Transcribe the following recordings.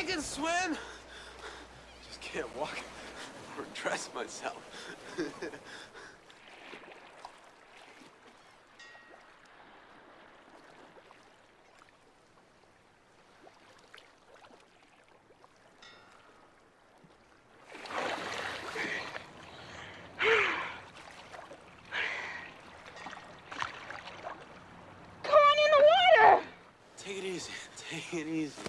I can swim. Just can't walk or dress myself. Take it easy. Take it easy.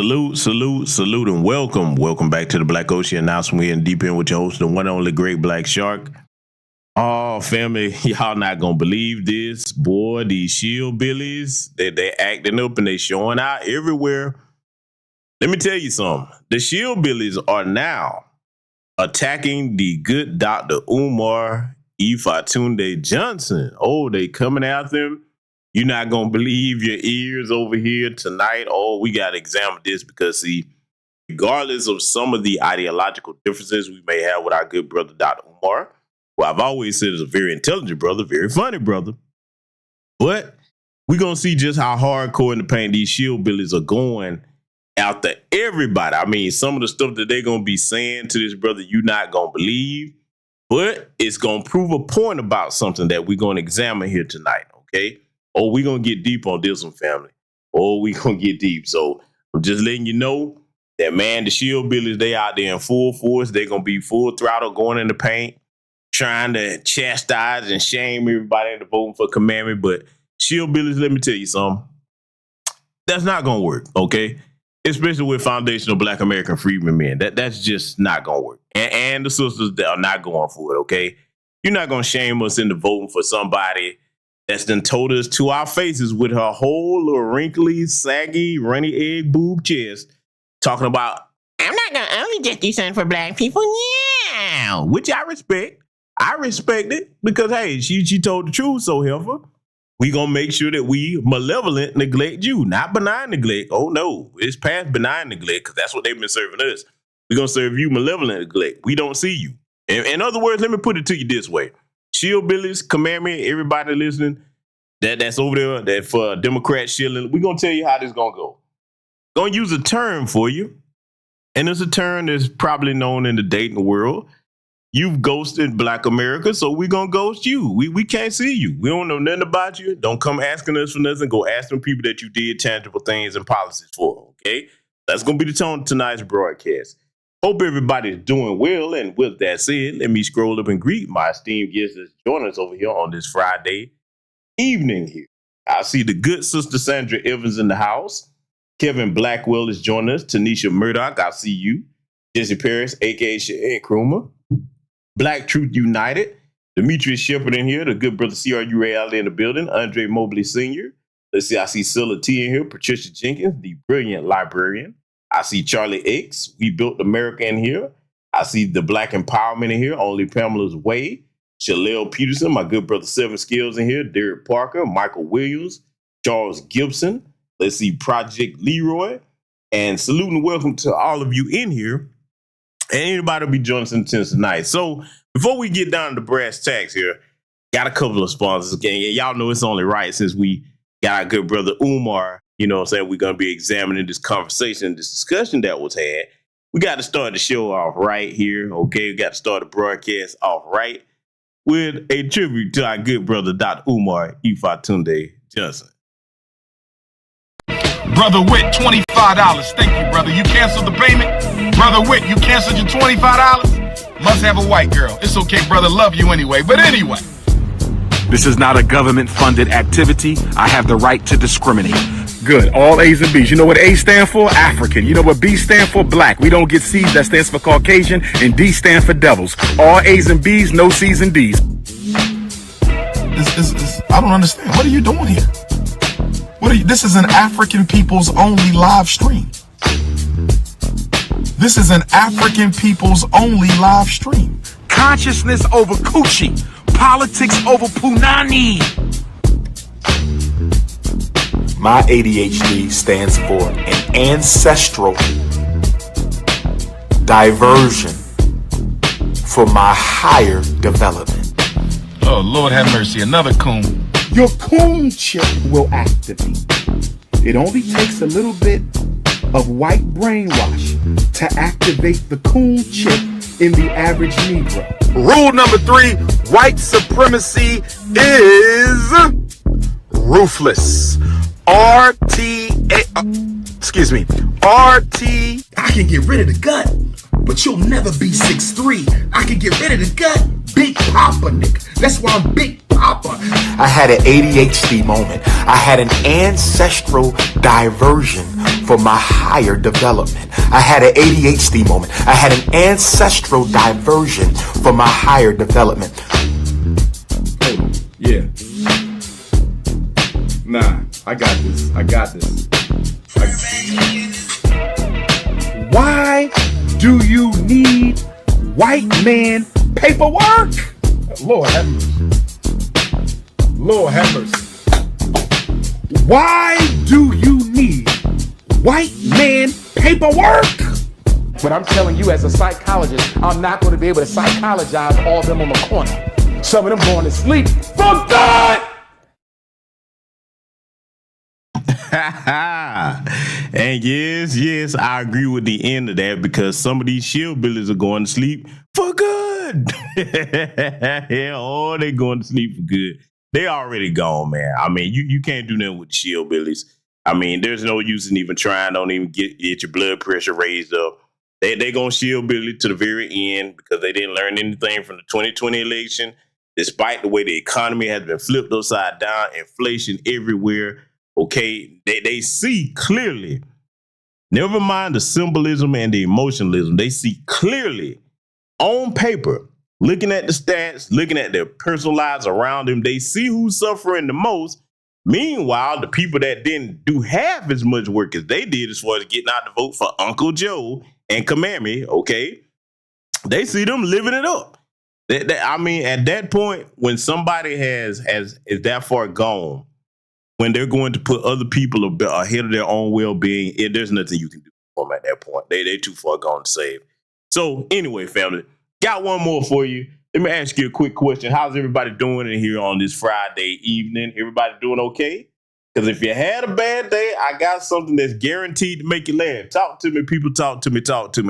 Salute, and welcome. Welcome back to the Black Ocean Announcement. We're in deep in with your host, the one and only Great Black Shark. Oh, family, y'all not gonna believe this. Boy, these shillbillies, they acting up and they showing out everywhere. Let me tell you something. The shillbillies are now attacking the good Dr. Umar Ifatunde Johnson. Oh, they coming after him. You're not going to believe your ears over here tonight. Oh, we got to examine this because, see, regardless of some of the ideological differences we may have with our good brother, Dr. Umar, who I've always said is a very intelligent brother, very funny brother. But we're going to see just how hardcore in the paint these shillbillies are going after everybody. I mean, some of the stuff that they're going to be saying to this brother, you're not going to believe. But it's going to prove a point about something that we're going to examine here tonight, okay? Oh, we're going to get deep on this one, family. Oh, we're going to get deep. So I'm just letting you know that, man, the shillbillies, they out there in full force. They're going to be full throttle going in the paint, trying to chastise and shame everybody into voting for KaMammy. But shillbillies, let me tell you something. That's not going to work, okay? Especially with foundational Black American freedmen men. That's just not going to work. And the sisters that are not going for it, okay? You're not going to shame us into voting for somebody that's done told us to our faces with her whole little wrinkly, saggy, runny egg boob chest, talking about, I'm not going to only just do something for Black people. Yeah, which I respect. I respect it because, hey, she told the truth, so heifer. We going to make sure that we malevolent neglect you, not benign neglect. Oh, no, it's past benign neglect because that's what they've been serving us. We're going to serve you malevolent neglect. We don't see you. In other words, let me put it to you this way. Shillbillies, KaMammy, everybody listening, that's over there, that for Democrat shilling, we're going to tell you how this going to go. Going to use a term for you, and it's a term that's probably known in the dating world. You've ghosted Black America, so we're going to ghost you. We can't see you. We don't know nothing about you. Don't come asking us for nothing. Go ask them people that you did tangible things and policies for, okay? That's going to be the tone of tonight's broadcast. Hope everybody's doing well, and with that said, let me scroll up and greet my esteemed guests that's joining us over here on this Friday evening here. I see the good sister Sandra Evans in the house. Kevin Blackwell is joining us. Tanisha Murdoch, I see you. Jesse Paris, a.k.a. Shane Krumer. Black Truth United. Demetrius Shepard in here. The good brother CRU Reality in the building. Andre Mobley Sr. Let's see, I see Scylla T in here. Patricia Jenkins, the brilliant librarian. I see Charlie X. We Built America in here. I see the Black Empowerment in here. Only Pamela's Way. Shalelle Peterson, my good brother Seven Skills in here. Derek Parker, Michael Williams, Charles Gibson. Let's see, Project Leroy. And salute and welcome to all of you in here. And anybody will be joining us in tonight. So before we get down to the brass tacks here, got a couple of sponsors. Okay? Y'all know it's only right since we got our good brother Umar. You know what I'm saying? We're going to be examining this conversation, this discussion that was had. We got to start the show off right here. Okay, we got to start the broadcast off right with a tribute to our good brother, Dr. Umar Ifatunde Johnson. Brother Witt, $25. Thank you, brother. You canceled the payment? Brother Witt, you canceled your $25? Must have a white girl. It's okay, brother. Love you anyway. But anyway. This is not a government-funded activity. I have the right to discriminate. Good. All A's and B's. You know what A stand for? African. You know what B stand for? Black. We don't get C's. That stands for Caucasian. And D stand for devils. All A's and B's, no C's and D's. I don't understand. What are you doing here? This is an African people's only live stream. This is an African people's only live stream. Consciousness over coochie. Politics over punani. My ADHD stands for an ancestral diversion for my higher development. Oh, Lord have mercy. Another coon. Your coon chip will activate. It only takes a little bit of white brainwash to activate the coon chip in the average Negro. Rule number 3, white supremacy is ruthless. RT. I can get rid of the gut, but you'll never be 6'3". I can get rid of the gut. Big Papa, nigga. That's why I'm Big Papa. I had an ADHD moment. I had an ancestral diversion for my higher development. I had an ADHD moment. I had an ancestral diversion for my higher development. Hold on. Yeah. Nah, I got this. Why do you need white man paperwork? Lord have mercy. Lord have mercy. Why do you need white man paperwork? But I'm telling you, as a psychologist, I'm not going to be able to psychologize all of them on the corner. Some of them going to sleep for God. And yes, I agree with the end of that, because some of these shillbillies are going to sleep for good. Yeah, oh, they going to sleep for good. They already gone, man. I mean, you can't do nothing with the shillbillies. I mean, there's no use in even trying. Don't even get your blood pressure raised up. They gonna shillbilly to the very end, because they didn't learn anything from the 2020 election, despite the way the economy has been flipped upside down, inflation everywhere. Okay, they see clearly. Never mind the symbolism and the emotionalism. They see clearly on paper, looking at the stats, looking at their personal lives around them. They see who's suffering the most. Meanwhile, the people that didn't do half as much work as they did, as far as getting out to vote for Uncle Joe and KaMammy, okay, they see them living it up. I mean, at that point, when somebody is that far gone, when they're going to put other people ahead of their own well-being, there's nothing you can do for them at that point. They too far gone to save. So anyway, family, got one more for you. Let me ask you a quick question. How's everybody doing in here on this Friday evening? Everybody doing okay? Because if you had a bad day, I got something that's guaranteed to make you laugh. Talk to me, people. Talk to me.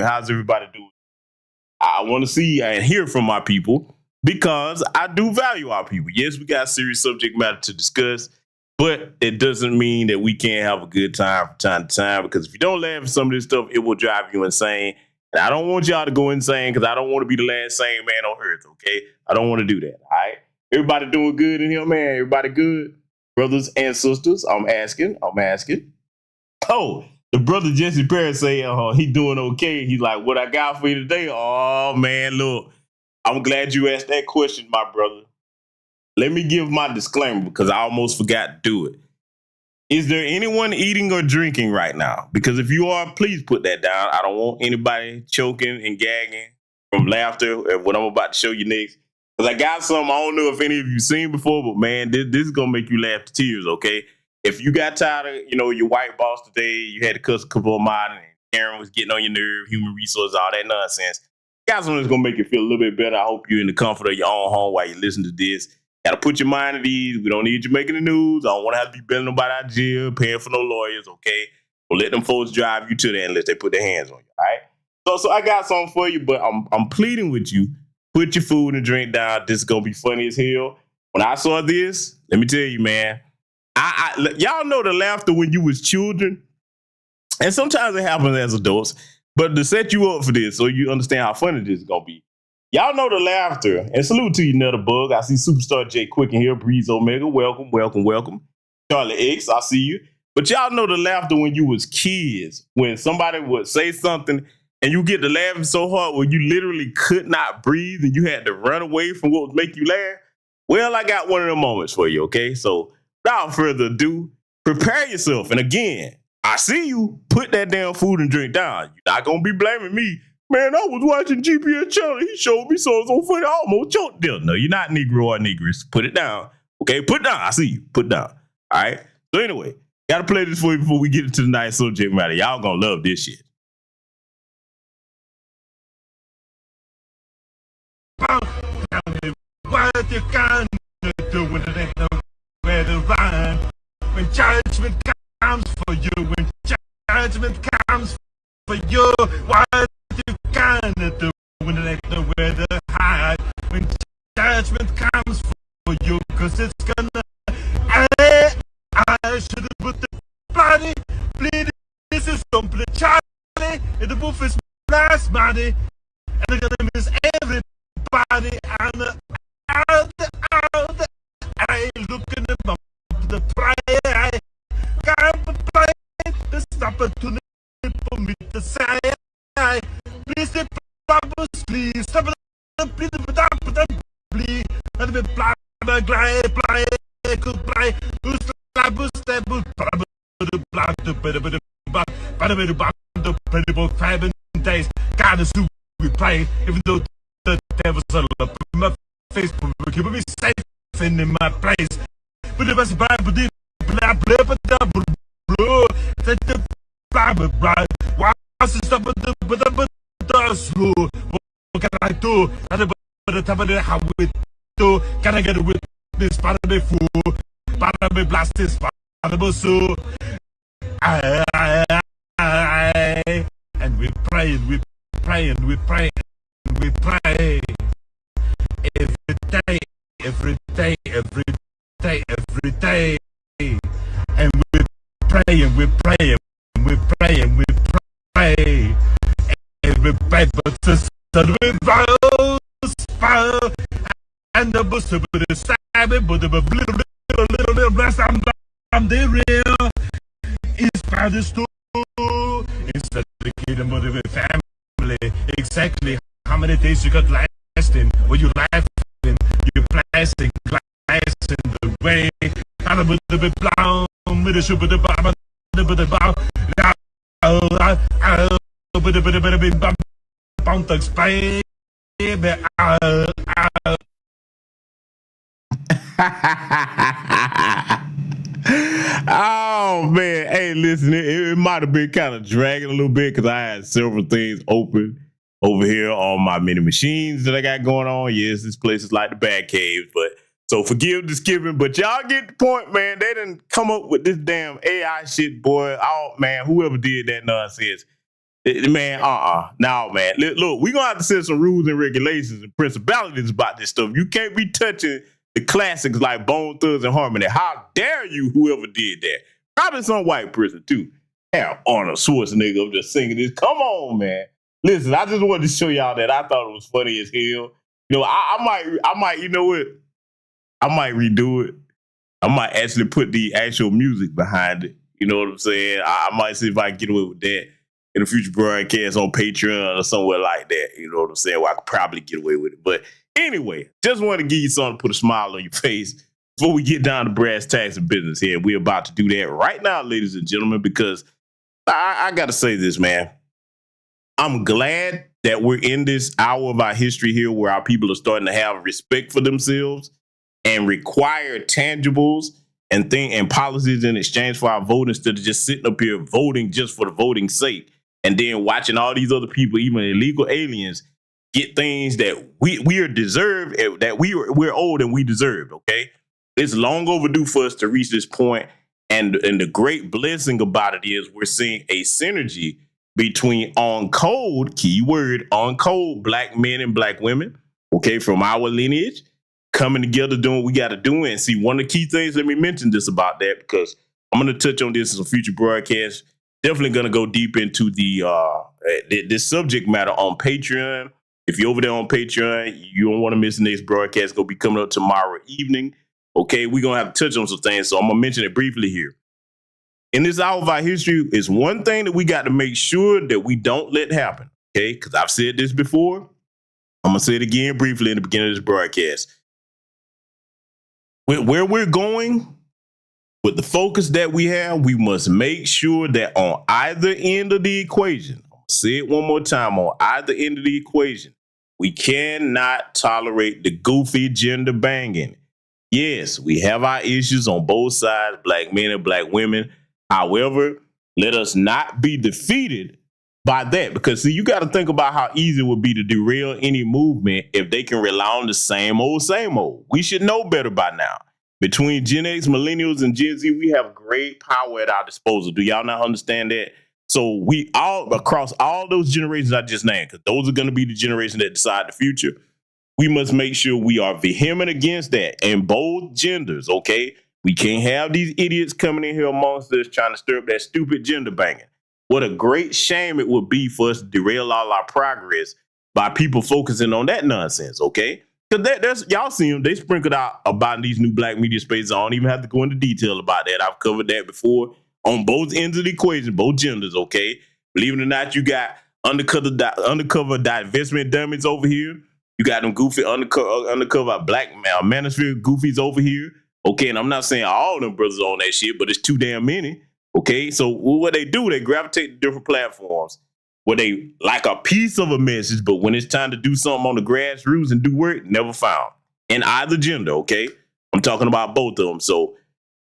How's everybody doing? I want to see and hear from my people, because I do value our people. Yes, we got serious subject matter to discuss, but it doesn't mean that we can't have a good time from time to time, because if you don't laugh at some of this stuff, it will drive you insane. And I don't want y'all to go insane, because I don't want to be the last sane man on earth, okay? I don't want to do that, all right? Everybody doing good in here, man? Everybody good? Brothers and sisters, I'm asking. Oh, the brother Jesse Perry say he doing okay. He's like, what I got for you today? Oh, man, look, I'm glad you asked that question, my brother. Let me give my disclaimer, because I almost forgot to do it. Is there anyone eating or drinking right now? Because if you are, please put that down. I don't want anybody choking and gagging from laughter at what I'm about to show you next. Because I got something I don't know if any of you seen before, but man, this is going to make you laugh to tears, okay? If you got tired of, your white boss today, you had to cuss a couple of mine, and Karen was getting on your nerve, human resources, all that nonsense. Got something that's going to make you feel a little bit better. I hope you're in the comfort of your own home while you listen to this. Got to put your mind at ease. We don't need you making the news. I don't want to have to be bailing nobody out of jail, paying for no lawyers, okay? Well, let them folks drive you to that unless they put their hands on you, all right? So I got something for you, but I'm pleading with you. Put your food and drink down. This is going to be funny as hell. When I saw this, let me tell you, man, y'all know the laughter when you was children, and sometimes it happens as adults, but to set you up for this so you understand how funny this is going to be, y'all know the laughter, and salute to you, Nutterbug. I see Superstar J Quick in here, Breeze Omega, welcome. Charlie X, I see you. But y'all know the laughter when you was kids, when somebody would say something and you get to laughing so hard where you literally could not breathe and you had to run away from what would make you laugh. Well, I got one of them moments for you, okay? So without further ado, prepare yourself. And again, I see you. Put that damn food and drink down. You're not going to be blaming me. Man, I was watching GPS channel. He showed me so funny. I almost choked them. No, you're not Negro or Negress. Put it down. Okay, put it down. I see you. Put it down. All right? So anyway, got to play this for you before we get into the nice subject matter. Y'all going to love this shit. What you gonna do when it ain't nowhere to run? When judgment comes for you, when judgment comes for you, what you gonna do when it ain't nowhere to hide? When judgment comes for you, cause it's gonna, I should have put the body, bleeding, this is simply Charlie, and the booth is last money, and they're gonna miss everybody, and out, I looking at the prayer, I can't play this opportunity. Days, God is who we play, even though the devil's all up in my face, but keeping me safe and in my place. But the best bad, but the blah blah blah blah blah. Take the blah blah blah. Why is it stop with the slow? What can I do? I don't know the time of the how we do. Can I get a witness? Part of me fool, part of me blast this, part of me so. And we pray and we pray and we pray and we pray every day, every day, every day, every day. And we pray and we pray and we pray and we pray. Every Bible says that we fire and the bus of the stab, but the little bless I'm the real is by the story. Instead of the kingdom of the family, exactly how many days you got lasting? Were you laughing? You plastic glass in the way. I don't know the brown, with the sugar, the bomb, the bomb. Oh man, hey, listen, it might have been kind of dragging a little bit because I had several things open over here on my mini machines that I got going on. Yes, this place is like the bad caves, but so forgive the skipping, but y'all get the point, man. They didn't come up with this damn AI shit, boy. Oh man, whoever did that nonsense, man, no, man. Look, we gonna have to set some rules and regulations and principalities about this stuff. You can't be touching the classics like Bone Thugs and Harmony. How dare you, whoever did that? Probably some white person too. Hell, Arnold Schwarzenegger up just singing this. Come on, man. Listen, I just wanted to show y'all that. I thought it was funny as hell. You know, I might, you know what? I might redo it. I might actually put the actual music behind it. You know what I'm saying? I might see if I can get away with that in a future broadcast on Patreon or somewhere like that. You know what I'm saying? Where I could probably get away with it. But anyway, just want to give you something to put a smile on your face before we get down to brass tacks and business here. We're about to do that right now, ladies and gentlemen, because I got to say this, man. I'm glad that we're in this hour of our history here where our people are starting to have respect for themselves and require tangibles and policies in exchange for our vote instead of just sitting up here voting just for the voting's sake and then watching all these other people, even illegal aliens, get things that we are deserved, that we're owed and we deserved. Okay, it's long overdue for us to reach this point, and the great blessing about it is we're seeing a synergy between on code, keyword on code, black men and black women. Okay, from our lineage coming together, doing what we got to do. And see, one of the key things, let me mention this about that because I'm going to touch on this in a future broadcast. Definitely going to go deep into this subject matter on Patreon. If you're over there on Patreon, you don't want to miss the next broadcast. It's going to be coming up tomorrow evening. Okay, we're going to have to touch on some things, so I'm going to mention it briefly here. In this hour of our history, is one thing that we got to make sure that we don't let happen, okay? Because I've said this before. I'm going to say it again briefly in the beginning of this broadcast. Where we're going, with the focus that we have, we must make sure that on either end of the equation, I'll say it one more time, on either end of the equation, we cannot tolerate the goofy gender banging. Yes, we have our issues on both sides, black men and black women. However, let us not be defeated by that, because see, you got to think about how easy it would be to derail any movement if they can rely on the same old, same old. We should know better by now. Between Gen X, millennials, and Gen Z, we have great power at our disposal. Do y'all not understand that? So we all, across all those generations I just named, because those are going to be the generation that decide the future, we must make sure we are vehement against that in both genders, okay? We can't have these idiots coming in here amongst us trying to stir up that stupid gender banging. What a great shame it would be for us to derail all our progress by people focusing on that nonsense, okay? Because y'all see them, they sprinkled out about these new black media spaces. I don't even have to go into detail about that. I've covered that before on both ends of the equation, both genders, okay? Believe it or not, you got undercover divestment dummies over here. You got them goofy undercover black manosphere goofies over here. Okay, and I'm not saying all them brothers on that shit, but it's too damn many. Okay, so what they do, they gravitate to different platforms where they like a piece of a message, but when it's time to do something on the grassroots and do work, never found. In either gender, okay? I'm talking about both of them. So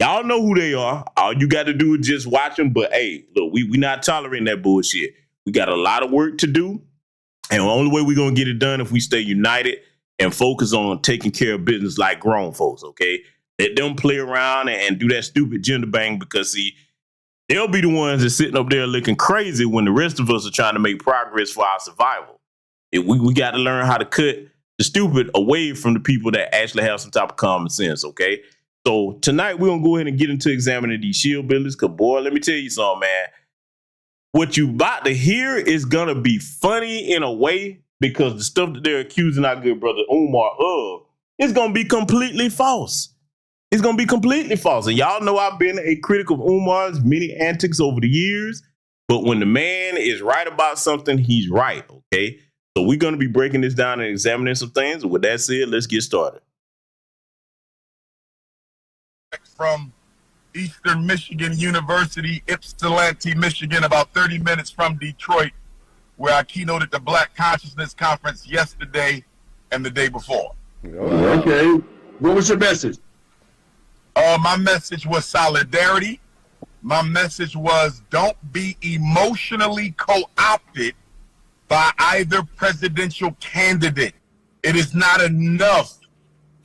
y'all know who they are. All you got to do is just watch them. But hey, look, we not tolerating that bullshit. We got a lot of work to do. And the only way we're going to get it done if we stay united and focus on taking care of business like grown folks, okay? Let them play around and do that stupid gender bang because, see, they'll be the ones that's sitting up there looking crazy when the rest of us are trying to make progress for our survival. We got to learn how to cut the stupid away from the people that actually have some type of common sense, okay? So tonight we're going to go ahead and get into examining these shillbillies because, boy, let me tell you something, man. What you about to hear is going to be funny in a way because the stuff that they're accusing our good brother Umar of is going to be completely false. It's going to be completely false. And y'all know I've been a critic of Umar's many antics over the years, but when the man is right about something, he's right, okay? So we're going to be breaking this down and examining some things. With that said, let's get started. From Eastern Michigan University, Ypsilanti, Michigan, about 30 minutes from Detroit, where I keynoted the Black Consciousness Conference yesterday and the day before. Okay. What was your message? My message was solidarity. My message was don't be emotionally co-opted by either presidential candidate. It is not enough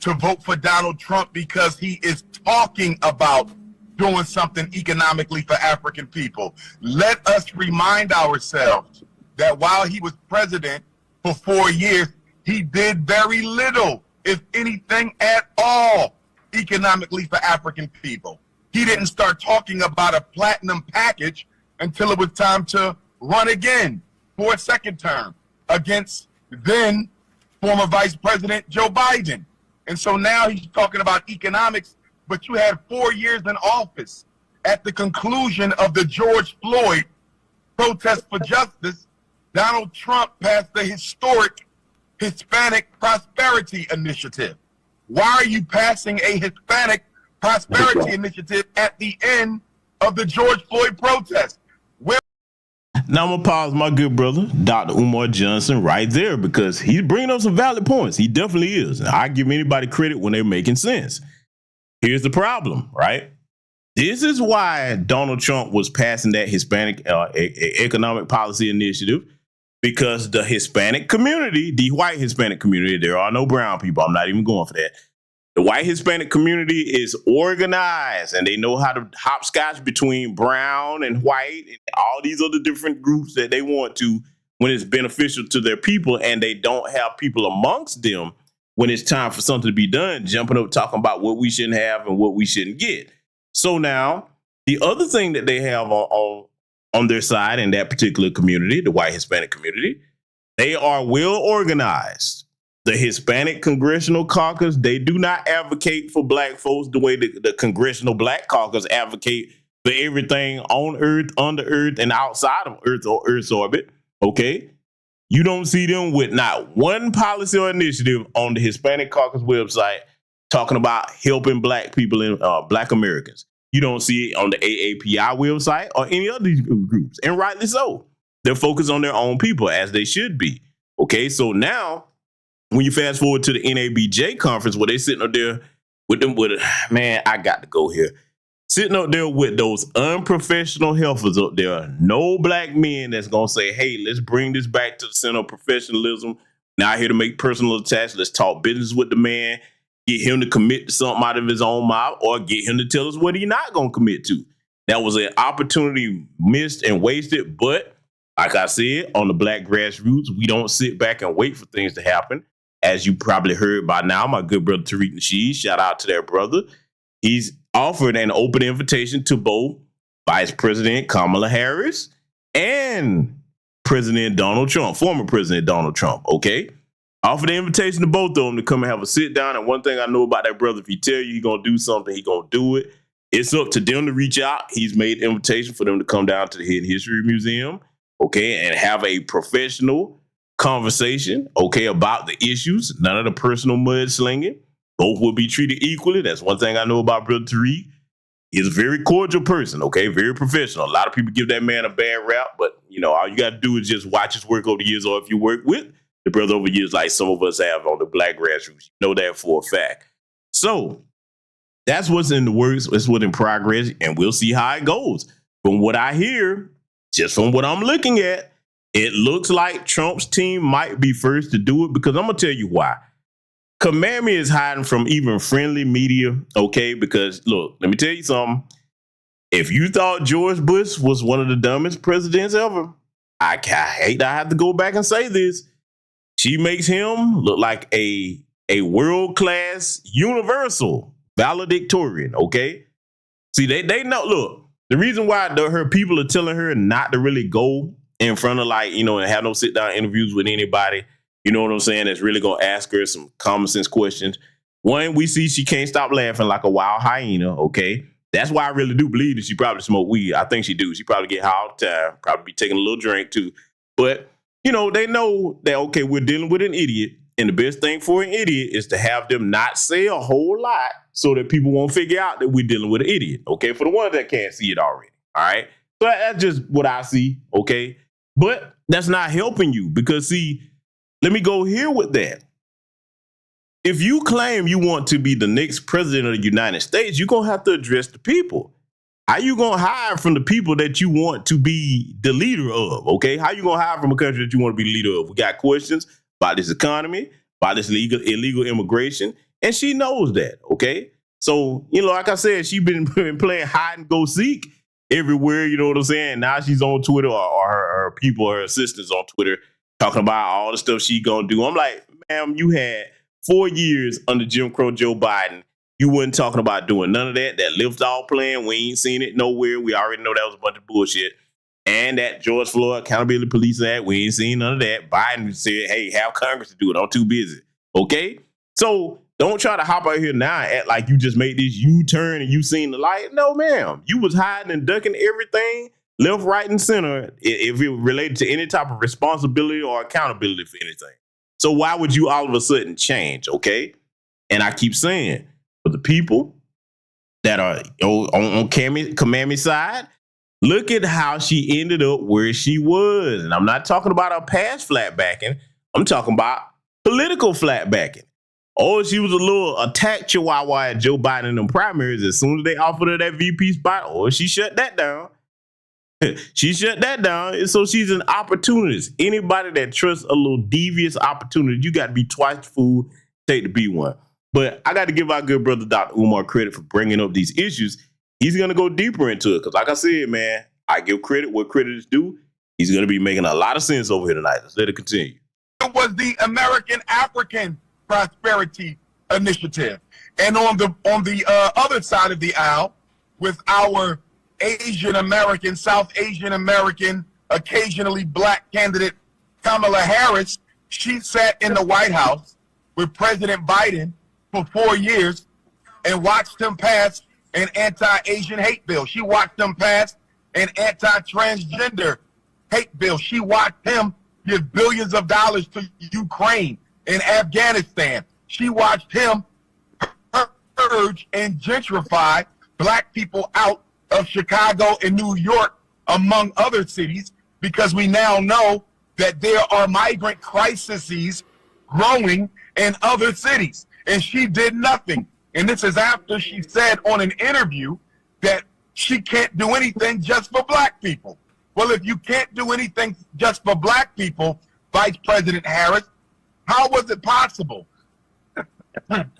to vote for Donald Trump because he is talking about doing something economically for African people. Let us remind ourselves that while he was president for 4 years, he did very little, if anything at all, economically for African people. He didn't start talking about a platinum package until it was time to run again for a second term against then former Vice President Joe Biden. And so now he's talking about economics, but you had 4 years in office. At the conclusion of the George Floyd protest for justice, Donald Trump passed the historic Hispanic Prosperity Initiative. Why are you passing a Hispanic Prosperity Initiative at the end of the George Floyd protest? Now I'm going to pause my good brother, Dr. Umar Johnson, right there because he's bringing up some valid points. He definitely is. And I give anybody credit when they're making sense. Here's the problem, right? This is why Donald Trump was passing that Hispanic economic policy initiative, because the Hispanic community, the white Hispanic community, there are no brown people. I'm not even going for that. The white Hispanic community is organized and they know how to hopscotch between brown and white and all these other different groups that they want to when it's beneficial to their people, and they don't have people amongst them when it's time for something to be done, jumping up, talking about what we shouldn't have and what we shouldn't get. So now the other thing that they have on their side in that particular community, the white Hispanic community, they are well organized. The Hispanic Congressional Caucus, they do not advocate for black folks the way the Congressional Black Caucus advocate for everything on Earth, under Earth, and outside of Earth or Earth's orbit, okay? You don't see them with not one policy or initiative on the Hispanic Caucus website talking about helping black people and black Americans. You don't see it on the AAPI website or any other groups, and rightly so. They're focused on their own people, as they should be, okay? So now, when you fast forward to the NABJ conference where they sitting up there with them, man, I got to go here. Sitting up there with those unprofessional helpers up there, no black men that's going to say, hey, let's bring this back to the center of professionalism. Not here to make personal attacks. Let's talk business with the man, get him to commit to something out of his own mouth, or get him to tell us what he's not going to commit to. That was an opportunity missed and wasted. But like I said, on the black grassroots, we don't sit back and wait for things to happen. As you probably heard by now, my good brother Tariq Nasheed, shout out to that brother. He's offered an open invitation to both Vice President Kamala Harris and President Donald Trump, former President Donald Trump, okay? Offered an invitation to both of them to come and have a sit down. And one thing I know about that brother, if he tell you he's going to do something, he's going to do it. It's up to them to reach out. He's made invitation for them to come down to the Hidden History Museum okay, and have a professional conversation, okay, about the issues. None of the personal mudslinging. Both will be treated equally. That's one thing I know about Brother Tariq. He's a very cordial person, okay, very professional. A lot of people give that man a bad rap, but, you know, all you got to do is just watch his work over the years, or if you work with the brother over years like some of us have on the Black grassroots, you know that for a fact. So that's what's in the works. It's what's in progress, and we'll see how it goes. From what I hear, just from what I'm looking at, it looks like Trump's team might be first to do it, because I'm going to tell you why. KaMammy is hiding from even friendly media, okay? Because, look, let me tell you something. If you thought George Bush was one of the dumbest presidents ever, I hate to have to go back and say this. She makes him look like a world-class, universal valedictorian, okay? See, they know, look, the reason why her people are telling her not to really go in front of, like, you know, and have no sit-down interviews with anybody, you know what I'm saying, that's really going to ask her some common sense questions. One, we see she can't stop laughing like a wild hyena, okay? That's why I really do believe that she probably smoked weed. I think she do. She probably get high all the time, probably be taking a little drink too. But, you know, they know that, okay, we're dealing with an idiot, and the best thing for an idiot is to have them not say a whole lot so that people won't figure out that we're dealing with an idiot, okay? For the ones that can't see it already, all right? So that's just what I see, okay? But that's not helping you, because, see, let me go here with that. If you claim you want to be the next president of the United States, you're going to have to address the people. How you going to hide from the people that you want to be the leader of, okay? How you going to hide from a country that you want to be the leader of? We got questions about this economy, about this illegal immigration, and she knows that, okay? So, you know, like I said, she's been playing hide and go seek everywhere, you know what I'm saying? Now she's on Twitter, or her people, her assistants on Twitter, talking about all the stuff she gonna do. I'm like, ma'am, you had 4 years under Jim Crow Joe Biden. You wasn't talking about doing none of that. That lift-off plan, we ain't seen it nowhere. We already know that was a bunch of bullshit. And that George Floyd Accountability Police Act, we ain't seen none of that. Biden said, hey, have Congress to do it. I'm too busy. Okay? So don't try to hop out here now and act like you just made this U-turn and you seen the light. No, ma'am. You was hiding and ducking everything left, right, and center if it related to any type of responsibility or accountability for anything. So why would you all of a sudden change, okay? And I keep saying, for the people that are on KaMammy's side, look at how she ended up where she was. And I'm not talking about her past flatbacking. I'm talking about political flatbacking. Oh, she was a little attack chihuahua at Joe Biden in them primaries. As soon as they offered her that VP spot, oh, she shut that down. She shut that down. And so she's an opportunist. Anybody that trusts a little devious opportunity, you got to be twice the fool, take to be one. But I got to give our good brother Dr. Umar credit for bringing up these issues. He's going to go deeper into it because, like I said, man, I give credit where credit is due. He's going to be making a lot of sense over here tonight. Let's let it continue. It was the American African Prosperity Initiative. And on the other side of the aisle, with our Asian American, South Asian American, occasionally black candidate Kamala Harris, she sat in the White House with President Biden for 4 years and watched him pass an anti-Asian hate bill. She watched him pass an anti-transgender hate bill. She watched him give billions of dollars to Ukraine and Afghanistan. She watched him purge and gentrify black people out of Chicago and New York, among other cities, because we now know that there are migrant crises growing in other cities. And she did nothing. And this is after she said on an interview that she can't do anything just for black people. Well, if you can't do anything just for black people, Vice President Harris, how was it possible?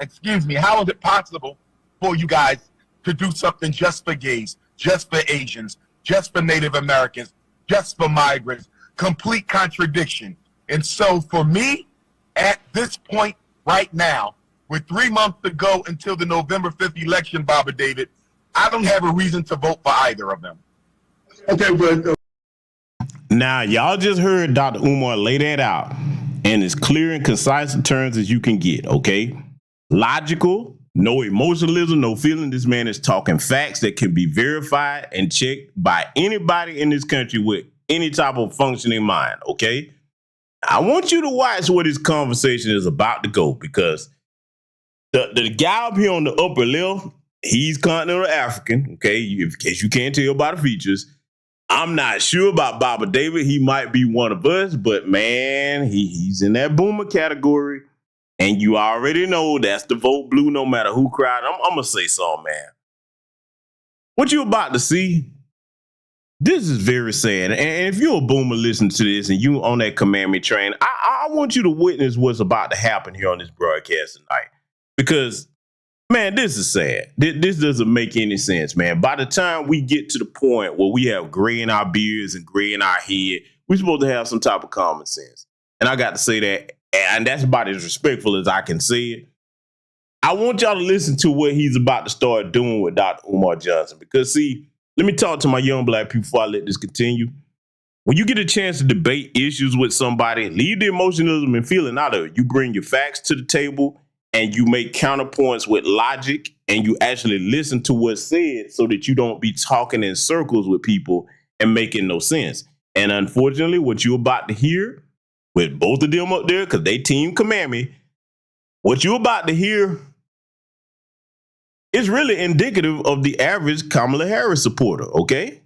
Excuse me, how is it possible for you guys to do something just for gays, just for Asians, just for Native Americans, just for migrants? Complete contradiction. And so for me, at this point right now, with 3 months to go until the November 5th election, Baba David, I don't have a reason to vote for either of them. Okay, but now y'all just heard Dr. Umar lay that out in as clear and concise terms as you can get, okay? Logical, no emotionalism, no feeling. This man is talking facts that can be verified and checked by anybody in this country with any type of functioning mind, okay? I want you to watch where this conversation is about to go, because the guy up here on the upper left, he's continental African, okay? In case you can't tell by the features. I'm not sure about Baba David. He might be one of us, but man, he's in that boomer category. And you already know that's the vote blue no matter who cried. I'm going to say something, man. What you about to see, this is very sad. And if you're a boomer listening to this and you on that KaMammy train, I want you to witness what's about to happen here on this broadcast tonight. Because, man, this is sad. This doesn't make any sense, man. By the time we get to the point where we have gray in our beards and gray in our head, we're supposed to have some type of common sense. And I got to say that, and that's about as respectful as I can say it. I want y'all to listen to what he's about to start doing with Dr. Umar Johnson. Because, see, let me talk to my young black people before I let this continue. When you get a chance to debate issues with somebody, leave the emotionalism and feeling out of it. You bring your facts to the table and you make counterpoints with logic, and you actually listen to what's said so that you don't be talking in circles with people and making no sense. And unfortunately, what you're about to hear with both of them up there, because they team KaMammy, what you're about to hear is really indicative of the average Kamala Harris supporter, okay?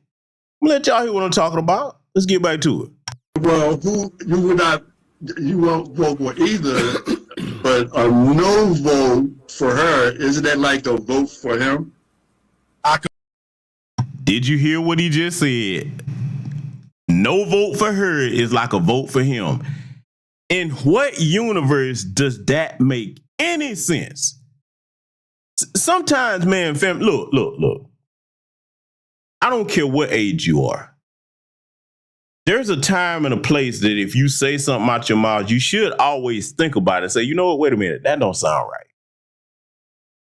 I'm gonna let y'all hear what I'm talking about. Let's get back to it. Well, you won't vote for either, but a no vote for her, isn't that like a vote for him? Did you hear what he just said? No vote for her is like a vote for him. In what universe does that make any sense? Sometimes, man, fam, look. I don't care what age you are. There's a time and a place that if you say something out your mouth, you should always think about it and say, you know what, wait a minute, that don't sound right.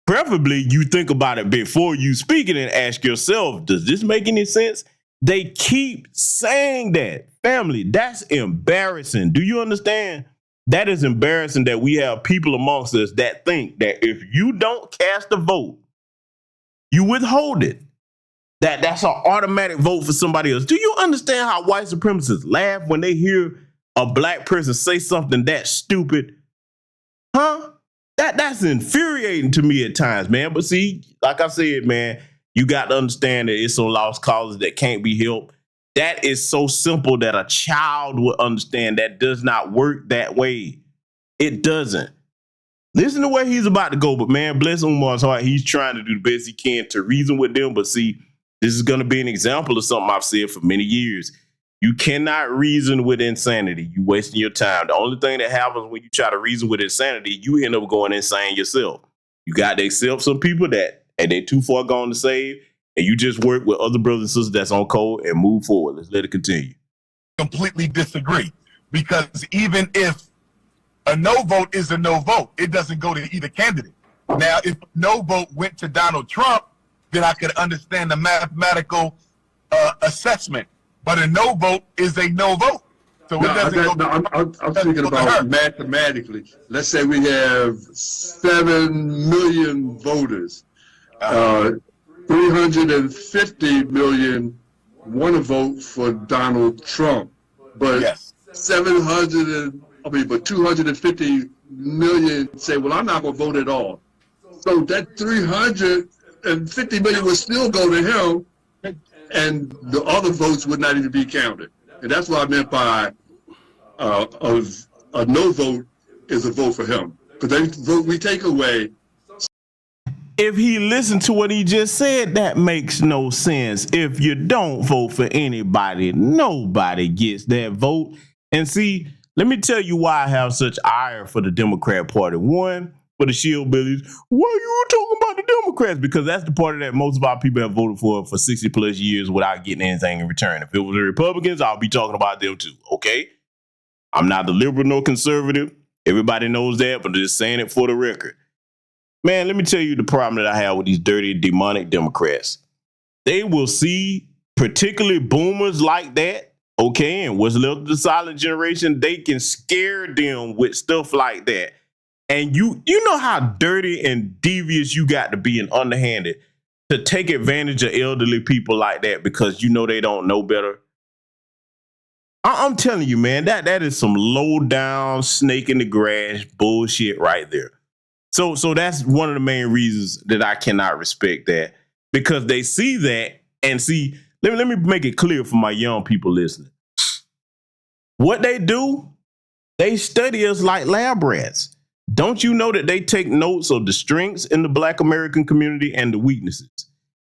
Preferably, you think about it before you speak it and ask yourself, does this make any sense? They keep saying that. Family, that's embarrassing. Do you understand? That is embarrassing that we have people amongst us that think that if you don't cast a vote, you withhold it. That's an automatic vote for somebody else. Do you understand how white supremacists laugh when they hear a black person say something that stupid? Huh? That's infuriating to me at times, man. But see, like I said, man, you got to understand that it's some lost causes that can't be helped. That is so simple that a child would understand. That does not work that way. It doesn't. Listen to where he's about to go. But man, bless Umar's heart. He's trying to do the best he can to reason with them. But see, this is going to be an example of something I've said for many years. You cannot reason with insanity. You wasting your time. The only thing that happens when you try to reason with insanity, you end up going insane yourself. You got to accept some people that, and they're too far gone to save, and you just work with other brothers and sisters that's on code and move forward. Let's let it continue. Completely disagree, because even if a no vote is a no vote, it doesn't go to either candidate. Now, if no vote went to Donald Trump, then I could understand the mathematical assessment. But a no vote is a no vote. So it doesn't go. I'm thinking about mathematically. Let's say we have 7 million voters. 350 million want to vote for Donald Trump, but yes. 250 million say, well, I'm not going to vote at all. So that 350 million would still go to him, and the other votes would not even be counted. And that's what I meant by a no vote is a vote for him. Because every vote we take away. If he listened to what he just said, that makes no sense. If you don't vote for anybody, nobody gets that vote. And see, let me tell you why I have such ire for the Democrat Party. One, for the Shillbillies. Why are you talking about the Democrats? Because that's the party that most of our people have voted for 60 plus years without getting anything in return. If it was the Republicans, I'll be talking about them too, okay? I'm not the liberal nor conservative. Everybody knows that, but I'm just saying it for the record. Man, let me tell you the problem that I have with these dirty, demonic Democrats. They will see particularly boomers like that, okay, and what's left of the silent generation, they can scare them with stuff like that. And you know how dirty and devious you got to be and underhanded to take advantage of elderly people like that because you know they don't know better. I'm telling you, man, that is some low down snake in the grass bullshit right there. So that's one of the main reasons that I cannot respect that, because they see that and see. Let me make it clear for my young people listening. What they do, they study us like lab rats. Don't you know that they take notes of the strengths in the Black American community and the weaknesses?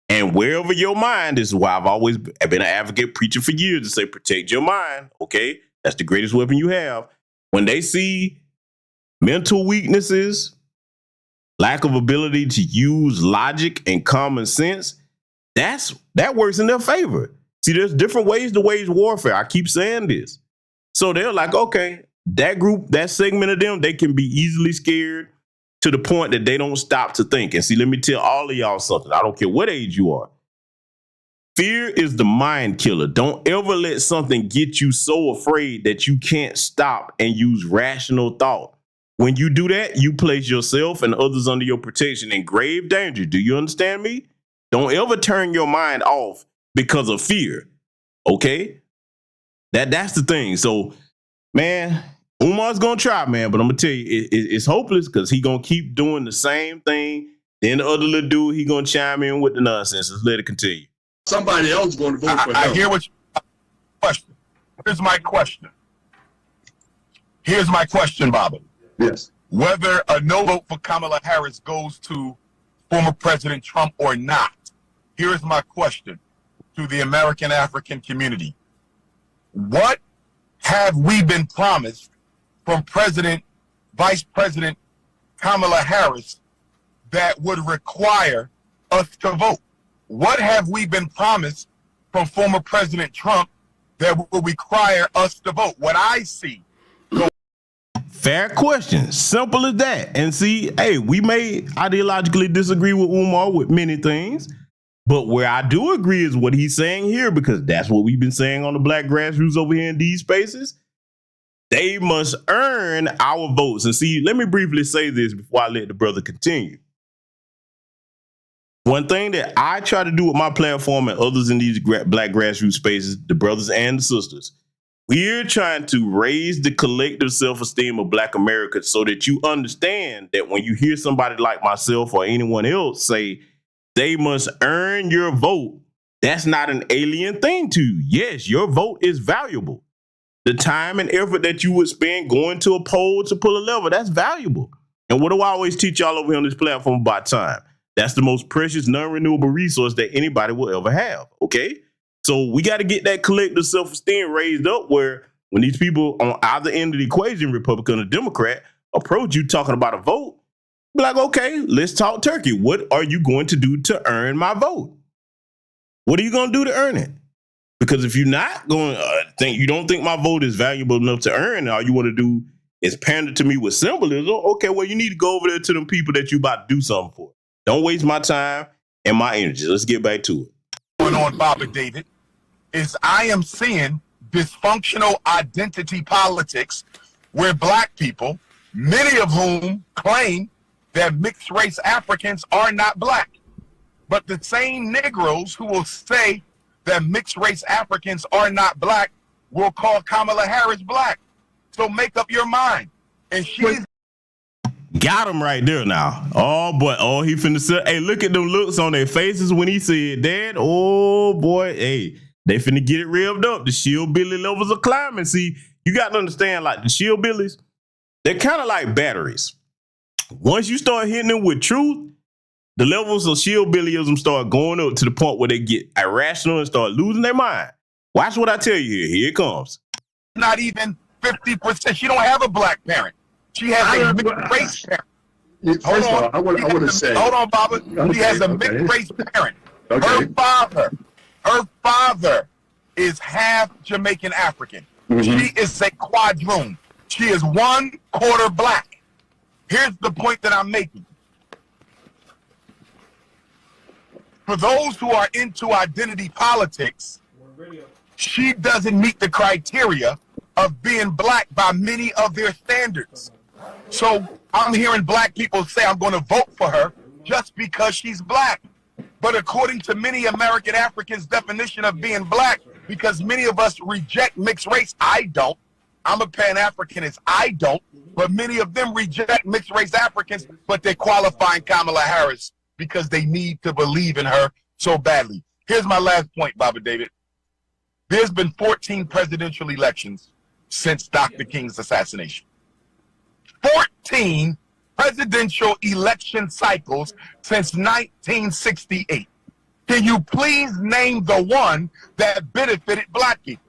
And wherever your mind is, why I've always been an advocate preaching for years to say, protect your mind. Okay, that's the greatest weapon you have. When they see mental weaknesses, lack of ability to use logic and common sense, that works in their favor. See, there's different ways to wage warfare. I keep saying this. So they're like, okay, that group, that segment of them, they can be easily scared to the point that they don't stop to think. And see, let me tell all of y'all something. I don't care what age you are. Fear is the mind killer. Don't ever let something get you so afraid that you can't stop and use rational thought. When you do that, you place yourself and others under your protection in grave danger. Do you understand me? Don't ever turn your mind off because of fear. Okay? That's the thing. So, man, Umar's gonna try, man, but I'm gonna tell you, it's hopeless because he gonna keep doing the same thing. Then the other little dude, he gonna chime in with the nonsense. Let's let it continue. Somebody else going to vote for him. I hear what you question. Here's my question. Here's my question, Baba. Yes. Whether a no vote for Kamala Harris goes to former President Trump or not, here's my question to the American African community. What have we been promised from Vice President Kamala Harris that would require us to vote? What have we been promised from former President Trump that would require us to vote? What I see. Fair question. Simple as that. And see, hey, we may ideologically disagree with Umar with many things, but where I do agree is what he's saying here, because that's what we've been saying on the Black grassroots over here in these spaces. They must earn our votes. And see, let me briefly say this before I let the brother continue. One thing that I try to do with my platform and others in these Black grassroots spaces, the brothers and the sisters, we're trying to raise the collective self-esteem of Black America so that you understand that when you hear somebody like myself or anyone else say they must earn your vote, that's not an alien thing to you. Yes, your vote is valuable. The time and effort that you would spend going to a poll to pull a lever, that's valuable. And what do I always teach y'all over here on this platform about time? That's the most precious, non-renewable resource that anybody will ever have, okay? So we got to get that collective self-esteem raised up where when these people on either end of the equation, Republican or Democrat, approach you talking about a vote, be like, okay, let's talk turkey. What are you going to do to earn my vote? What are you going to do to earn it? Because if you're not going to you don't think my vote is valuable enough to earn, all you want to do is pander to me with symbolism, okay, well, you need to go over there to them people that you about to do something for. Don't waste my time and my energy. Let's get back to it. Going on, Baba David, is I am seeing dysfunctional identity politics where Black people, many of whom claim that mixed race Africans are not Black, but the same Negroes who will say that mixed race Africans are not Black will call Kamala Harris Black. So make up your mind. And she's got him right there now. Oh boy, oh he finna say, hey, look at them looks on their faces when he said that. Oh boy, hey, they finna get it revved up. The Shillbilly levels are climbing. See, you got to understand, like the Shillbillies, they're kind of like batteries. Once you start hitting them with truth, the levels of Shillbillyism start going up to the point where they get irrational and start losing their mind. Watch what I tell you here. Here it comes. Not even 50%. She don't have a Black parent. She has a mixed race parent. First of all, I want to say. Hold on, Baba. She has a mixed race parent. Okay. Her father is half Jamaican African. Mm-hmm. She is a quadroon. She is 1/4 Black. Here's the point that I'm making. For those who are into identity politics, she doesn't meet the criteria of being Black by many of their standards. So I'm hearing Black people say I'm going to vote for her just because she's Black. But according to many American Africans' definition of being black, because many of us reject mixed race, I don't. I'm a Pan-Africanist, I don't. But many of them reject mixed race Africans, but they're qualifying Kamala Harris because they need to believe in her so badly. Here's my last point, Baba David. There's been 14 presidential elections since Dr. King's assassination. 14 presidential election cycles since 1968. Can you please name the one that benefited black people?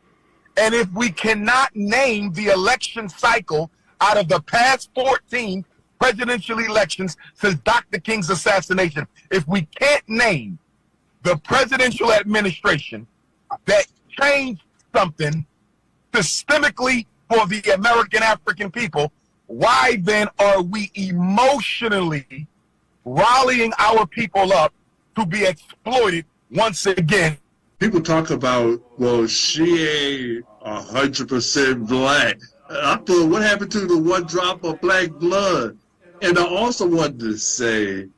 And if we cannot name the election cycle out of the past 14 presidential elections since Dr. King's assassination, if we can't name the presidential administration that changed something systemically for the American African people, why then are we emotionally rallying our people up to be exploited once again? People talk about, well, she ain't 100% black. I thought, what happened to the one drop of black blood? And I also wanted to say,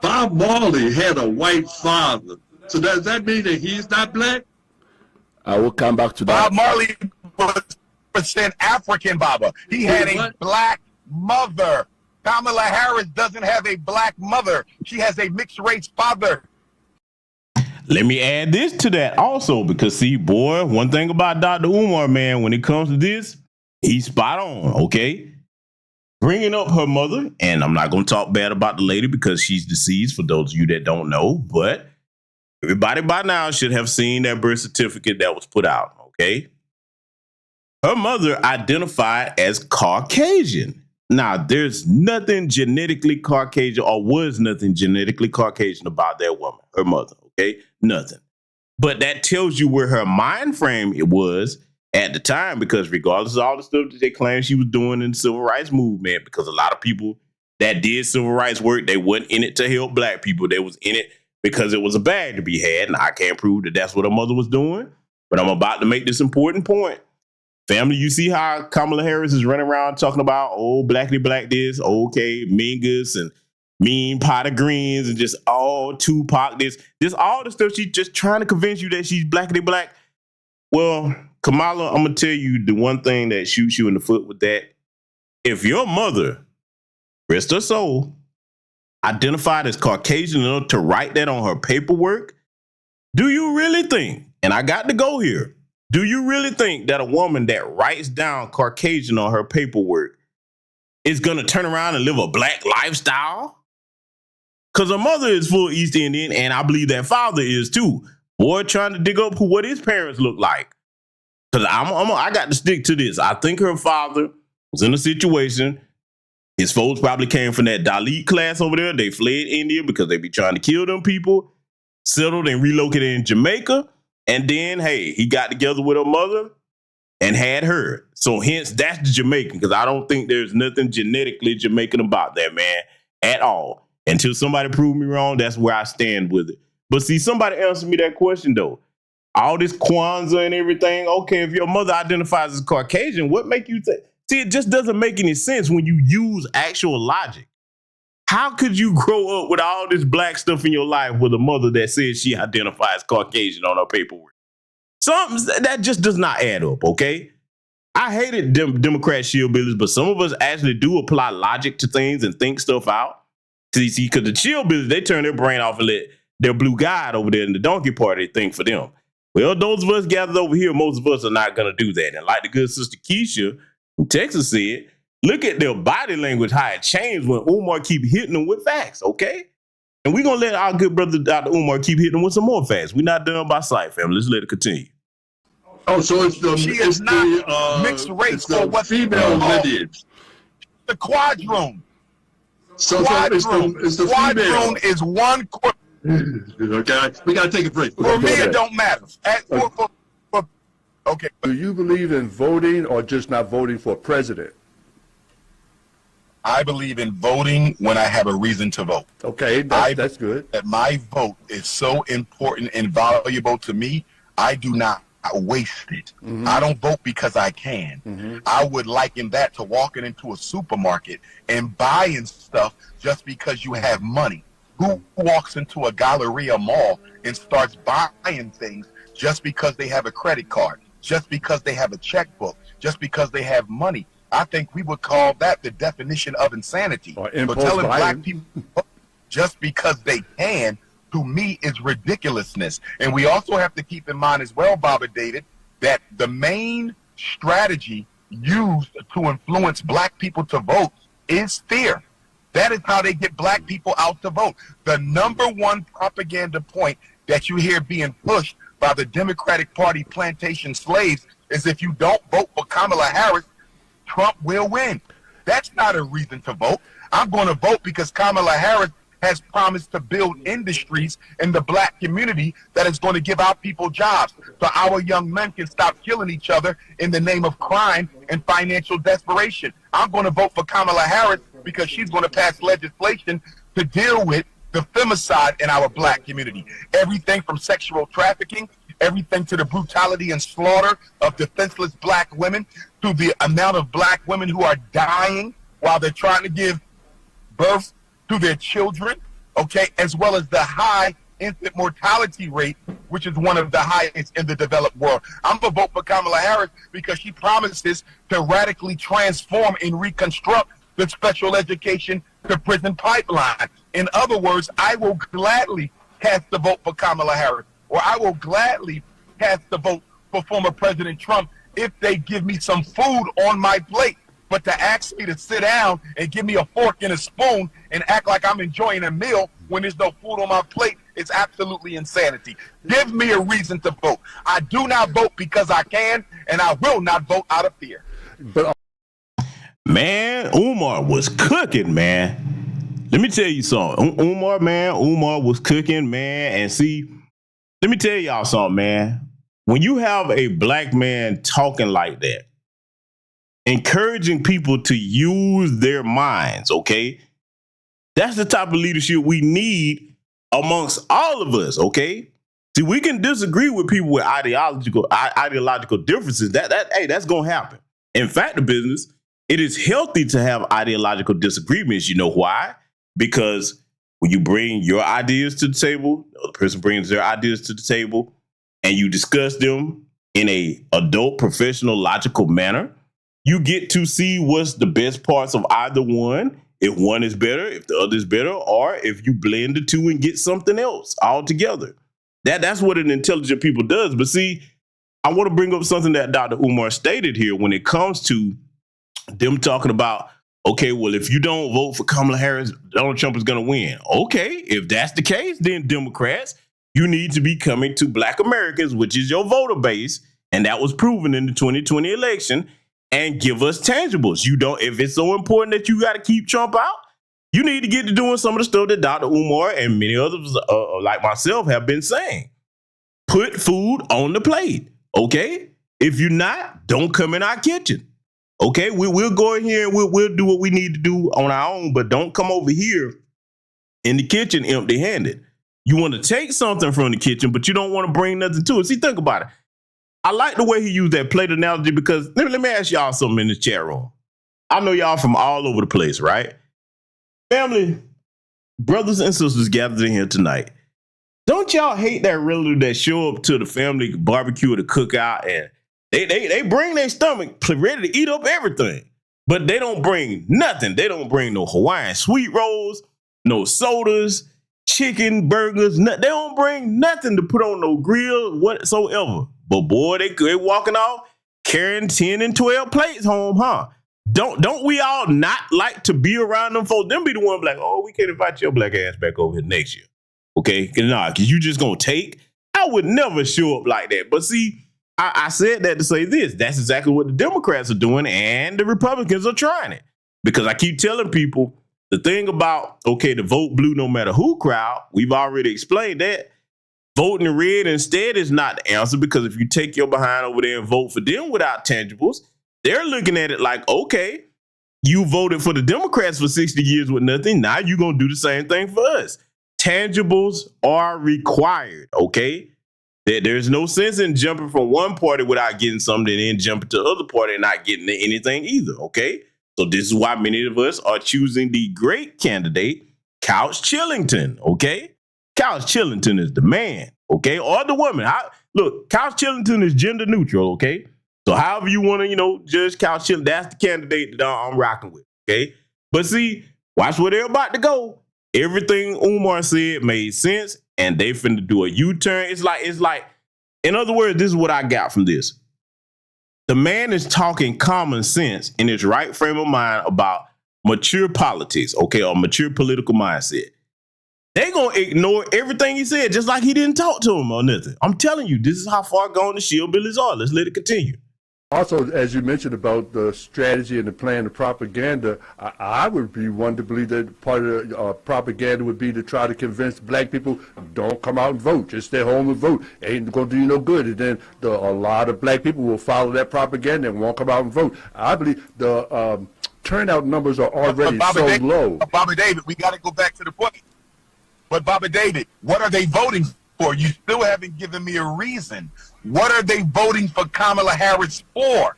Bob Marley had a white father. So does that mean that he's not black? I will come back to that. Bob Marley was percent African, Baba. He had a black mother. Kamala Harris doesn't have a black mother. She has a mixed race father. Let me add this to that also, because see, boy, one thing about Dr. Umar, man, when it comes to this, he's spot on, okay? Bringing up her mother, and I'm not going to talk bad about the lady because she's deceased, for those of you that don't know, but everybody by now should have seen that birth certificate that was put out, okay? Her mother identified as Caucasian. Now, there's nothing genetically Caucasian, or was nothing genetically Caucasian about that woman, her mother, okay? Nothing. But that tells you where her mind frame it was at the time, because regardless of all the stuff that they claim she was doing in the civil rights movement, because a lot of people that did civil rights work, they weren't in it to help black people. They was in it because it was a bag to be had, and I can't prove that that's what her mother was doing. But I'm about to make this important point. Family, you see how Kamala Harris is running around talking about, oh, blackity black this, okay, Mingus and mean pot of greens and just all Tupac this, just all the stuff. She's just trying to convince you that she's blackity black. Well, Kamala, I'm going to tell you the one thing that shoots you in the foot with that. If your mother, rest her soul, identified as Caucasian enough to write that on her paperwork, do you really think, and I got to go here, do you really think that a woman that writes down Caucasian on her paperwork is going to turn around and live a black lifestyle? Because her mother is full East Indian, and I believe that father is too. Boy, trying to dig up what his parents look like. Because I got to stick to this. I think her father was in a situation. His folks probably came from that Dalit class over there. They fled India because they be trying to kill them people, settled and relocated in Jamaica. And then, hey, he got together with her mother and had her. So hence, that's the Jamaican, because I don't think there's nothing genetically Jamaican about that, man, at all. Until somebody prove me wrong, that's where I stand with it. But see, somebody answer me that question, though. All this Kwanzaa and everything, okay, if your mother identifies as Caucasian, what make you think? See, it just doesn't make any sense when you use actual logic. How could you grow up with all this black stuff in your life with a mother that says she identifies Caucasian on her paperwork? Something that just does not add up, okay? I hated Democrat shillbillies, but some of us actually do apply logic to things and think stuff out. See, because the shillbillies, they turn their brain off and let their blue guide over there in the donkey party think for them. Well, those of us gathered over here, most of us are not going to do that. And like the good sister Keisha from Texas said, look at their body language, how it changed when Umar keep hitting them with facts, okay? And we're going to let our good brother Dr. Umar keep hitting them with some more facts. We're not done by sight, family. Let's let it continue. Oh, so it's the she is not mixed race or what female lineage. The quadroon. So it's the quadroon female. is one. Okay, we got to take a break. For me, it don't matter. Okay. Do you believe in voting or just not voting for president? I believe in voting when I have a reason to vote. Okay, that's good. That my vote is so important and valuable to me, I do not waste it. Mm-hmm. I don't vote because I can. Mm-hmm. I would liken that to walking into a supermarket and buying stuff just because you have money. Who walks into a Galleria mall and starts buying things just because they have a credit card, just because they have a checkbook, just because they have money? I think we would call that the definition of insanity. Or But impulse telling buying. black people just because they can, to me, is ridiculousness. And we also have to keep in mind as well, Baba David, that the main strategy used to influence black people to vote is fear. That is how they get black people out to vote. The number one propaganda point that you hear being pushed by the Democratic Party plantation slaves is if you don't vote for Kamala Harris, Trump will win. That's not a reason to vote. I'm going to vote because Kamala Harris has promised to build industries in the black community that is going to give our people jobs so our young men can stop killing each other in the name of crime and financial desperation. I'm going to vote for Kamala Harris because she's going to pass legislation to deal with the femicide in our black community. Everything from sexual trafficking, everything to the brutality and slaughter of defenseless black women, to the amount of black women who are dying while they're trying to give birth to their children, okay, as well as the high infant mortality rate, which is one of the highest in the developed world. I'm going to vote for Kamala Harris because she promises to radically transform and reconstruct the special education to prison pipeline. In other words, I will gladly cast the vote for Kamala Harris, or I will gladly cast the vote for former President Trump if they give me some food on my plate. But to ask me to sit down and give me a fork and a spoon and act like I'm enjoying a meal when there's no food on my plate is absolutely insanity. Give me a reason to vote. I do not vote because I can, and I will not vote out of fear. But Man, Umar was cooking, man. Let me tell you something. Umar was cooking, man. And see, let me tell y'all something, man. When you have a black man talking like that, encouraging people to use their minds, okay? That's the type of leadership we need amongst all of us, okay? See, we can disagree with people with ideological differences. That's gonna happen. In fact, the business, it is healthy to have ideological disagreements. You know why? Because when you bring your ideas to the table, the other person brings their ideas to the table, and you discuss them in a adult, professional, logical manner, you get to see what's the best parts of either one. If one is better, if the other is better, or if you blend the two and get something else all together. That's what an intelligent people does. But see, I want to bring up something that Dr. Umar stated here when it comes to them talking about, okay, well, if you don't vote for Kamala Harris, Donald Trump is going to win. Okay, if that's the case, then Democrats, you need to be coming to black Americans, which is your voter base, and that was proven in the 2020 election, and give us tangibles. You don't, if it's so important that you got to keep Trump out, you need to get to doing some of the stuff that Dr. Umar and many others like myself have been saying. Put food on the plate, okay? If you're not, don't come in our kitchen. Okay, we'll go in here and we'll do what we need to do on our own, but don't come over here in the kitchen empty-handed. You want to take something from the kitchen, but you don't want to bring nothing to it. See, think about it. I like the way he used that plate analogy because let me ask y'all something in the chat room. I know y'all from all over the place, right? Family, brothers and sisters gathered in here tonight. Don't y'all hate that relative that show up to the family barbecue or the cookout and they bring their stomach ready to eat up everything, but they don't bring nothing. They don't bring no Hawaiian sweet rolls, no sodas, chicken, burgers. They don't bring nothing to put on no grill whatsoever. But boy, they walking off carrying 10 and 12 plates home, huh? Don't we all not like to be around them folks? Them be the one like, oh, we can't invite your black ass back over here next year. Okay, nah, cause you just gonna take. I would never show up like that. But see, I said that to say this. That's exactly what the Democrats are doing, and the Republicans are trying it. Because I keep telling people the thing about, okay, the vote blue no matter who crowd, we've already explained that. Voting red instead is not the answer, because if you take your behind over there and vote for them without tangibles, they're looking at it like, okay, you voted for the Democrats for 60 years with nothing. Now you're going to do the same thing for us. Tangibles are required, okay? There's no sense in jumping from one party without getting something and then jumping to the other party and not getting anything either, okay? So this is why many of us are choosing the great candidate Couch Chillington, okay? Couch Chillington is the man, okay? Or the woman. Look, Couch Chillington is gender neutral, okay? So however you want to, judge Couch Chillington, that's the candidate that I'm rocking with, okay? But see, watch where they're about to go. Everything Umar said made sense, and they finna do a U-turn. It's like, in other words, this is what I got from this. The man is talking common sense in his right frame of mind about mature politics, okay, or mature political mindset. They gonna ignore everything he said, just like he didn't talk to him or nothing. I'm telling you, this is how far gone the shillbillies are. Let's let it continue. Also, as you mentioned about the strategy and the plan, the propaganda, I would be one to believe that part of the propaganda would be to try to convince black people, don't come out and vote, just stay home and vote. Ain't going to do you no good. And then a lot of black people will follow that propaganda and won't come out and vote. I believe the turnout numbers are already low. Bobby David, we got to go back to the point. But Bobby David, what are they voting for? You still haven't given me a reason. What are they voting for Kamala Harris for?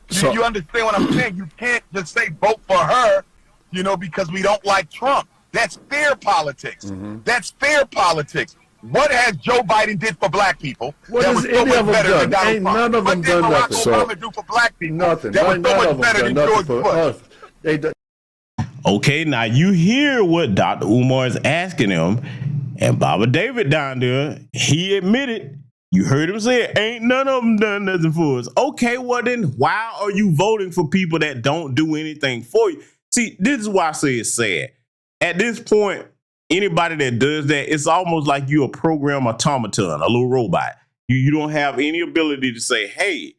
So, you understand what I'm saying? You can't just say vote for her, because we don't like Trump. That's fair politics. Mm-hmm. That's fair politics. What has Joe Biden did for black people? What has any of them done? Ain't none of them done nothing. What did Barack Obama do for black people? Nothing. That was so much better than George Bush. Okay, now you hear what Dr. Umar is asking him, and Baba David down there, he admitted, you heard him say, ain't none of them done nothing for us. Okay, well then, why are you voting for people that don't do anything for you? See, this is why I say it's sad. At this point, anybody that does that, it's almost like you're a program automaton, a little robot. You don't have any ability to say, hey,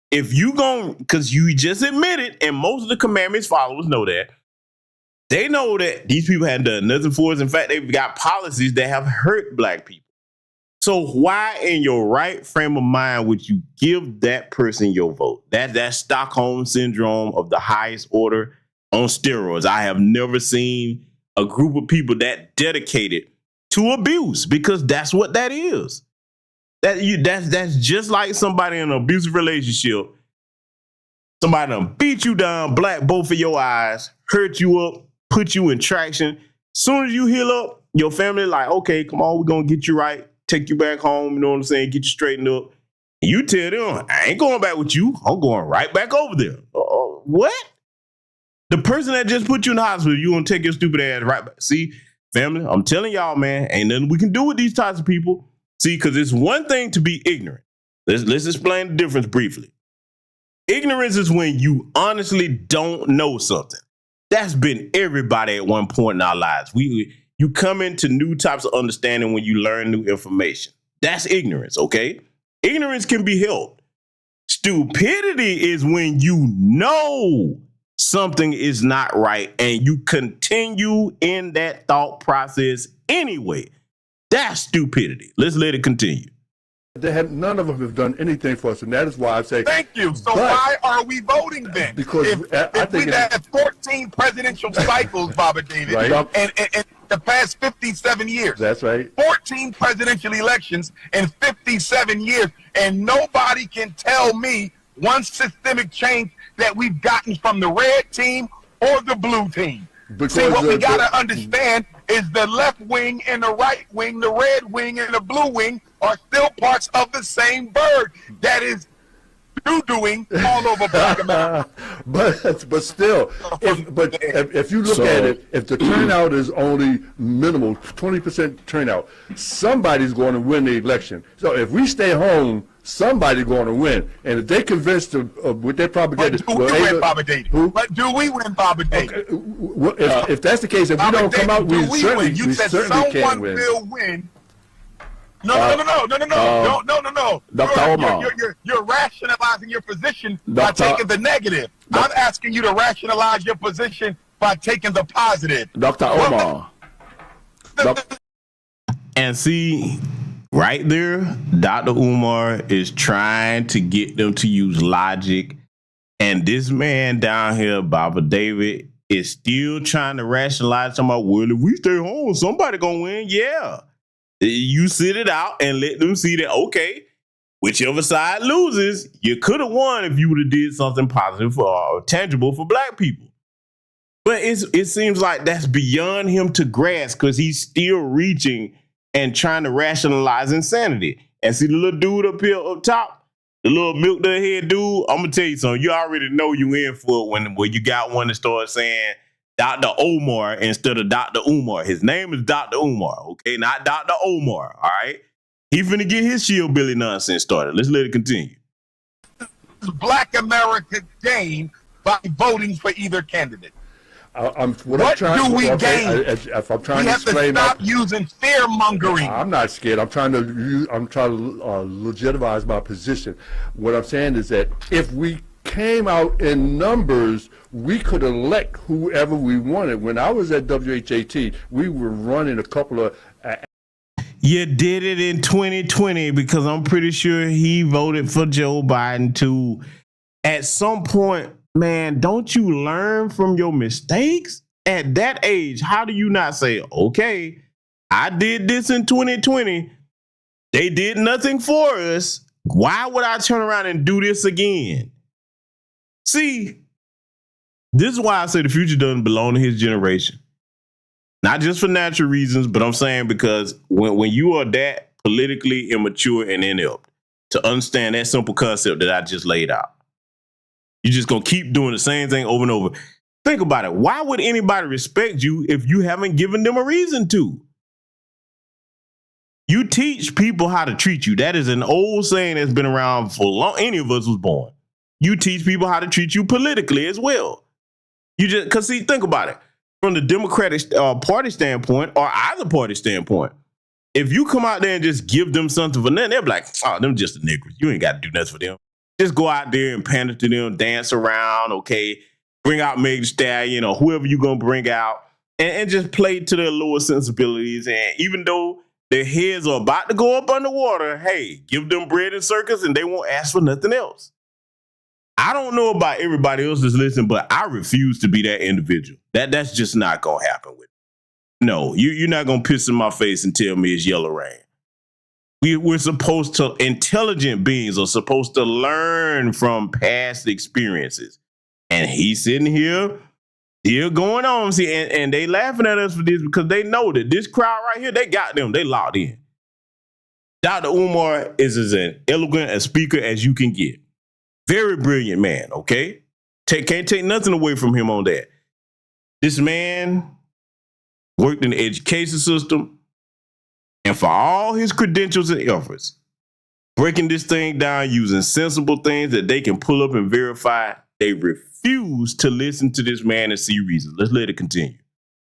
if you because you just admitted, and most of the KaMammy's followers know that, they know that these people hadn't done nothing for us. In fact, they've got policies that have hurt black people. So why in your right frame of mind would you give that person your vote? That's Stockholm syndrome of the highest order on steroids. I have never seen a group of people that dedicated to abuse, because that's what that is. That's just like somebody in an abusive relationship. Somebody done beat you down, black both of your eyes, hurt you up, put you in traction. Soon as you heal up, your family like, okay, come on, we're going to get you right, take you back home, you know what I'm saying, get you straightened up. And you tell them, I ain't going back with you. I'm going right back over there. What? The person that just put you in the hospital, you going to take your stupid ass right back. See, family, I'm telling y'all, man, ain't nothing we can do with these types of people. See, because it's one thing to be ignorant. Let's explain the difference briefly. Ignorance is when you honestly don't know something. That's been everybody at one point in our lives. You come into new types of understanding when you learn new information. That's ignorance, okay? Ignorance can be helped. Stupidity is when you know something is not right and you continue in that thought process anyway. That's stupidity. Let's let it continue. None of them have done anything for us, and that is why I say thank you. So why are we voting then? Because if we've had 14 presidential cycles, Baba David, right, and the past 57 years. That's right. 14 presidential elections in 57 years, and nobody can tell me one systemic change that we've gotten from the red team or the blue team. Because see, what we got to understand is the left wing and the right wing, the red wing and the blue wing are still parts of the same bird that is doing all over Black America. but still, if you look at it, if the turnout is only minimal, 20% turnout, somebody's going to win the election. So if we stay home, somebody's going to win. And if they convince with their propaganda, but do we win, Baba David? But do we win, Baba David? Okay, well, if that's the case, if we don't come out, we certainly can't win. Will win. No. Dr. Omar. You're rationalizing your position by taking the negative. I'm asking you to rationalize your position by taking the positive. Dr. Omar. And see, right there, Dr. Umar is trying to get them to use logic. And this man down here, Baba David, is still trying to rationalize something about, well, if we stay home, somebody gonna win. Yeah. You sit it out and let them see that, okay, whichever side loses, you could have won if you would have did something positive or tangible for black people. But it seems like that's beyond him to grasp because he's still reaching and trying to rationalize insanity. And see the little dude up here up top, the little milk dud head dude, I'm going to tell you something. You already know you in for it when you got one that starts saying Dr. Omar instead of Dr. Umar. His name is Dr. Umar, okay? Not Dr. Omar, all right? He finna get his shillbilly nonsense started. Let's let it continue. Black America gain by voting for either candidate? What do we gain? If I'm trying we to have explain to stop using fear mongering. I'm not scared. I'm trying to legitimize my position. What I'm saying is that if we came out in numbers, we could elect whoever we wanted. When I was at WHAT, we were running a couple of. You did it in 2020 because I'm pretty sure he voted for Joe Biden too. At some point, man, don't you learn from your mistakes? At that age, how do you not say, okay, I did this in 2020. They did nothing for us. Why would I turn around and do this again? See, this is why I say the future doesn't belong to his generation. Not just for natural reasons, but I'm saying because when you are that politically immature and inept to understand that simple concept that I just laid out, you're just going to keep doing the same thing over and over. Think about it. Why would anybody respect you if you haven't given them a reason to? You teach people how to treat you. That is an old saying that's been around for long. Any of us was born. You teach people how to treat you politically as well. You just, because see, think about it. From the Democratic Party standpoint or either party standpoint, if you come out there and just give them something for nothing, they're like, oh, them just the niggers. You ain't got to do nothing for them. Just go out there and pander to them, dance around, okay? Bring out Meg Thee Stallion or whoever you're going to bring out and just play to their lower sensibilities. And even though their heads are about to go up underwater, hey, give them bread and circus and they won't ask for nothing else. I don't know about everybody else that's listening, but I refuse to be that individual. That's just not going to happen with me. No, you're not going to piss in my face and tell me it's yellow rain. We're supposed to, intelligent beings are supposed to learn from past experiences. And he's sitting here, still going on. See, and they laughing at us for this because they know that this crowd right here, they got them. They locked in. Dr. Umar is as elegant a speaker as you can get. Very brilliant man, okay? Can't take nothing away from him on that. This man worked in the education system, and for all his credentials and efforts, breaking this thing down using sensible things that they can pull up and verify, they refuse to listen to this man and see reasons. Let's let it continue.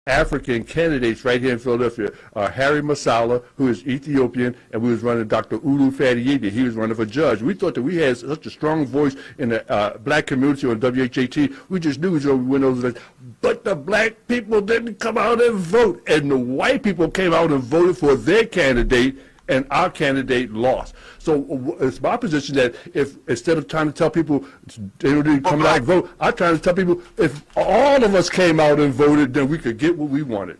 African candidates right here in Philadelphia, Harry Masala, who is Ethiopian, and we was running Dr. Ulu Fadiyebi. He was running for judge. We thought that we had such a strong voice in the black community on WHAT. We just knew we went over there. But the black people didn't come out and vote, and the white people came out and voted for their candidate, and our candidate lost. So it's my position that if instead of trying to tell people they don't need to come out and vote, I'm trying to tell people if all of us came out and voted, then we could get what we wanted.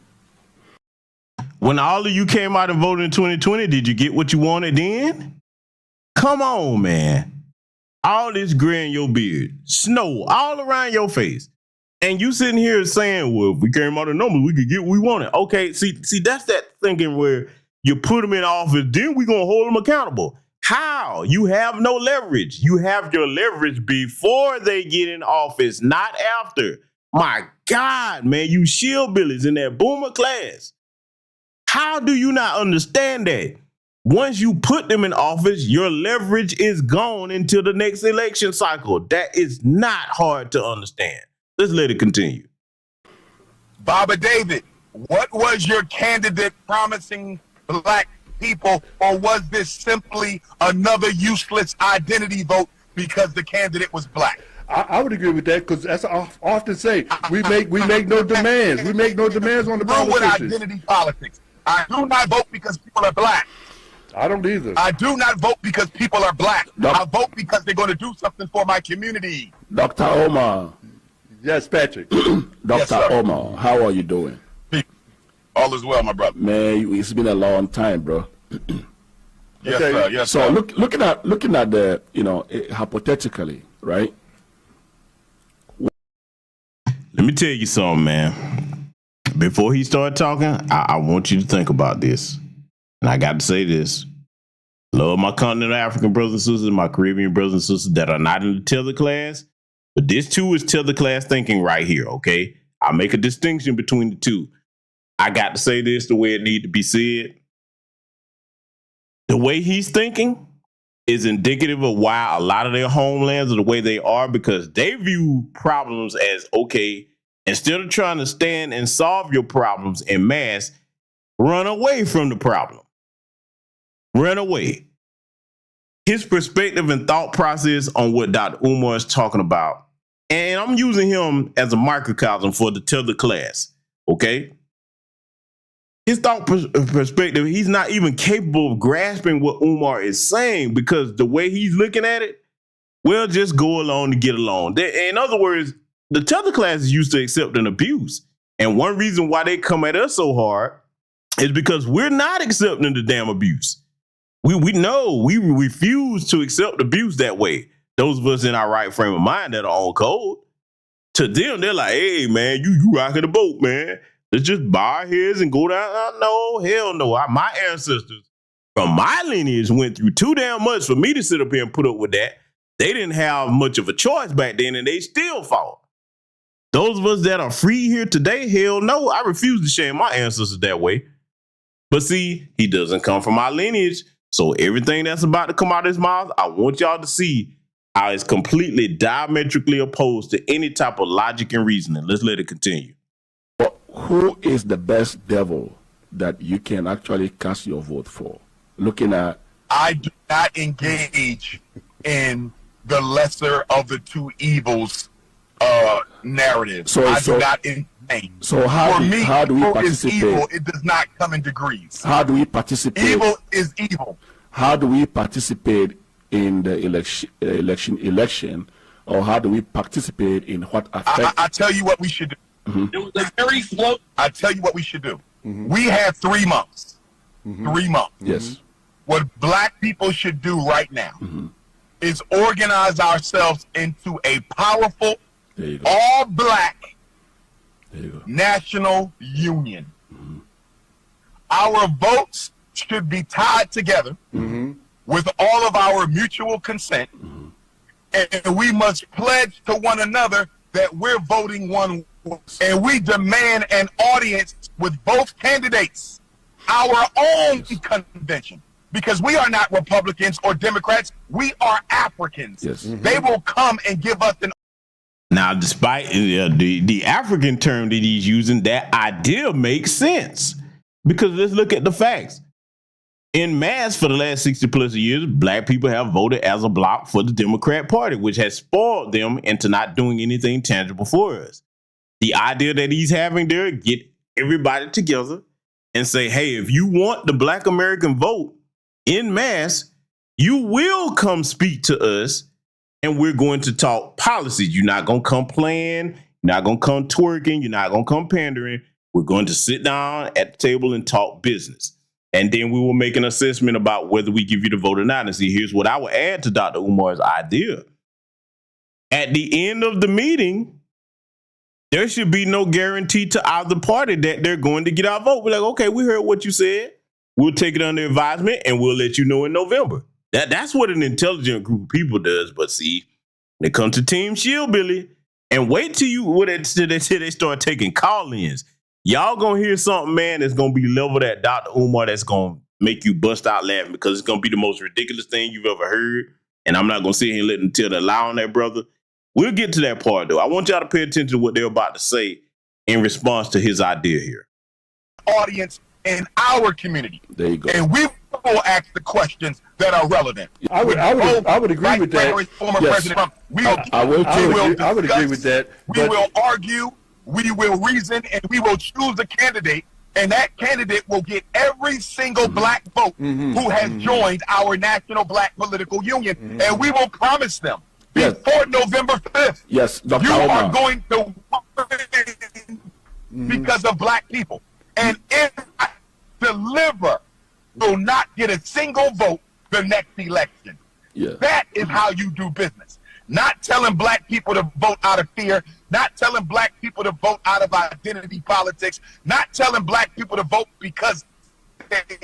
When all of you came out and voted in 2020, did you get what you wanted then? Come on, man. All this gray in your beard, snow all around your face. And you sitting here saying, well, if we came out of numbers, we could get what we wanted. Okay, see, that's that thinking where you put them in office, then we're going to hold them accountable. How? You have no leverage. You have your leverage before they get in office, not after. My God, man, you shillbillies in that boomer class. How do you not understand that? Once you put them in office, your leverage is gone until the next election cycle. That is not hard to understand. Let's let it continue. Baba David, what was your candidate promising black people, or was this simply another useless identity vote because the candidate was black? I would agree with that because as I often say, we make no demands. We make no demands on the politicians. With identity politics. I do not vote because people are black. I don't either. I do not vote because people are black. I vote because they're going to do something for my community. Dr. Omar. Yes, Patrick. Dr. Yes, Omar, how are you doing? All is well, my brother. Man, it's been a long time, bro. Yes, sir. Yes, so sir. looking at the, hypothetically, right? Let me tell you something, man. Before he started talking, I want you to think about this. And I got to say this. Love my continental African brothers and sisters, my Caribbean brothers and sisters that are not in the tether class. But this too is tether class thinking right here, okay? I'll make a distinction between the two. I got to say this the way it need to be said. The way he's thinking is indicative of why a lot of their homelands are the way they are, because they view problems as, okay, instead of trying to stand and solve your problems en masse, run away from the problem. Run away. His perspective and thought process on what Dr. Umar is talking about, and I'm using him as a microcosm for the tether class, okay? His thought perspective, he's not even capable of grasping what Umar is saying, because the way he's looking at it, well, just go along to get along. In other words, the tether class is used to accepting abuse. And one reason why they come at us so hard is because we're not accepting the damn abuse. We know we refuse to accept abuse that way. Those of us in our right frame of mind that are on code, to them, they're like, hey, man, you rocking the boat, man. Let's just bow our heads and go down. No, hell no. My ancestors from my lineage went through too damn much for me to sit up here and put up with that. They didn't have much of a choice back then, and they still fought. Those of us that are free here today, hell no. I refuse to shame my ancestors that way. But see, he doesn't come from my lineage. So everything that's about to come out of his mouth, I want y'all to see how it's completely diametrically opposed to any type of logic and reasoning. Let's let it continue. Who is the best devil that you can actually cast your vote for? Looking at... I do not engage in the lesser of the two evils narrative. I do not engage. So how do we participate? Evil, it does not come in degrees. How do we participate? Evil is evil. How do we participate in the election, or how do we participate in what affects? I tell you what we should do. Mm-hmm. It was a very slow. I tell you what we should do. Mm-hmm. We have 3 months. Mm-hmm. 3 months. Yes. What black people should do right now is organize ourselves into a powerful, all black national union. Mm-hmm. Our votes should be tied together with all of our mutual consent, and we must pledge to one another that we're voting one way, and we demand an audience with both candidates, our own convention, because we are not Republicans or Democrats, we are Africans. Yes. They will come and give us an... Now, despite the African term that he's using, that idea makes sense, because let's look at the facts. In mass, for the last 60 plus years, black people have voted as a bloc for the Democrat Party, which has spoiled them into not doing anything tangible for us. The idea that he's having there, get everybody together and say, hey, if you want the black American vote in mass, you will come speak to us and we're going to talk policies. You're not going to come playing. You're not going to come twerking. You're not going to come pandering. We're going to sit down at the table and talk business. And then we will make an assessment about whether we give you the vote or not. And see, here's what I would add to Dr. Umar's idea. At the end of the meeting, there should be no guarantee to either party that they're going to get our vote. We're like, okay, we heard what you said. We'll take it under advisement and we'll let you know in November. That's what an intelligent group of people does. But see, when it comes to Team Shillbilly, and wait till they start taking call-ins. Y'all gonna hear something, man, that's gonna be leveled at Dr. Umar that's gonna make you bust out laughing, because it's gonna be the most ridiculous thing you've ever heard. And I'm not gonna sit here and let them tell the lie on that, brother. We'll get to that part, though. I want y'all to pay attention to what they're about to say in response to his idea here. Audience in our community. There you go. And we will ask the questions that are relevant. I would agree with that. Former President Trump. I would agree with that. We will argue. We will reason, and we will choose a candidate, and that candidate will get every single black vote who has joined our national black political union, and we will promise them before November 5th, yes, Dr. you Omar. are going to win because of black people. And if I deliver, will not get a single vote the next election. Yeah. That is how you do business. not telling black people to vote out of fear, not telling black people to vote out of identity politics, not telling black people to vote because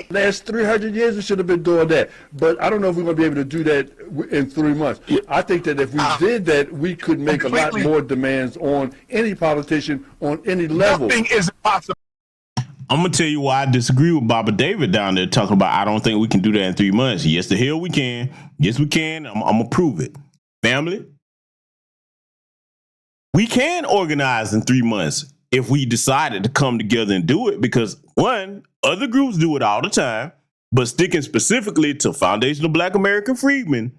last 300 years we should have been doing that, but I don't know if we're going to be able to do that in 3 months. I think that if we did that, we could make a lot more demands on any politician on any level. Nothing is impossible. I'm gonna tell you why I disagree with Baba David down there talking about I don't think we can do that in 3 months. Yes, the hell we can. Yes, we can. I'm gonna prove it. Family, we can organize in 3 months if we decided to come together and do it, because one, other groups do it all the time, but sticking specifically to Foundation of Black American Freedmen,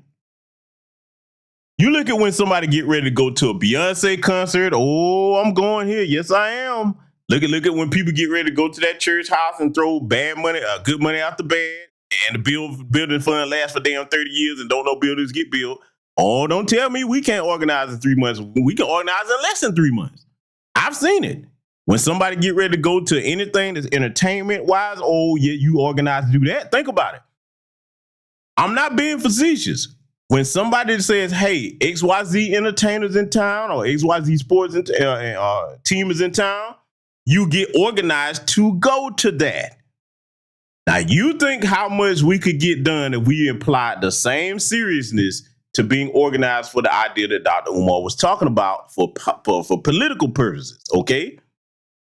you look at when somebody get ready to go to a Beyonce concert. Oh, I'm going here. Yes, I am. Look at when people get ready to go to that church house and throw good money out the bed, and the building fund lasts for damn 30 years and don't know buildings get built. Oh, don't tell me we can't organize in 3 months. We can organize in less than 3 months. I've seen it. When somebody get ready to go to anything that's entertainment-wise, oh, yeah, you organize to do that. Think about it. I'm not being facetious. When somebody says, hey, XYZ entertainers in town or XYZ sports team is in town, you get organized to go to that. Now, you think how much we could get done if we applied the same seriousness to being organized for the idea that Dr. Umar was talking about for political purposes, okay?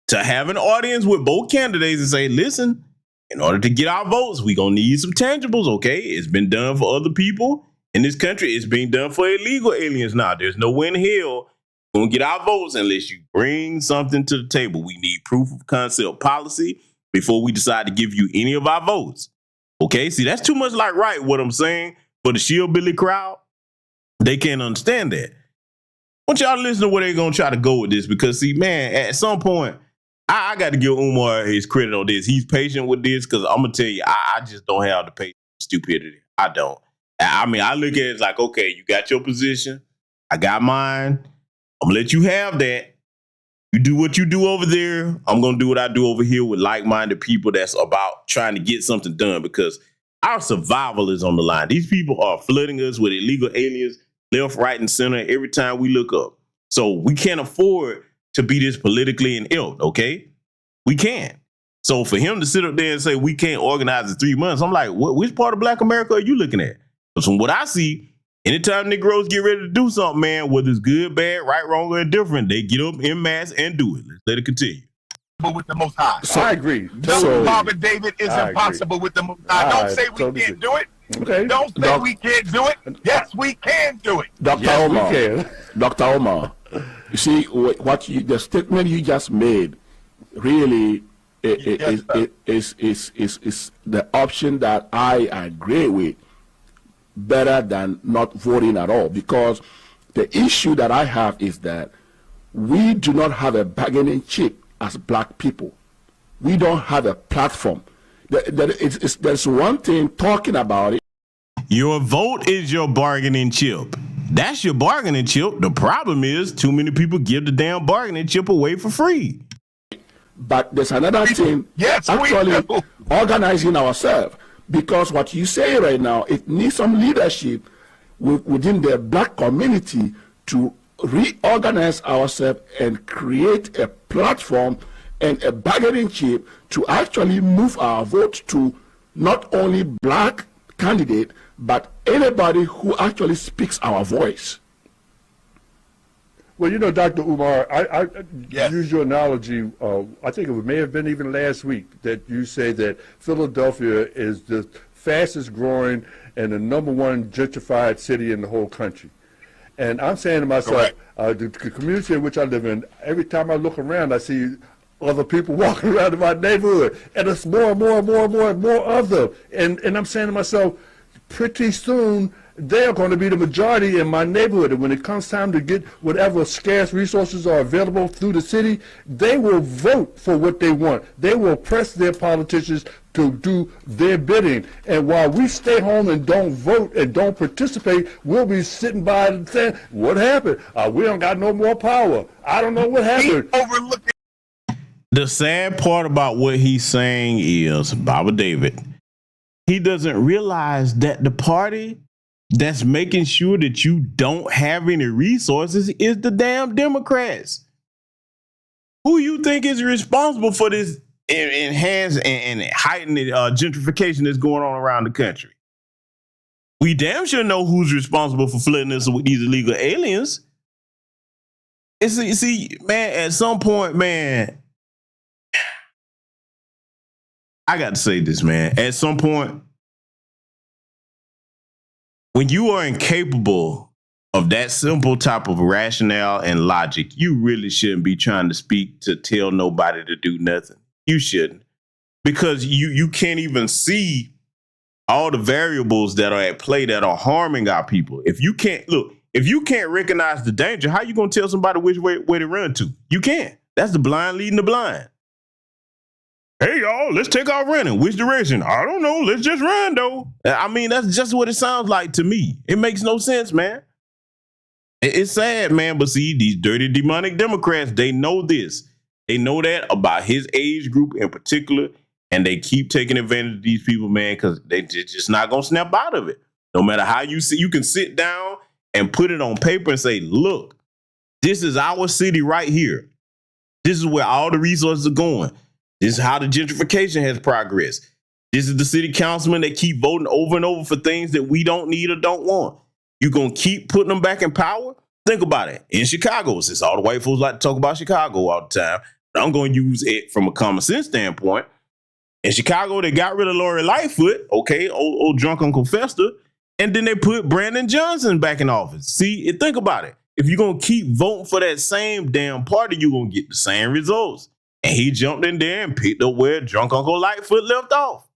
To have an audience with both candidates and say, listen, in order to get our votes, we're going to need some tangibles, okay? It's been done for other people in this country. It's being done for illegal aliens now. There's no way in hell we're going to get our votes unless you bring something to the table. We need proof of concept policy before we decide to give you any of our votes. Okay, see, that's too much like right what I'm saying for the Shillbilly crowd. They can't understand that. I want y'all to listen to where they're going to try to go with this, because, see, man, at some point, I got to give Umar his credit on this. He's patient with this, because I'm going to tell you, I just don't have the patience for stupidity. I don't. I mean, I look at it as like, okay, you got your position. I got mine. I'm going to let you have that. You do what you do over there. I'm going to do what I do over here with like-minded people that's about trying to get something done, because our survival is on the line. These people are flooding us with illegal aliens left, right, and center every time we look up. So we can't afford to be this politically inept, okay? We can't. So for him to sit up there and say we can't organize in 3 months, I'm like, which part of Black America are you looking at? Because from what I see, anytime Negroes get ready to do something, man, whether it's good, bad, right, wrong, or indifferent, they get up en masse and do it. Let's let it continue. With the Most High. So, I agree. No, Baba David is impossible with the Most High. Don't say we can't do it. Okay. Don't say we can't do it. Yes, we can do it. Dr. Omar. Dr. Omar. You see, the statement you just made really is the option that I agree with better than not voting at all, because the issue that I have is that we do not have a bargaining chip as Black people. We don't have a platform. There's one thing talking about it. Your vote is your bargaining chip. That's your bargaining chip. The problem is too many people give the damn bargaining chip away for free. But there's another thing. Yes, actually organizing ourselves. Because what you say right now, it needs some leadership within the Black community to reorganize ourselves and create a platform and a bargaining chip to actually move our vote to not only Black candidate, but anybody who actually speaks our voice. Well, you know, Dr. Umar, I use your analogy, I think it may have been even last week, that you say that Philadelphia is the fastest growing and the #1 gentrified city in the whole country. And I'm saying to myself, the community in which I live in, every time I look around, I see other people walking around in my neighborhood, and it's more and more and more and more and more of them. And I'm saying to myself, pretty soon, they're going to be the majority in my neighborhood. And when it comes time to get whatever scarce resources are available through the city, they will vote for what they want. They will press their politicians to do their bidding. And while we stay home and don't vote and don't participate, we'll be sitting by and saying, what happened? We don't got no more power. I don't know what happened. Overlooking. The sad part about what he's saying is, Baba David, he doesn't realize that the party that's making sure that you don't have any resources is the damn Democrats. Who you think is responsible for this enhanced and heightened gentrification that's going on around the country? We damn sure know who's responsible for flooding us with these illegal aliens. See, man, at some point, man, I got to say this, man. At some point, when you are incapable of that simple type of rationale and logic, you really shouldn't be trying to speak to tell nobody to do nothing. You shouldn't, because you can't even see all the variables that are at play that are harming our people. If you can't recognize the danger, how you gonna tell somebody which way to run to? You can't. That's the blind leading the blind. Hey y'all, let's take off running. Which direction? I don't know. Let's just run though. I mean, that's just what it sounds like to me. It makes no sense, man. It's sad, man. But see, these dirty demonic Democrats, they know this. They know that about his age group in particular. And they keep taking advantage of these people, man, because they just not going to snap out of it. No matter how you see, you can sit down and put it on paper and say, look, this is our city right here. This is where all the resources are going. This is how the gentrification has progressed. This is the city councilmen that keep voting over and over for things that we don't need or don't want. You're going to keep putting them back in power? Think about it. In Chicago, since all the white folks like to talk about Chicago all the time, I'm going to use it from a common sense standpoint. In Chicago, they got rid of Lori Lightfoot, okay, old drunk Uncle Fester, and then they put Brandon Johnson back in office. See, think about it. If you're going to keep voting for that same damn party, you're going to get the same results. And he jumped in there and picked up where drunk Uncle Lightfoot left off.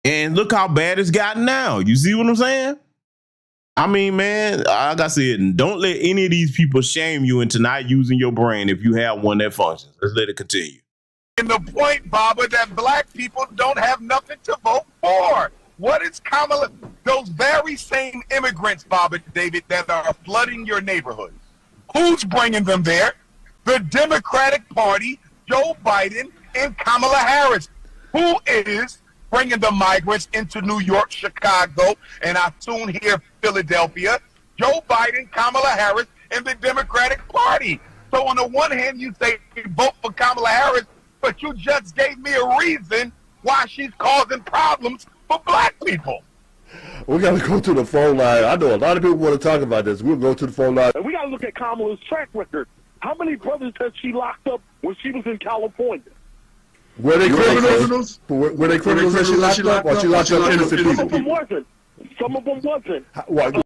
And look how bad it's gotten now. You see what I'm saying? I mean, man, like I said, don't let any of these people shame you into not using your brain if you have one that functions. Let's let it continue. And the point, Baba, that black people don't have nothing to vote for. What is Kamala? Those very same immigrants, Baba David, that are flooding your neighborhoods. Who's bringing them there? The Democratic Party, Joe Biden, and Kamala Harris. Who is bringing the migrants into New York, Chicago, and I soon hear Philadelphia? Joe Biden, Kamala Harris, and the Democratic Party. So on the one hand, you say vote for Kamala Harris, but you just gave me a reason why she's causing problems for black people. We got to go to the phone line. I know a lot of people want to talk about this. We'll go to the phone line. We got to look at Kamala's track record. How many brothers has she locked up when she was in California? Were they criminals? Were they criminals that she locked up, or she locked up innocent people? Some of them wasn't. Some of them wasn't.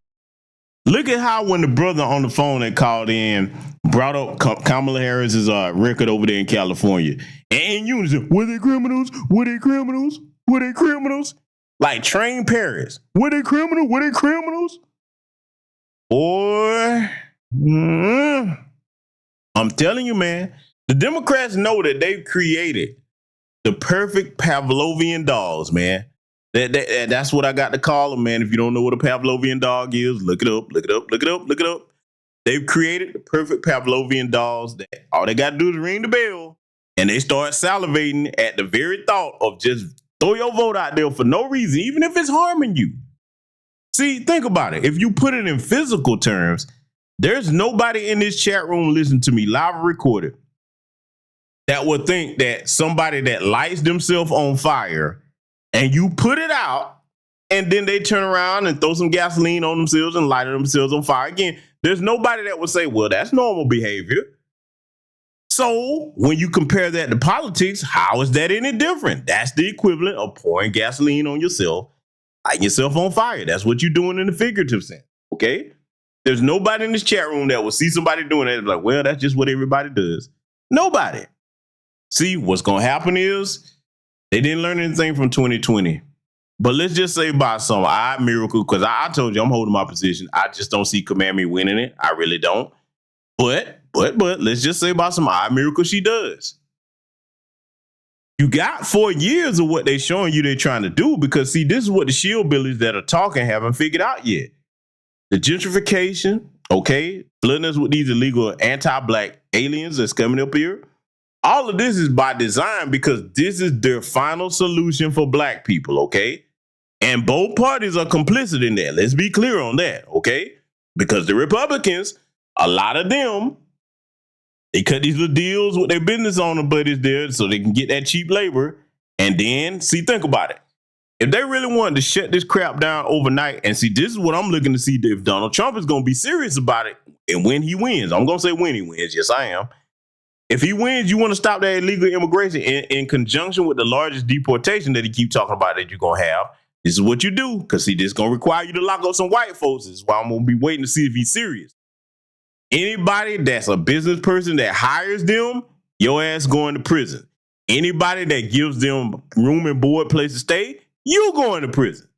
Look at how when the brother on the phone that called in brought up Kamala Harris's record over there in California. And you said, were they criminals? Were they criminals? Were they criminals? Like trained parents. Were they criminals? Were they criminals? Boy, I'm telling you, man, the Democrats know that they've created the perfect Pavlovian dogs, man. That's what I got to call them, man. If you don't know what a Pavlovian dog is, look it up, look it up, look it up, look it up. They've created the perfect Pavlovian dogs that all they got to do is ring the bell and they start salivating at the very thought of just throw your vote out there for no reason, even if it's harming you. See, think about it. If you put it in physical terms, there's nobody in this chat room listening to me live or recorded that would think that somebody that lights themselves on fire and you put it out and then they turn around and throw some gasoline on themselves and light themselves on fire again. There's nobody that would say, well, that's normal behavior. So when you compare that to politics, how is that any different? That's the equivalent of pouring gasoline on yourself, lighting yourself on fire. That's what you're doing in the figurative sense. Okay? There's nobody in this chat room that will see somebody doing that and be like, well, that's just what everybody does. Nobody. See, what's going to happen is they didn't learn anything from 2020. But let's just say by some odd miracle, because I told you I'm holding my position. I just don't see KaMammy winning it. I really don't. But let's just say by some odd miracle she does. You got 4 years of what they're showing you they're trying to do, because see, this is what the shillbillies that are talking haven't figured out yet. The gentrification, okay, flooding us with these illegal anti-black aliens that's coming up here. All of this is by design because this is their final solution for black people, okay? And both parties are complicit in that. Let's be clear on that, okay? Because the Republicans, a lot of them, they cut these little deals with their business owner buddies there so they can get that cheap labor. And then, see, think about it. If they really wanted to shut this crap down overnight, and see, this is what I'm looking to see if Donald Trump is going to be serious about it and when he wins. I'm going to say when he wins. Yes, I am. If he wins, you want to stop that illegal immigration in conjunction with the largest deportation that he keep talking about that you're going to have. This is what you do, because see, this is going to require you to lock up some white folks. This is why I'm going to be waiting to see if he's serious. Anybody that's a business person that hires them, your ass going to prison. Anybody that gives them room and board place to stay, you going to prison.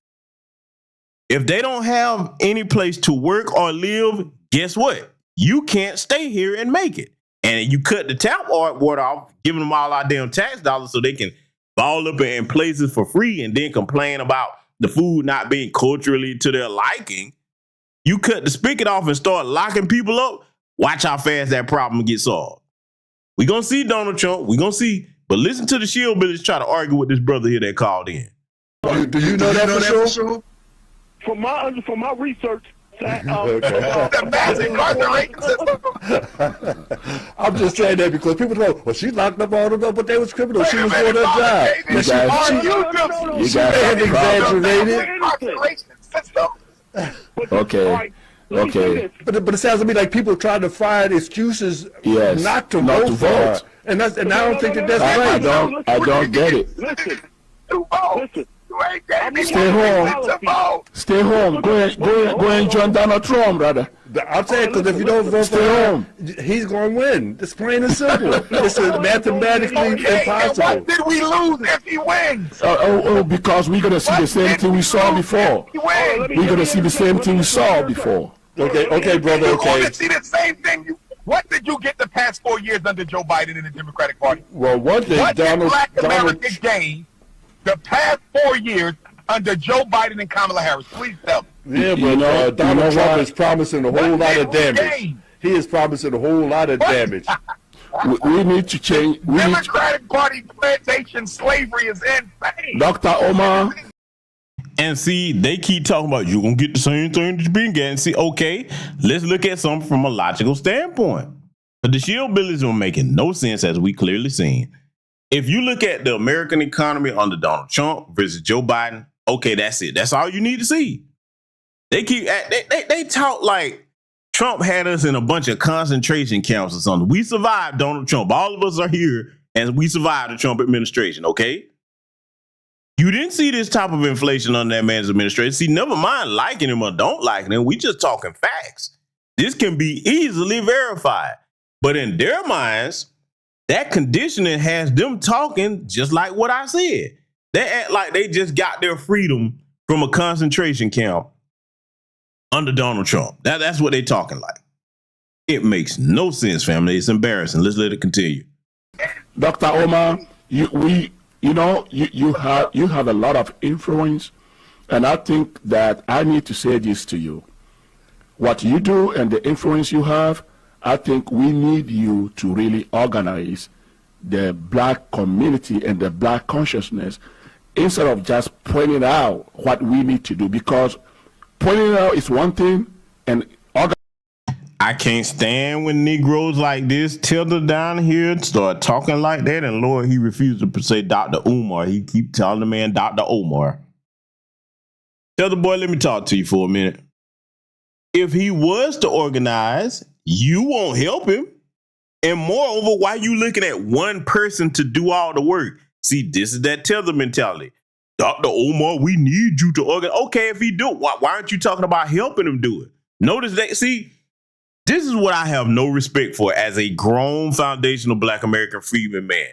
If they don't have any place to work or live, guess what? You can't stay here and make it. And you cut the tap water off, giving them all our damn tax dollars so they can ball up in places for free and then complain about the food not being culturally to their liking. You cut the spigot off and start locking people up. Watch how fast that problem gets solved. We're going to see Donald Trump. We're going to see. But listen to the Shillbillies try to argue with this brother here that called in. Do you know that for sure? From my research, The mass incarceration system. I'm just saying that because people know, well, she locked up all of them, but they was criminals. She was doing her job. You guys have exaggerated. Okay. Okay. But it sounds to me like people trying to find excuses not to vote for her. And I don't think that's right. I don't get it. Listen. Stay home. Stay home. Go and join Donald Trump, brother. I'm saying because if you don't vote for him, he's going to win. It's plain and simple. It's mathematically impossible. What did we lose if he wins? Because we're going to see the same thing we saw before. We're going to see the same thing we saw before. Okay, brother. You're Okay. going to see the same thing. What did you get the past 4 years under Joe Biden in the Democratic Party? Well, one thing, what did Black America gain the past 4 years under Joe Biden and Kamala Harris? Please tell me. Yeah, but Donald Trump is promising a whole lot of damage. He is promising a whole lot of damage. We need to change. Democratic Party plantation slavery is insane. Dr. Omar. And see, they keep talking about you're going to get the same thing that you've been getting. See, okay, let's look at something from a logical standpoint. But the Shillbillies are making no sense, as we clearly seen. If you look at the American economy under Donald Trump versus Joe Biden, okay, that's it. That's all you need to see. They keep they talk like Trump had us in a bunch of concentration camps or something. We survived Donald Trump. All of us are here and we survived the Trump administration, okay? You didn't see this type of inflation under that man's administration. See, never mind liking him or don't like him. We just talking facts. This can be easily verified. But in their minds, that conditioning has them talking just like what I said. They act like they just got their freedom from a concentration camp under Donald Trump. That's what they talking like. It makes no sense, family. It's embarrassing. Let's let it continue. Dr. Omar, you have a lot of influence, and I think that I need to say this to you. What you do and the influence you have, I think we need you to really organize the black community and the black consciousness instead of just pointing out what we need to do, because pointing out is one thing and I can't stand when Negroes like this Tilda down here start talking like that, and Lord, he refused to say Dr. Umar. He keep telling the man Dr. Omar. Tell the boy, let me talk to you for a minute. If he was to organize, you won't help him. And moreover, why you looking at one person to do all the work? See, this is that Tether mentality. Dr. Omar, we need you to organize. Okay, if he do, why aren't you talking about helping him do it? Notice that, see, this is what I have no respect for as a grown foundational Black American freedman man.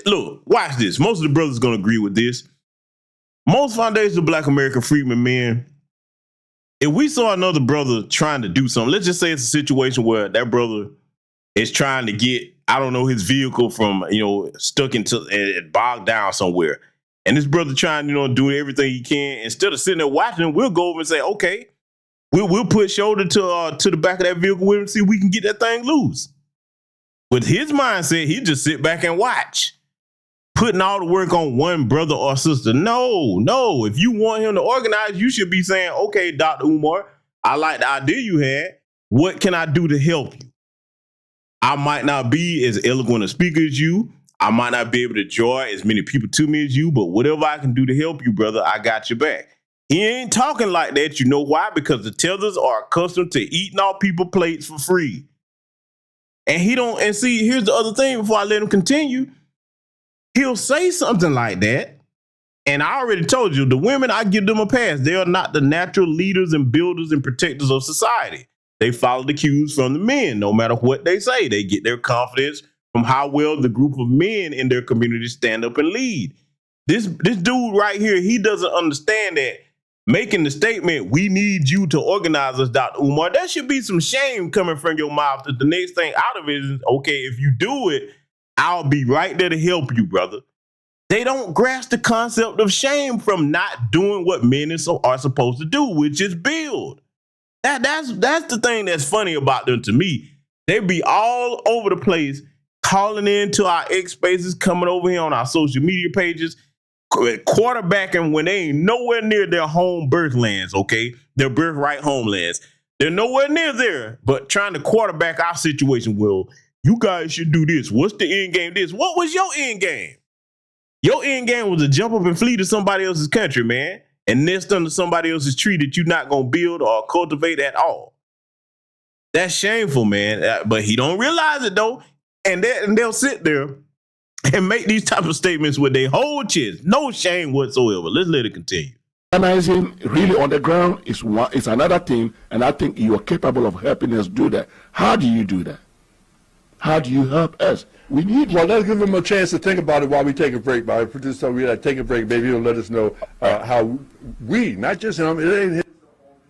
Look, watch this. Most of the brothers are going to agree with this. Most foundational Black American freedman men, if we saw another brother trying to do something, let's just say it's a situation where that brother is trying to get, I don't know, his vehicle from, stuck into and bogged down somewhere. And this brother trying, do everything he can. Instead of sitting there watching him, we'll go over and say, okay, we'll put shoulder to the back of that vehicle with him and see if we can get that thing loose. With his mindset, he just sit back and watch. putting all the work on one brother or sister. No. If you want him to organize, you should be saying, okay, Dr. Umar, I like the idea you had. What can I do to help you? I might not be as eloquent a speaker as you. I might not be able to draw as many people to me as you, but whatever I can do to help you, brother, I got your back. He ain't talking like that. You know why? Because the tethers are accustomed to eating off people's plates for free. And see, here's the other thing before I let him continue. He'll say something like that. And I already told you, the women, I give them a pass. They are not the natural leaders and builders and protectors of society. They follow the cues from the men. No matter what they say, they get their confidence from how well the group of men in their community stand up and lead. This dude right here, he doesn't understand that making the statement, we need you to organize us, Dr. Umar, there should be some shame coming from your mouth. That the next thing out of it is, okay, if you do it, I'll be right there to help you, brother. They don't grasp the concept of shame from not doing what men are supposed to do, which is build. That's the thing that's funny about them to me. They be all over the place, calling into our X spaces, coming over here on our social media pages, quarterbacking when they ain't nowhere near their home birthlands, okay? Their birthright homelands. They're nowhere near there, but trying to quarterback our situation. Well, you guys should do this. What's the end game? This. What was your end game? Your end game was to jump up and flee to somebody else's country, man, and nest under somebody else's tree that you're not going to build or cultivate at all. That's shameful, man. But he don't realize it, though. And they'll sit there and make these type of statements with their whole chest. No shame whatsoever. Let's let it continue. Organizing really on the ground is another thing, and I think you are capable of helping us do that. How do you do that? How do you help us? We need. Well, let's give them a chance to think about it while we take a break. So we take a break. Maybe he'll let us know how we, not just him, it ain't his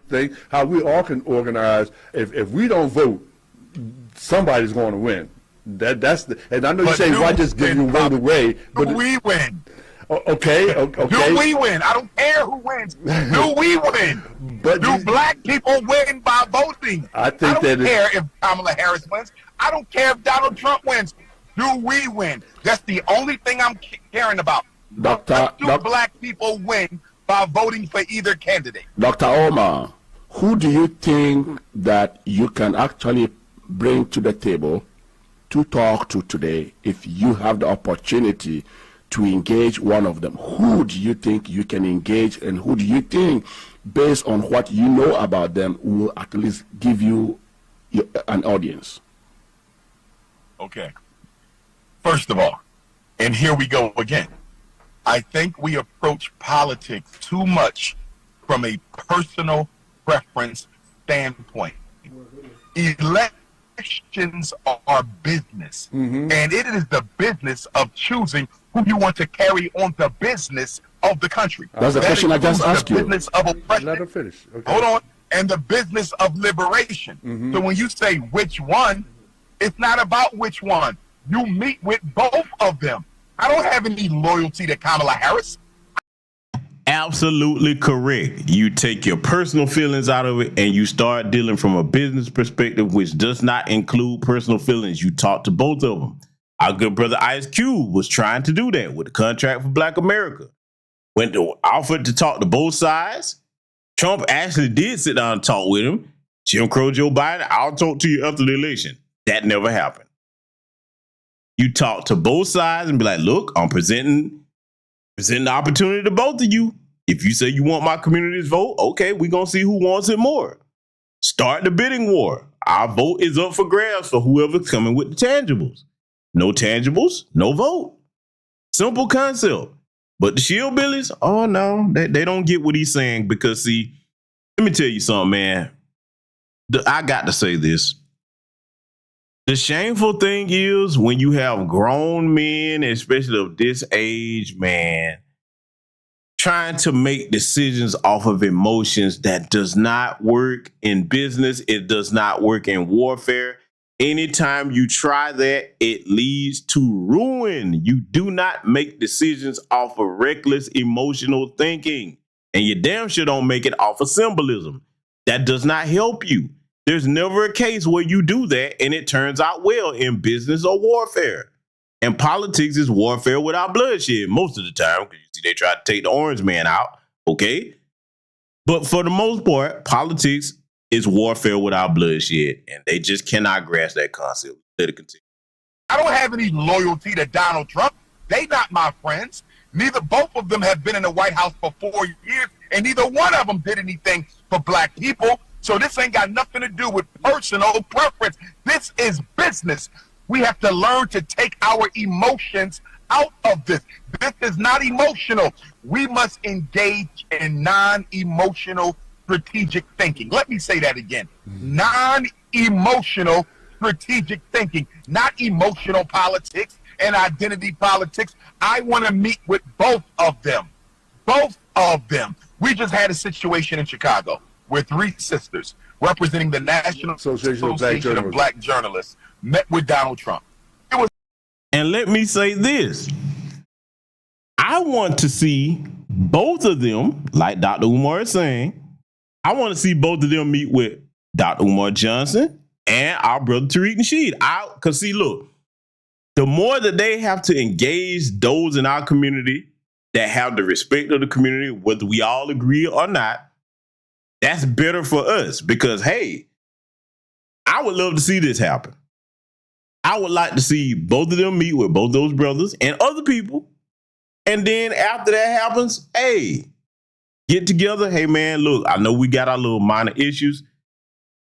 thing, how we all can organize. If we don't vote, somebody's going to win. That's the. And I know you say why just give your vote away, but we win. Okay. Do we win? I don't care who wins. Do we win? But do black people win by voting? I don't care if Kamala Harris wins. I don't care if Donald Trump wins. Do we win? That's the only thing I'm caring about. Do black people win by voting for either candidate? Dr. Omar, who do you think that you can actually bring to the table to talk to today if you have the opportunity to engage one of them? Who do you think you can engage, and who do you think, based on what you know about them, will at least give you an audience? Okay. First of all, and here we go again, I think we approach politics too much from a personal preference standpoint. Elections are business, and it is the business of choosing who you want to carry on the business of the country. That's the question I just asked you. The business of oppression. Let her finish. Okay. Hold on. And the business of liberation. So when you say which one, it's not about which one. You meet with both of them. I don't have any loyalty to Kamala Harris. Absolutely correct. You take your personal feelings out of it and you start dealing from a business perspective, which does not include personal feelings. You talk to both of them. Our good brother Ice Cube was trying to do that with the Contract for Black America. Went to offered to talk to both sides. Trump actually did sit down and talk with him. Jim Crow, Joe Biden, I'll talk to you after the election. That never happened. You talk to both sides and be like, look, I'm presenting the opportunity to both of you. If you say you want my community's vote, okay, we're going to see who wants it more. Start the bidding war. Our vote is up for grabs for whoever's coming with the tangibles. No tangibles, no vote. Simple concept. But the Shillbillies, oh no, they don't get what he's saying because, see, let me tell you something, man. I got to say this. The shameful thing is when you have grown men, especially of this age, man, trying to make decisions off of emotions that does not work in business. It does not work in warfare. Anytime you try that, it leads to ruin. You do not make decisions off of reckless emotional thinking, and you damn sure don't make it off of symbolism. That does not help you. There's never a case where you do that and it turns out well in business or warfare. And politics is warfare without bloodshed most of the time, because you see they try to take the orange man out, okay? But for the most part, politics is warfare without bloodshed, and they just cannot grasp that concept. Let it continue. I don't have any loyalty to Donald Trump. They not my friends. Neither both of them have been in the White House for 4 years, and neither one of them did anything for black people. So this ain't got nothing to do with personal preference. This is business. We have to learn to take our emotions out of this. This is not emotional. We must engage in non-emotional strategic thinking. Let me say that again. Non-emotional strategic thinking, not emotional politics and identity politics. I want to meet with both of them. Both of them. We just had a situation in Chicago where 3 sisters representing the National Association of Black Journalists met with Donald Trump. And let me say this. I want to see both of them, like Dr. Umar is saying, I want to see both of them meet with Dr. Umar Johnson and our brother Tariq Nasheed. Because see, look, the more that they have to engage those in our community that have the respect of the community, whether we all agree or not, that's better for us. Because, hey, I would love to see this happen. I would like to see both of them meet with both those brothers and other people. And then after that happens, hey, get together. Hey, man, look, I know we got our little minor issues.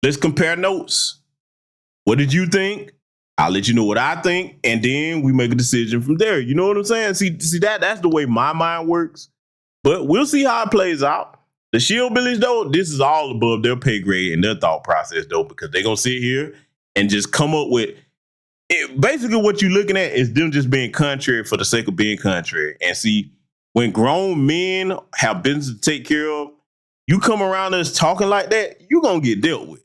Let's compare notes. What did you think? I'll let you know what I think. And then we make a decision from there. You know what I'm saying? See that's the way my mind works. But we'll see how it plays out. The Shillbillies, though, this is all above their pay grade and their thought process, though, because they're going to sit here and just come up with basically what you're looking at is them just being contrary for the sake of being contrary. And see, when grown men have business to take care of, you come around us talking like that, you're going to get dealt with.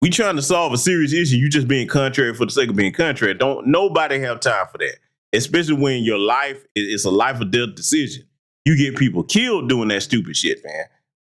We trying to solve a serious issue. You just being contrary for the sake of being contrary. Don't nobody have time for that, especially when your life is a life or death decision. You get people killed doing that stupid shit, man.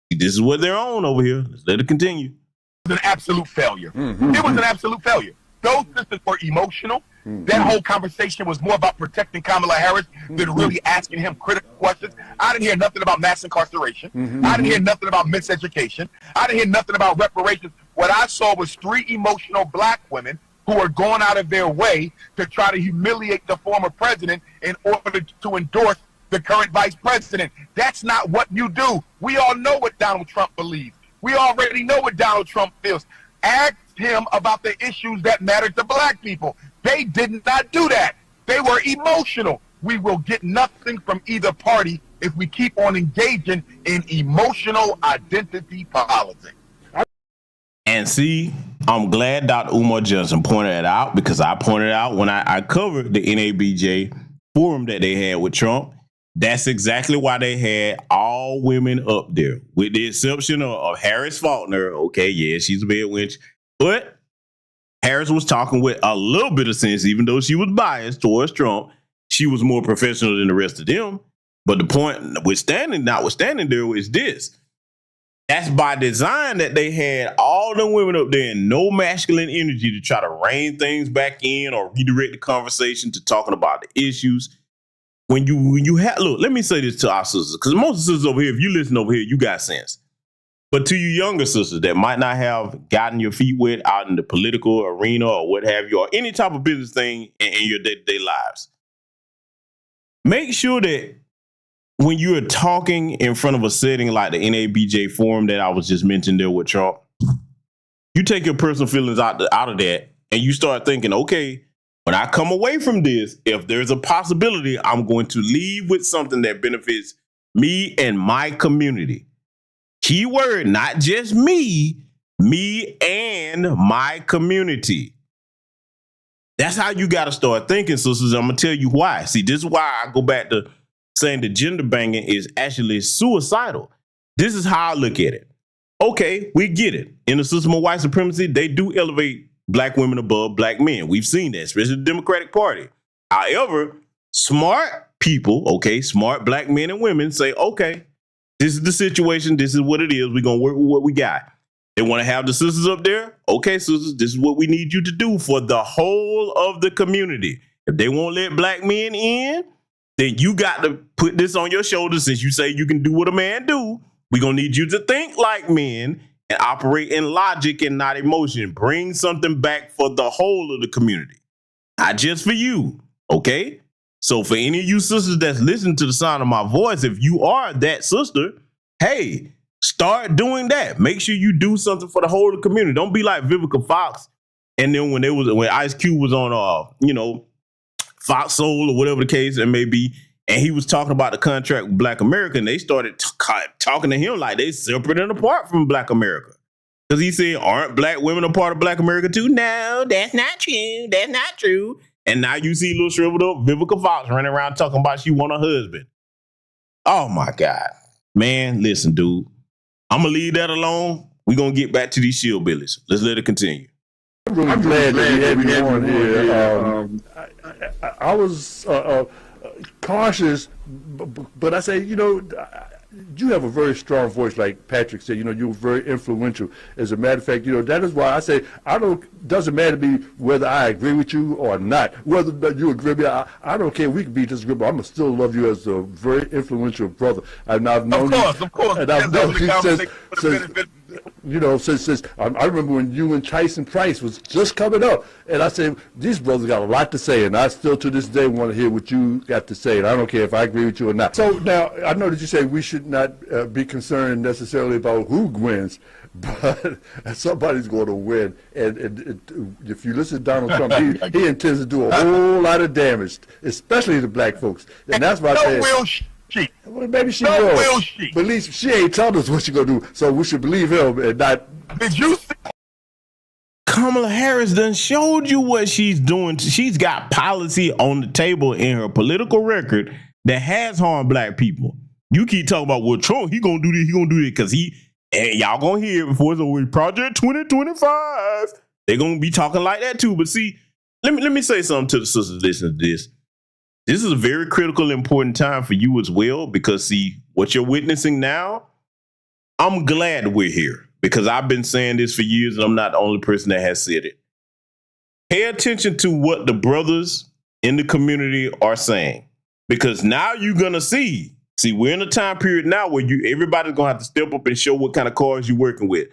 This is what they're on over here. Let's let it continue. It was an absolute failure. It was an absolute failure. Those sisters were emotional. That whole conversation was more about protecting Kamala Harris than really asking him critical questions. I didn't hear nothing about mass incarceration. I didn't hear nothing about miseducation. I didn't hear nothing about reparations. What I saw was 3 emotional black women who are going out of their way to try to humiliate the former president in order to endorse the current vice president. That's not what you do. We all know what Donald Trump believes. We already know what Donald Trump feels. Ask him about the issues that matter to black people. They did not do that. They were emotional. We will get nothing from either party if we keep on engaging in emotional identity politics. And see, I'm glad Dr. Umar Johnson pointed it out, because I pointed out when I covered the NABJ forum that they had with Trump. That's exactly why they had all women up there, with the exception of Harris Faulkner. Okay, yeah, she's a bad wench. But Harris was talking with a little bit of sense, even though she was biased towards Trump. She was more professional than the rest of them. But the point, notwithstanding there, is this. That's by design that they had all them women up there and no masculine energy to try to rein things back in or redirect the conversation to talking about the issues. When you have, look, let me say this to our sisters, because most of the sisters over here, if you listen over here, you got sense. But to you younger sisters that might not have gotten your feet wet out in the political arena or what have you, or any type of business thing in your day-to-day lives, make sure that when you are talking in front of a setting like the NABJ forum that I was just mentioning there with Trump, you take your personal feelings out of that and you start thinking, okay, when I come away from this, if there's a possibility, I'm going to leave with something that benefits me and my community. Keyword, not just me and my community. That's how you got to start thinking, sisters. I'm going to tell you why. See, this is why I go back to saying the gender banging is actually suicidal. This is how I look at it. Okay, we get it. In the system of white supremacy, they do elevate black women above black men. We've seen that, especially the Democratic Party. However, smart people, okay, smart black men and women say, okay, this is the situation. This is what it is. We're going to work with what we got. They want to have the sisters up there. Okay, sisters, this is what we need you to do for the whole of the community. If they won't let black men in, then you got to put this on your shoulders. Since you say you can do what a man do, we're going to need you to think like men and operate in logic and not emotion. Bring something back for the whole of the community, not just for you, okay? So for any of you sisters that's listening to the sound of my voice, if you are that sister, hey, start doing that. Make sure you do something for the whole of the community. Don't be like Vivica Fox. And then when Ice Cube was on, Fox Soul or whatever the case it may be, and he was talking about the contract with Black America, and they started talking to him like they separate and apart from Black America. Because he said, aren't black women a part of Black America too? No, that's not true. That's not true. And now you see little shriveled up Vivica Fox running around talking about she want a husband. Oh my God. Man, listen, dude. I'm going to leave that alone. We're going to get back to these shillbillies. Let's let it continue. I'm glad that we had you on here. I was cautious, but I say, you have a very strong voice, like Patrick said. You're very influential. As a matter of fact, that is why I say doesn't matter to me whether I agree with you or not. Whether you agree with me, I don't care. We can be disagreeable. I'm gonna still love you as a very influential brother. And I've known of course. And I've known you since I remember when you and Tyson Price was just coming up, and I said these brothers got a lot to say, and I still to this day want to hear what you got to say, and I don't care if I agree with you or not. So now I know that you say we should not be concerned necessarily about who wins, but somebody's going to win, and if you listen to Donald Trump, he intends to do a whole lot of damage, especially to black folks, and that's why I say. Well, maybe she will. But at least she ain't telling us what she's gonna do, so we should believe him and not. Did you? Kamala Harris done showed you what she's doing. She's got policy on the table in her political record that has harmed black people. You keep talking about, well, Trump, he gonna do this, because and y'all gonna hear it before it's over. Project 2025. They're gonna be talking like that too. But see, let me say something to the sisters listening to this. This is a very critical, important time for you as well, because see, what you're witnessing now, I'm glad we're here, because I've been saying this for years and I'm not the only person that has said it. Pay attention to what the brothers in the community are saying, because now you're going to see, we're in a time period now where everybody's going to have to step up and show what kind of cards you're working with.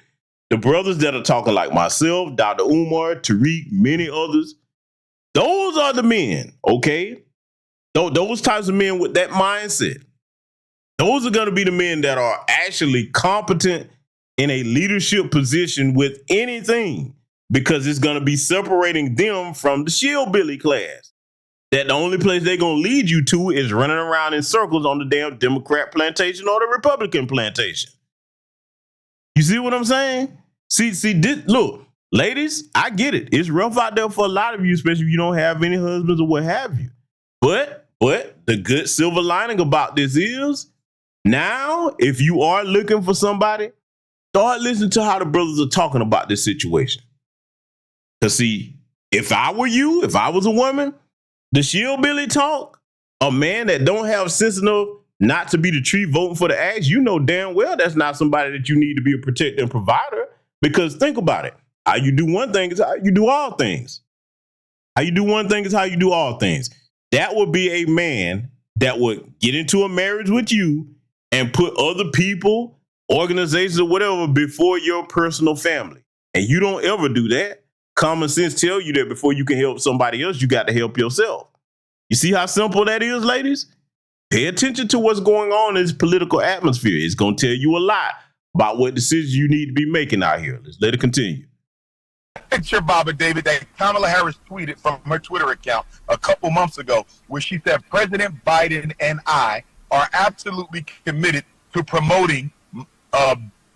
The brothers that are talking like myself, Dr. Umar, Tariq, many others, those are the men, okay? Those types of men with that mindset, those are going to be the men that are actually competent in a leadership position with anything, because it's going to be separating them from the shillbilly class. That the only place they're going to lead you to is running around in circles on the damn Democrat plantation or the Republican plantation. You see what I'm saying? See, look, ladies, I get it. It's rough out there for a lot of you, especially if you don't have any husbands or what have you. But the good silver lining about this is, now, if you are looking for somebody, start listening to how the brothers are talking about this situation. Because see, if I were you, if I was a woman, the shillbilly talk, a man that don't have sense enough not to be the tree voting for the axe, you know damn well that's not somebody that you need to be a protector and provider. Because think about it. How you do one thing is how you do all things. How you do one thing is how you do all things. That would be a man that would get into a marriage with you and put other people, organizations, or whatever before your personal family. And you don't ever do that. Common sense tell you that before you can help somebody else, you got to help yourself. You see how simple that is, ladies? Pay attention to what's going on in this political atmosphere. It's going to tell you a lot about what decisions you need to be making out here. Let's let it continue. Picture, Baba David, that Kamala Harris tweeted from her Twitter account a couple months ago, where she said, President Biden and I are absolutely committed to promoting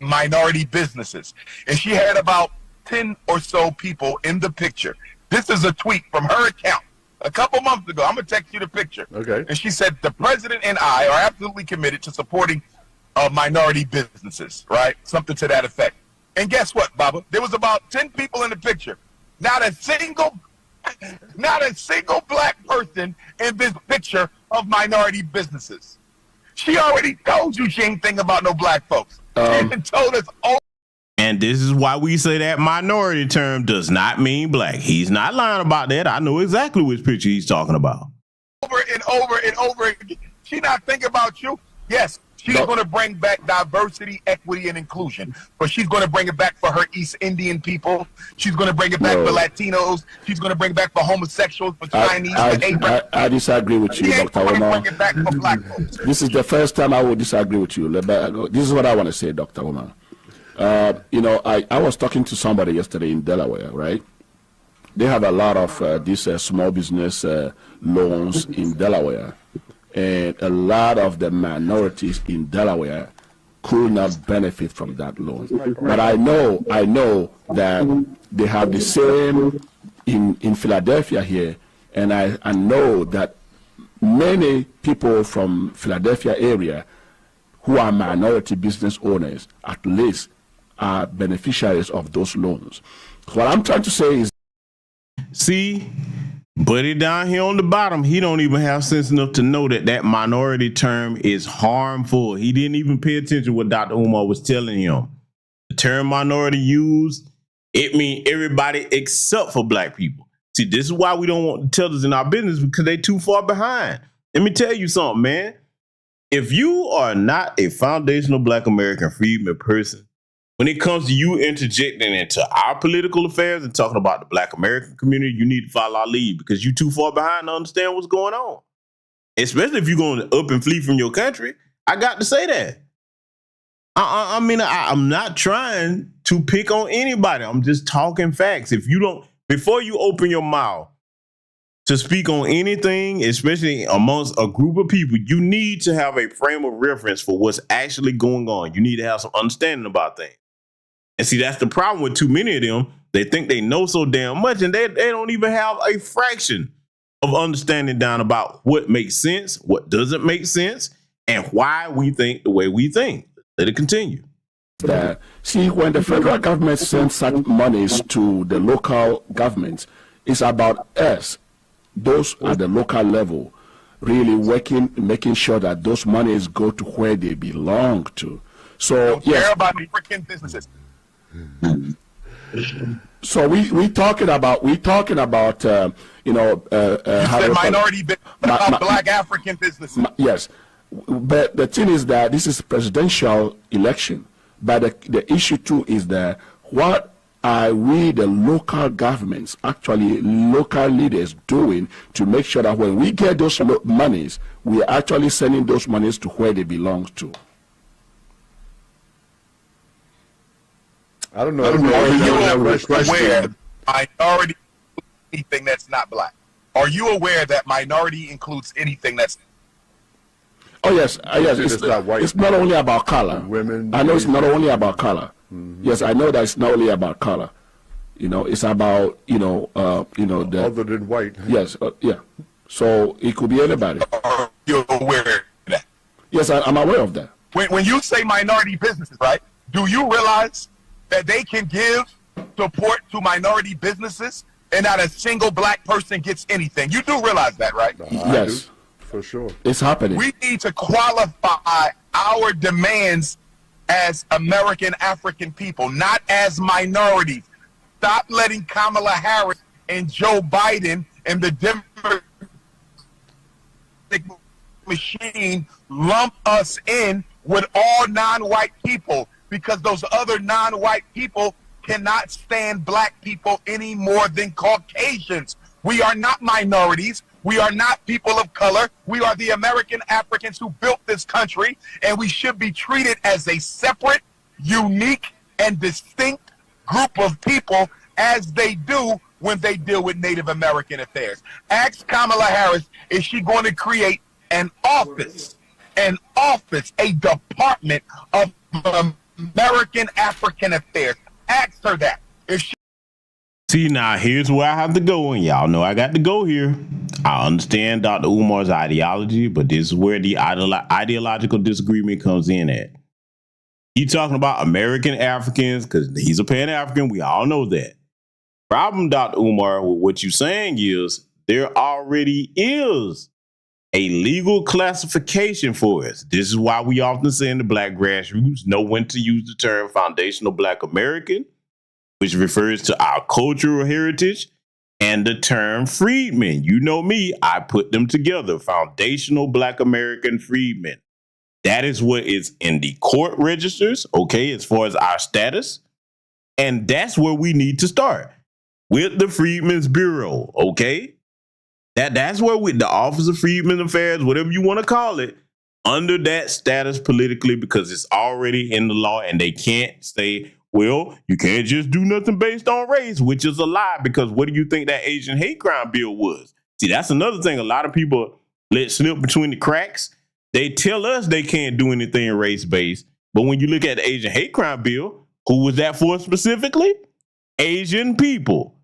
minority businesses. And she had about 10 or so people in the picture. This is a tweet from her account a couple months ago. I'm going to text you the picture. Okay. And she said, the president and I are absolutely committed to supporting minority businesses, right? Something to that effect. And guess what, Baba? There was about 10 people in the picture. Not a single black person in this picture of minority businesses. She already told you she ain't thinking about no black folks. She told us all. And this is why we say that minority term does not mean black. He's not lying about that. I know exactly which picture he's talking about. Over and over and over again. She not thinking about you. Yes, she's going to bring back diversity, equity, and inclusion. But she's going to bring it back for her East Indian people. She's going to bring it back for Latinos. She's going to bring it back for homosexuals, for Chinese, for Abraham. I disagree with you, Dr. Umar. Bring it back for black folks. This is the first time I will disagree with you. This is what I want to say, Dr. Umar. I was talking to somebody yesterday in Delaware, right? They have a lot of these small business loans in Delaware, and a lot of the minorities in Delaware could not benefit from that loan. But I know that they have the same in Philadelphia here, and I know that many people from Philadelphia area who are minority business owners, at least, are beneficiaries of those loans. What I'm trying to say is, see, buddy down here on the bottom, he don't even have sense enough to know that that minority term is harmful. He didn't even pay attention to what Dr. Umar was telling him. The term minority used, it means everybody except for black people. See, this is why we don't want to tell us in our business, because they too far behind. Let me tell you something, man. If you are not a foundational black American freedman person, when it comes to you interjecting into our political affairs and talking about the black American community, you need to follow our lead, because you're too far behind to understand what's going on. Especially if you're going to up and flee from your country. I got to say that. I'm not trying to pick on anybody. I'm just talking facts. If you don't, before you open your mouth to speak on anything, especially amongst a group of people, you need to have a frame of reference for what's actually going on. You need to have some understanding about things. And see, that's the problem with too many of them. They think they know so damn much, and they don't even have a fraction of understanding down about what makes sense, what doesn't make sense, and why we think the way we think. Let it continue. See, when the federal government sends such monies to the local governments, it's about us, those at the local level, really making sure that those monies go to where they belong to. So, yes. Care about African businesses. So we talking about you said minority black African businesses. Yes, but the thing is that this is a presidential election. But the issue too is that what are we, the local governments, actually local leaders, doing to make sure that when we get those monies, we are actually sending those monies to where they belong to? I don't know. Are you aware minority anything that's not black? Are you aware that minority includes anything that's? Oh yes, yes. It's not only about color. Women. I know it's not only about color. Mm-hmm. Yes, I know that it's not only about color. It's about the other than white. Yes, yeah. So it could be anybody. Are you aware of that? Yes, I'm aware of that. When you say minority businesses, right? Do you realize that they can give support to minority businesses and not a single black person gets anything? You do realize that, right? Yes, for sure. It's happening. We need to qualify our demands as American African people, not as minorities. Stop letting Kamala Harris and Joe Biden and the Democratic machine lump us in with all non-white people, because those other non-white people cannot stand black people any more than Caucasians. We are not minorities. We are not people of color. We are the American Africans who built this country, and we should be treated as a separate, unique, and distinct group of people, as they do when they deal with Native American affairs. Ask Kamala Harris, is she going to create a department of American African affairs? Ask her that. If she See, now here's where I have to go, and y'all know I got to go here. I understand Dr. Umar's ideology, but this is where the ideological disagreement comes in at. He talking about American Africans because he's a Pan-African. We all know that. Problem, Dr. Umar, with what you're saying is there already is a legal classification for us. This is why we often say in the Black grassroots know when to use the term foundational Black American, which refers to our cultural heritage, and the term freedmen. You know me, I put them together. Foundational Black American freedmen. That is what is in the court registers, okay, as far as our status. And that's where we need to start, with the Freedmen's Bureau, okay? That's where the Office of Freedmen Affairs, whatever you want to call it, under that status politically, because it's already in the law, and they can't say, well, you can't just do nothing based on race, which is a lie, because what do you think that Asian hate crime bill was? See, that's another thing a lot of people let slip between the cracks. They tell us they can't do anything race-based, but when you look at the Asian hate crime bill, who was that for specifically? Asian people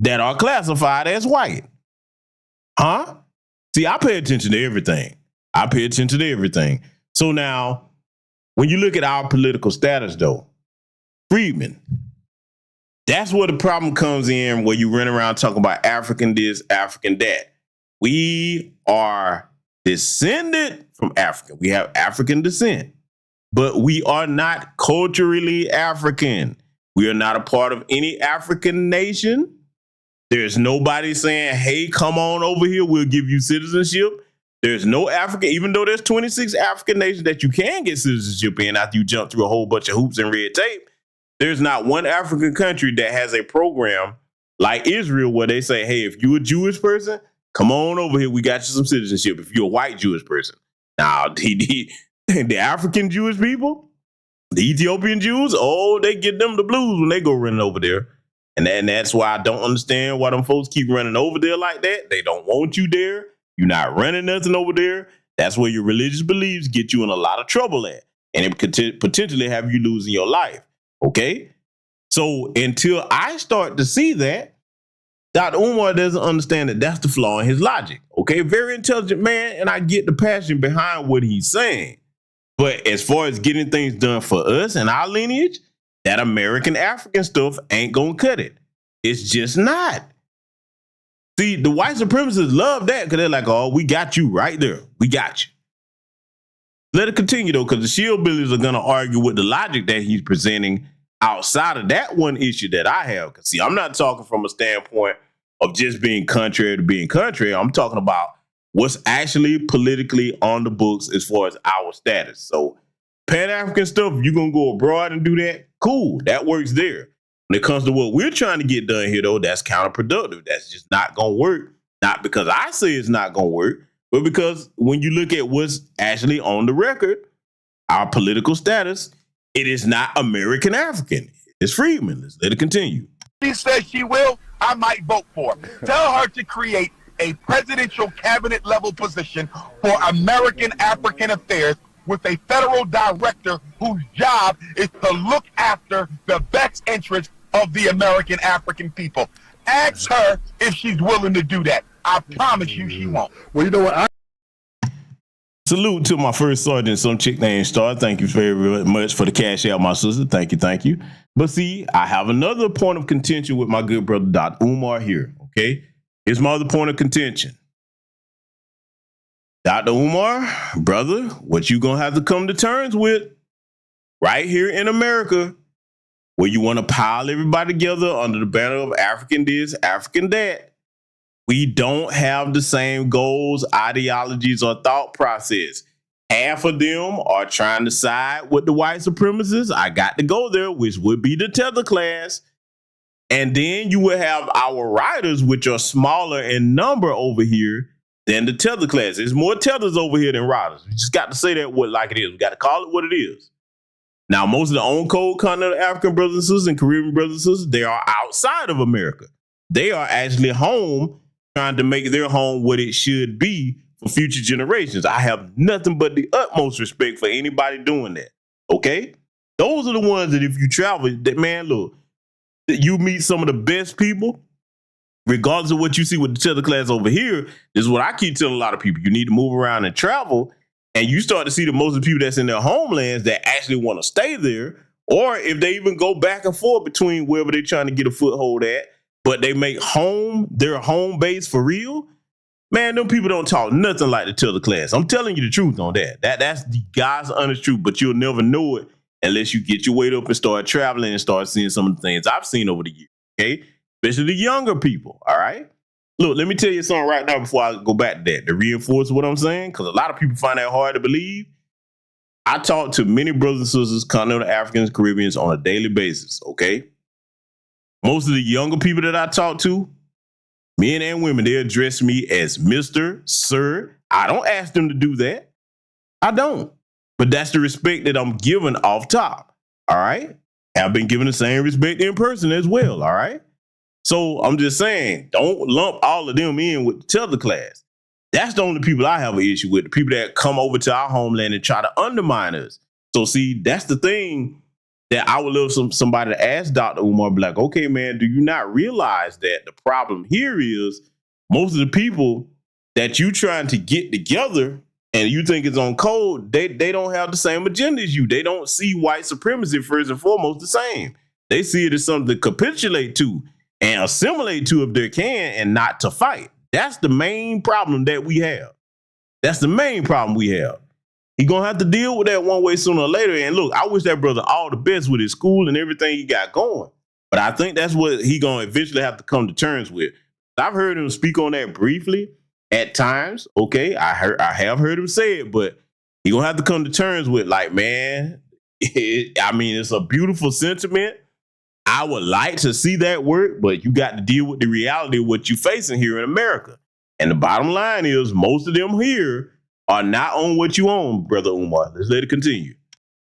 that are classified as white. Huh? See, I pay attention to everything. So now, when you look at our political status, though, freedmen, that's where the problem comes in, where you run around talking about African this, African that. We are descended from African. We have African descent, but we are not culturally African. We are not a part of any African nation. There's nobody saying, hey, come on over here, we'll give you citizenship. There's no African, even though there's 26 African nations that you can get citizenship in after you jump through a whole bunch of hoops and red tape. There's not one African country that has a program like Israel where they say, hey, if you're a Jewish person, come on over here, we got you some citizenship if you're a white Jewish person. Now, the African Jewish people, the Ethiopian Jews, oh, they get them the blues when they go running over there. And that's why I don't understand why them folks keep running over there like that. They don't want you there. You're not running nothing over there. That's where your religious beliefs get you in a lot of trouble at. And it could potentially have you losing your life. Okay? So until I start to see that, Dr. Umar doesn't understand that that's the flaw in his logic. Okay? Very intelligent man, and I get the passion behind what he's saying. But as far as getting things done for us and our lineage, that American African stuff ain't gonna cut it. It's just not. See, the white supremacists love that because they're like, oh, we got you right there. We got you. Let it continue, though, because the shillbillies are going to argue with the logic that he's presenting outside of that one issue that I have. Because, see, I'm not talking from a standpoint of just being contrary to being contrary. I'm talking about what's actually politically on the books as far as our status. So Pan-African stuff, if you're going to go abroad and do that, cool. That works there. When it comes to what we're trying to get done here, though, that's counterproductive. That's just not going to work. Not because I say it's not going to work, but because when you look at what's actually on the record, our political status, it is not American African. It's freedmen. Let's let it continue. She says she will, I might vote for her. Tell her to create a presidential cabinet level position for American African affairs with a federal director whose job is to look after the best interests of the American African people. Ask her if she's willing to do that. I promise you she won't. Well, you know what? Salute to my first sergeant, some chick named Star. Thank you very much for the cash out, my sister. Thank you. But see, I have another point of contention with my good brother, Dr. Umar here, okay? Here's my other point of contention. Dr. Umar, brother, what you gonna have to come to terms with right here in America, where you want to pile everybody together under the banner of African this, African that. We don't have the same goals, ideologies, or thought process. Half of them are trying to side with the white supremacists. I got to go there, which would be the tether class. And then you will have our riders, which are smaller in number over here than the tether class. There's more tethers over here than riders. We just got to say that like it is. We got to call it what it is. Now, most of the own cold continental African brothers and sisters and Caribbean brothers and sisters, they are outside of America. They are actually home, trying to make their home what it should be for future generations. I have nothing but the utmost respect for anybody doing that. Okay? Those are the ones that if you travel, that man, look, that you meet some of the best people, regardless of what you see with the tether class over here. This is what I keep telling a lot of people. You need to move around and travel, and you start to see that most of the people that's in their homelands that actually want to stay there, or if they even go back and forth between wherever they're trying to get a foothold at, but they make home their home base for real, Man, them people don't talk nothing like the Tiller class. I'm telling you the truth on that. That's the God's honest truth, but you'll never know it unless you get your weight up and start traveling and start seeing some of the things I've seen over the years, okay? Especially the younger people, all right? Look, let me tell you something right now before I go back to that, to reinforce what I'm saying, because a lot of people find that hard to believe. I talk to many brothers and sisters, continental Africans, Caribbeans on a daily basis, okay? Most of the younger people that I talk to, men and women, they address me as Mr., Sir. I don't ask them to do that. I don't. But that's the respect that I'm giving off top, all right? I've been given the same respect in person as well, all right? So I'm just saying, don't lump all of them in with the Tiller class. That's the only people I have an issue with, the people that come over to our homeland and try to undermine us. So see, that's the thing that I would love somebody to ask Dr. Umar, be like, okay, man, do you not realize that the problem here is most of the people that you trying to get together and you think it's on code, they don't have the same agenda as you. They don't see white supremacy first and foremost the same. They see it as something to capitulate to and assimilate to if they can and not to fight. That's the main problem that we have. That's the main problem we have. He gonna have to deal with that one way sooner or later. And look, I wish that brother all the best with his school and everything he got going. But I think that's what he gonna eventually have to come to terms with. I've heard him speak on that briefly at times. Okay, I have heard him say it, but he gonna have to come to terms with, like, man, it's a beautiful sentiment. I would like to see that work, but you got to deal with the reality of what you're facing here in America. And the bottom line is most of them here are not on what you own, Brother Umar. Let's let it continue.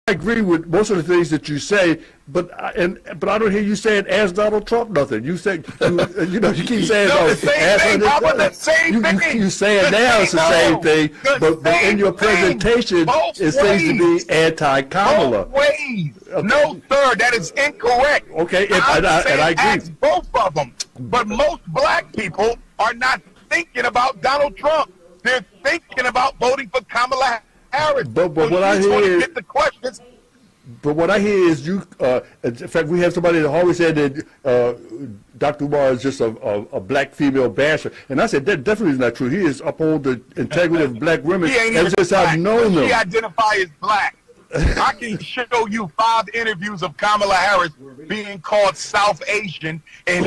I agree with most of the things that you say, but I don't hear you saying ask Donald Trump nothing. You say, you keep saying the same thing, Papa, the same thing. You saying now it's the same thing, but in your presentation it seems to be anti-Kamala. Both ways. No, sir, that is incorrect. Okay, and I agree. Ask both of them, but most black people are not thinking about Donald Trump. They're thinking about voting for Kamala Harris. But what I hear, get the questions. But what I hear is you. In fact, we have somebody that always said that Dr. Umar is just a black female basher, and I said that definitely is not true. He is uphold the integrity of black women. Ever since I've known them. She identifies as black. I can show you 5 interviews of Kamala Harris being called South Asian, and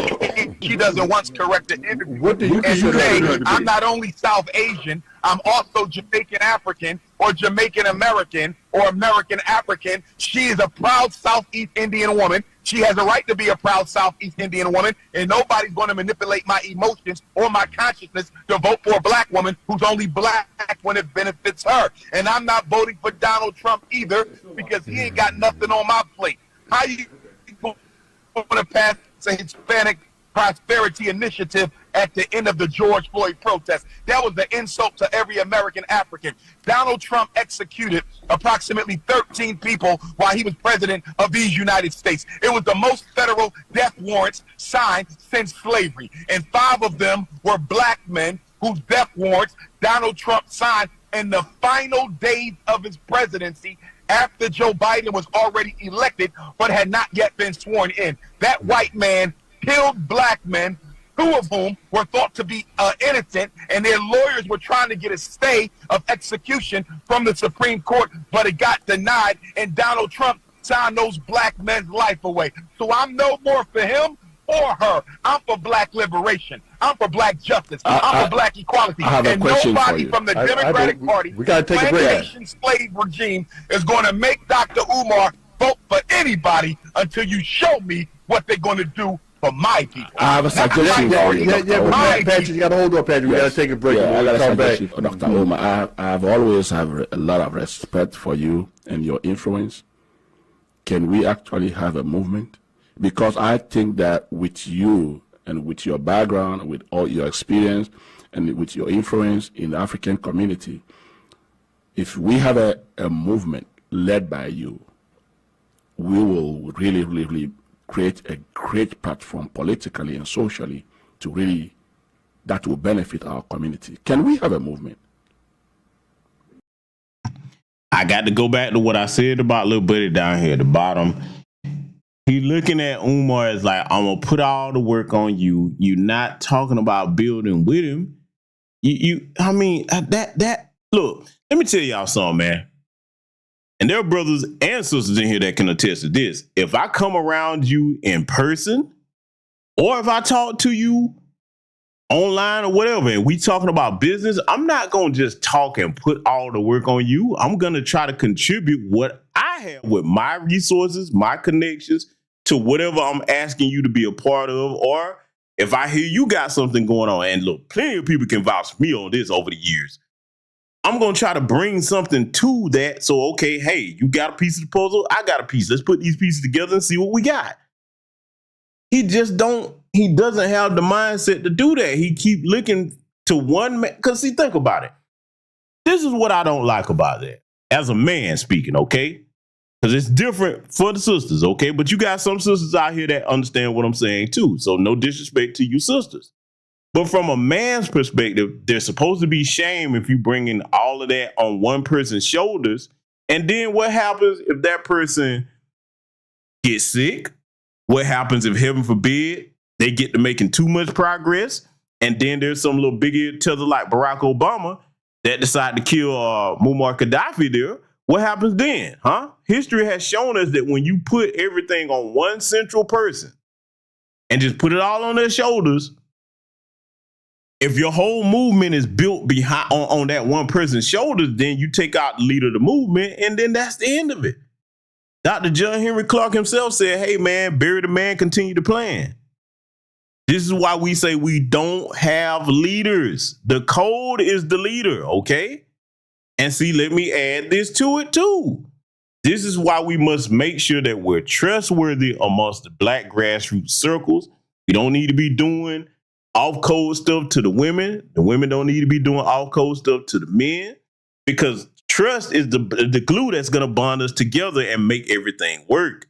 she doesn't once correct the interview. What do you say? I'm not only South Asian, I'm also Jamaican African or Jamaican American or American African. She is a proud Southeast Indian woman. She has a right to be a proud Southeast Indian woman, and nobody's going to manipulate my emotions or my consciousness to vote for a black woman who's only black when it benefits her. And I'm not voting for Donald Trump either because he ain't got nothing on my plate. How you going to pass a Hispanic prosperity initiative at the end of the George Floyd protest? That was the insult to every American African. Donald Trump executed approximately 13 people while he was president of these United States. It was the most federal death warrants signed since slavery. And 5 of them were black men whose death warrants Donald Trump signed in the final days of his presidency after Joe Biden was already elected but had not yet been sworn in. That white man killed black men, 2 of whom were thought to be innocent, and their lawyers were trying to get a stay of execution from the Supreme Court, but it got denied, and Donald Trump signed those black men's life away. So I'm no more for him or her. I'm for black liberation. I'm for black justice. I'm for black equality. And nobody from the Democratic Party, plantation slave regime, is going to make Dr. Umar vote for anybody until you show me what they're going to do for my people. I have a suggestion for you. Patrick, you got to hold on, Patrick. We got to take a break. I got a suggestion for Dr. Umar. I've always have a lot of respect for you and your influence. Can we actually have a movement? Because I think that with you and with your background, with all your experience, and with your influence in the African community, if we have a movement led by you, we will really create a great platform politically and socially to really, that will benefit our community. Can we have a movement? I got to go back to what I said about little buddy down here at the bottom. He looking at Umar as like, I'm going to put all the work on you. You're not talking about building with him. I mean, look, let me tell y'all something, man. And there are brothers and sisters in here that can attest to this. If I come around you in person, or if I talk to you online or whatever, and we talking about business, I'm not going to just talk and put all the work on you. I'm going to try to contribute what I have with my resources, my connections to whatever I'm asking you to be a part of. Or if I hear you got something going on, and look, plenty of people can vouch for me on this over the years, I'm going to try to bring something to that. So, okay, hey, you got a piece of the puzzle. I got a piece. Let's put these pieces together and see what we got. He doesn't have the mindset to do that. He keep looking to one man. Because see, think about it. This is what I don't like about that. As a man speaking, okay? Because it's different for the sisters, okay? But you got some sisters out here that understand what I'm saying too. So no disrespect to you sisters. But from a man's perspective, there's supposed to be shame if you bring in all of that on one person's shoulders. And then what happens if that person gets sick? What happens if, heaven forbid, they get to making too much progress? And then there's some little big-eared tether like Barack Obama that decide to kill Muammar Gaddafi there. What happens then, huh? History has shown us that when you put everything on one central person and just put it all on their shoulders, if your whole movement is built behind on that one person's shoulders, then you take out the leader of the movement, and then that's the end of it. Dr. John Henry Clark himself said, hey, man, bury the man, continue to plan. This is why we say we don't have leaders. The code is the leader, okay? And see, let me add this to it, too. This is why we must make sure that we're trustworthy amongst the black grassroots circles. We don't need to be doing off-code stuff to the women. The women don't need to be doing off-code stuff to the men, because trust is the glue that's going to bond us together and make everything work.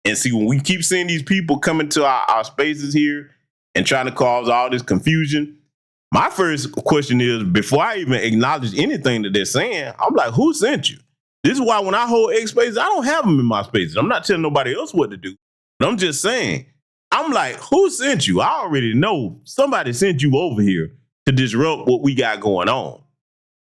And see, when we keep seeing these people coming to our spaces here and trying to cause all this confusion, my first question is, before I even acknowledge anything that they're saying, I'm like, who sent you? This is why when I hold X spaces, I don't have them in my spaces. I'm not telling nobody else what to do. But I'm just saying, I'm like, who sent you? I already know somebody sent you over here to disrupt what we got going on.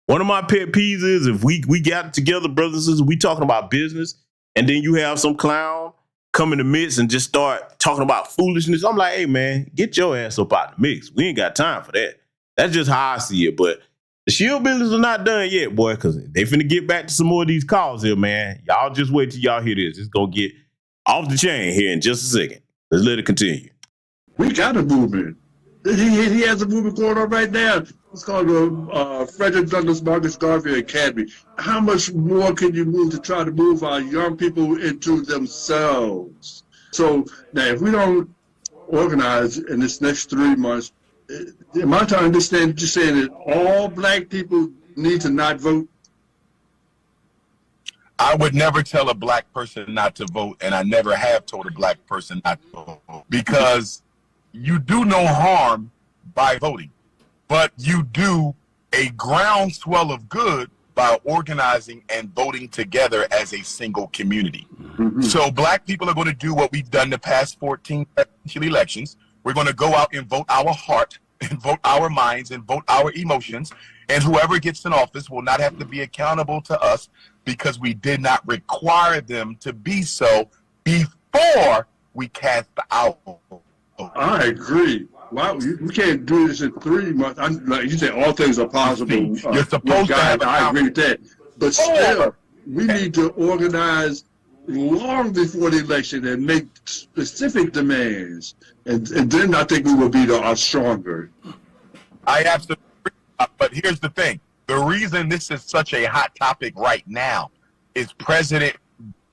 One of my pet peeves is if we got together, brothers and sisters, we talking about business, and then you have some clown come in the midst and just start talking about foolishness. I'm like, hey, man, get your ass up out the mix. We ain't got time for that. That's just how I see it. But the Shillbillies are not done yet, boy, because they finna get back to some more of these calls here, man. Y'all just wait till y'all hear this. It's going to get off the chain here in just a second. Let's let it continue. We got a movement. He has a movement going on right now. It's called the Frederick Douglass Marcus Garvey Academy. How much more can you move to try to move our young people into themselves? So now, if we don't organize in this next 3 months, am I trying to understand that you're saying that all black people need to not vote? I would never tell a black person not to vote, and I never have told a black person not to vote, because you do no harm by voting, but you do a groundswell of good by organizing and voting together as a single community. Mm-hmm. So black people are going to do what we've done the past 14 presidential elections. We're going to go out and vote our heart and vote our minds and vote our emotions. And whoever gets in office will not have to be accountable to us, because we did not require them to be so before we cast our vote. I agree. Wow, we can't do this in 3 months. Like you say, all things are possible. You're supposed to have I agree with that. But still, we need to organize long before the election and make specific demands. And then I think we will be stronger. I absolutely agree. But here's the thing. The reason this is such a hot topic right now is President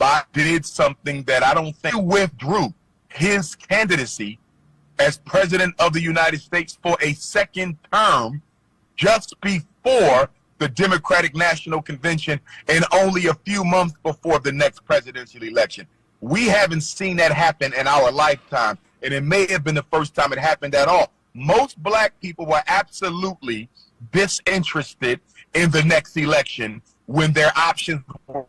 Biden did something that I don't think he withdrew his candidacy as president of the United States for a second term just before the Democratic National Convention and only a few months before the next presidential election. We haven't seen that happen in our lifetime, and it may have been the first time it happened at all. Most black people were absolutely disinterested in the next election when their options were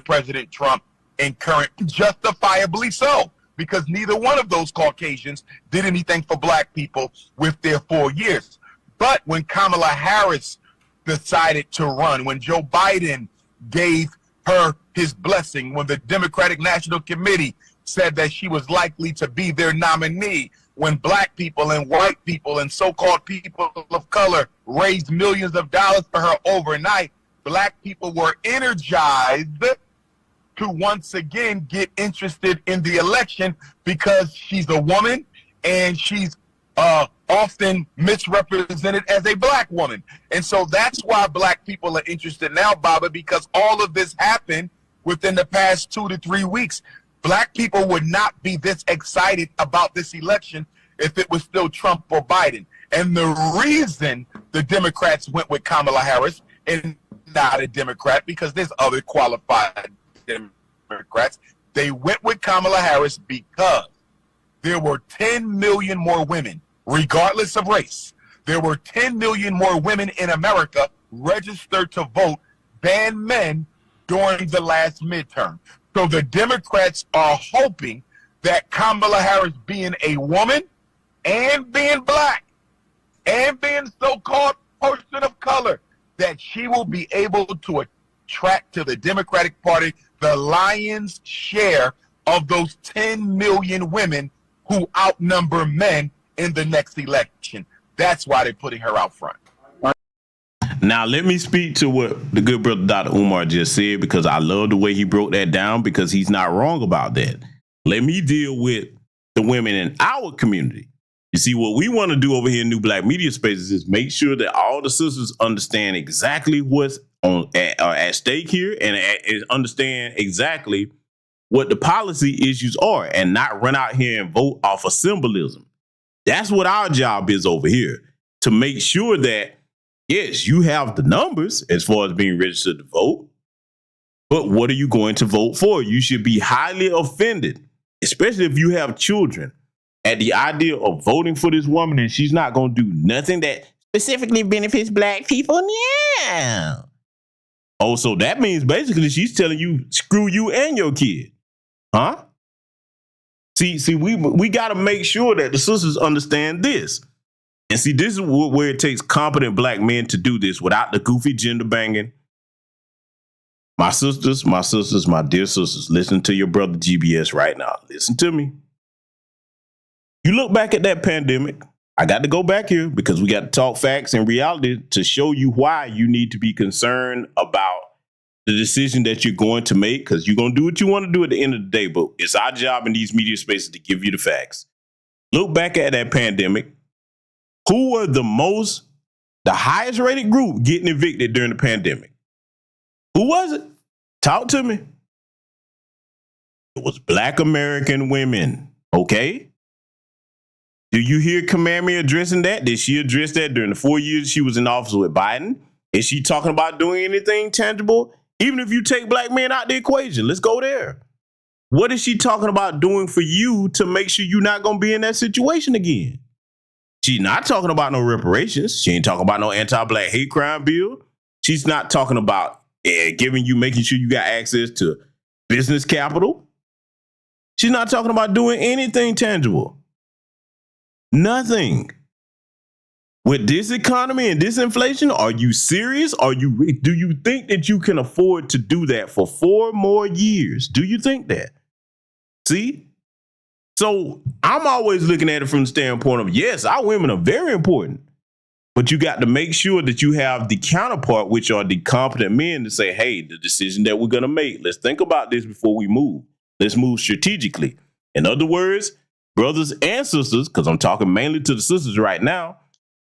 President Trump and current, justifiably so, because neither one of those Caucasians did anything for black people with their 4 years. But when Kamala Harris decided to run, when Joe Biden gave her his blessing, when the Democratic National Committee said that she was likely to be their nominee, when black people and white people and so-called people of color raised millions of dollars for her overnight, black people were energized to once again get interested in the election because she's a woman and she's often misrepresented as a black woman. And so that's why black people are interested now, Baba, because all of this happened within the past 2 to 3 weeks. Black people would not be this excited about this election if it was still Trump or Biden. And the reason the Democrats went with Kamala Harris and not a Democrat, because there's other qualified Democrats, they went with Kamala Harris because there were 10 million more women, regardless of race. There were 10 million more women in America registered to vote than men during the last midterm. So the Democrats are hoping that Kamala Harris, being a woman and being black and being so-called person of color, that she will be able to attract to the Democratic Party the lion's share of those 10 million women who outnumber men in the next election. That's why they're putting her out front. Now, let me speak to what the good brother Dr. Umar just said, because I love the way he broke that down, because he's not wrong about that. Let me deal with the women in our community. You see, what we want to do over here in New Black Media Spaces is make sure that all the sisters understand exactly what's at stake here and understand exactly what the policy issues are, and not run out here and vote off of symbolism. That's what our job is over here, to make sure that, yes, you have the numbers as far as being registered to vote, but what are you going to vote for? You should be highly offended, especially if you have children, at the idea of voting for this woman and she's not going to do nothing that specifically benefits black people. Yeah. Oh, so that means basically she's telling you, screw you and your kid. Huh? See, we got to make sure that the sisters understand this. And see, this is where it takes competent black men to do this without the goofy gender banging. My sisters, my dear sisters, listen to your brother GBS right now. Listen to me. You look back at that pandemic. I got to go back here because we got to talk facts and reality to show you why you need to be concerned about the decision that you're going to make, because you're going to do what you want to do at the end of the day. But it's our job in these media spaces to give you the facts. Look back at that pandemic. Who were the highest rated group getting evicted during the pandemic? Who was it? Talk to me. It was Black American women. Okay. Do you hear KaMammy addressing that? Did she address that during the 4 years she was in office with Biden? Is she talking about doing anything tangible? Even if you take black men out the equation, let's go there. What is she talking about doing for you to make sure you're not going to be in that situation again? She's not talking about no reparations. She ain't talking about no anti-black hate crime bill. She's not talking about making sure you got access to business capital. She's not talking about doing anything tangible. Nothing. With this economy and this inflation, are you serious? Do you think that you can afford to do that for 4 more years? Do you think that? See? So I'm always looking at it from the standpoint of, yes, our women are very important, but you got to make sure that you have the counterpart, which are the competent men, to say, hey, the decision that we're going to make, let's think about this before we move. Let's move strategically. In other words, brothers and sisters, because I'm talking mainly to the sisters right now,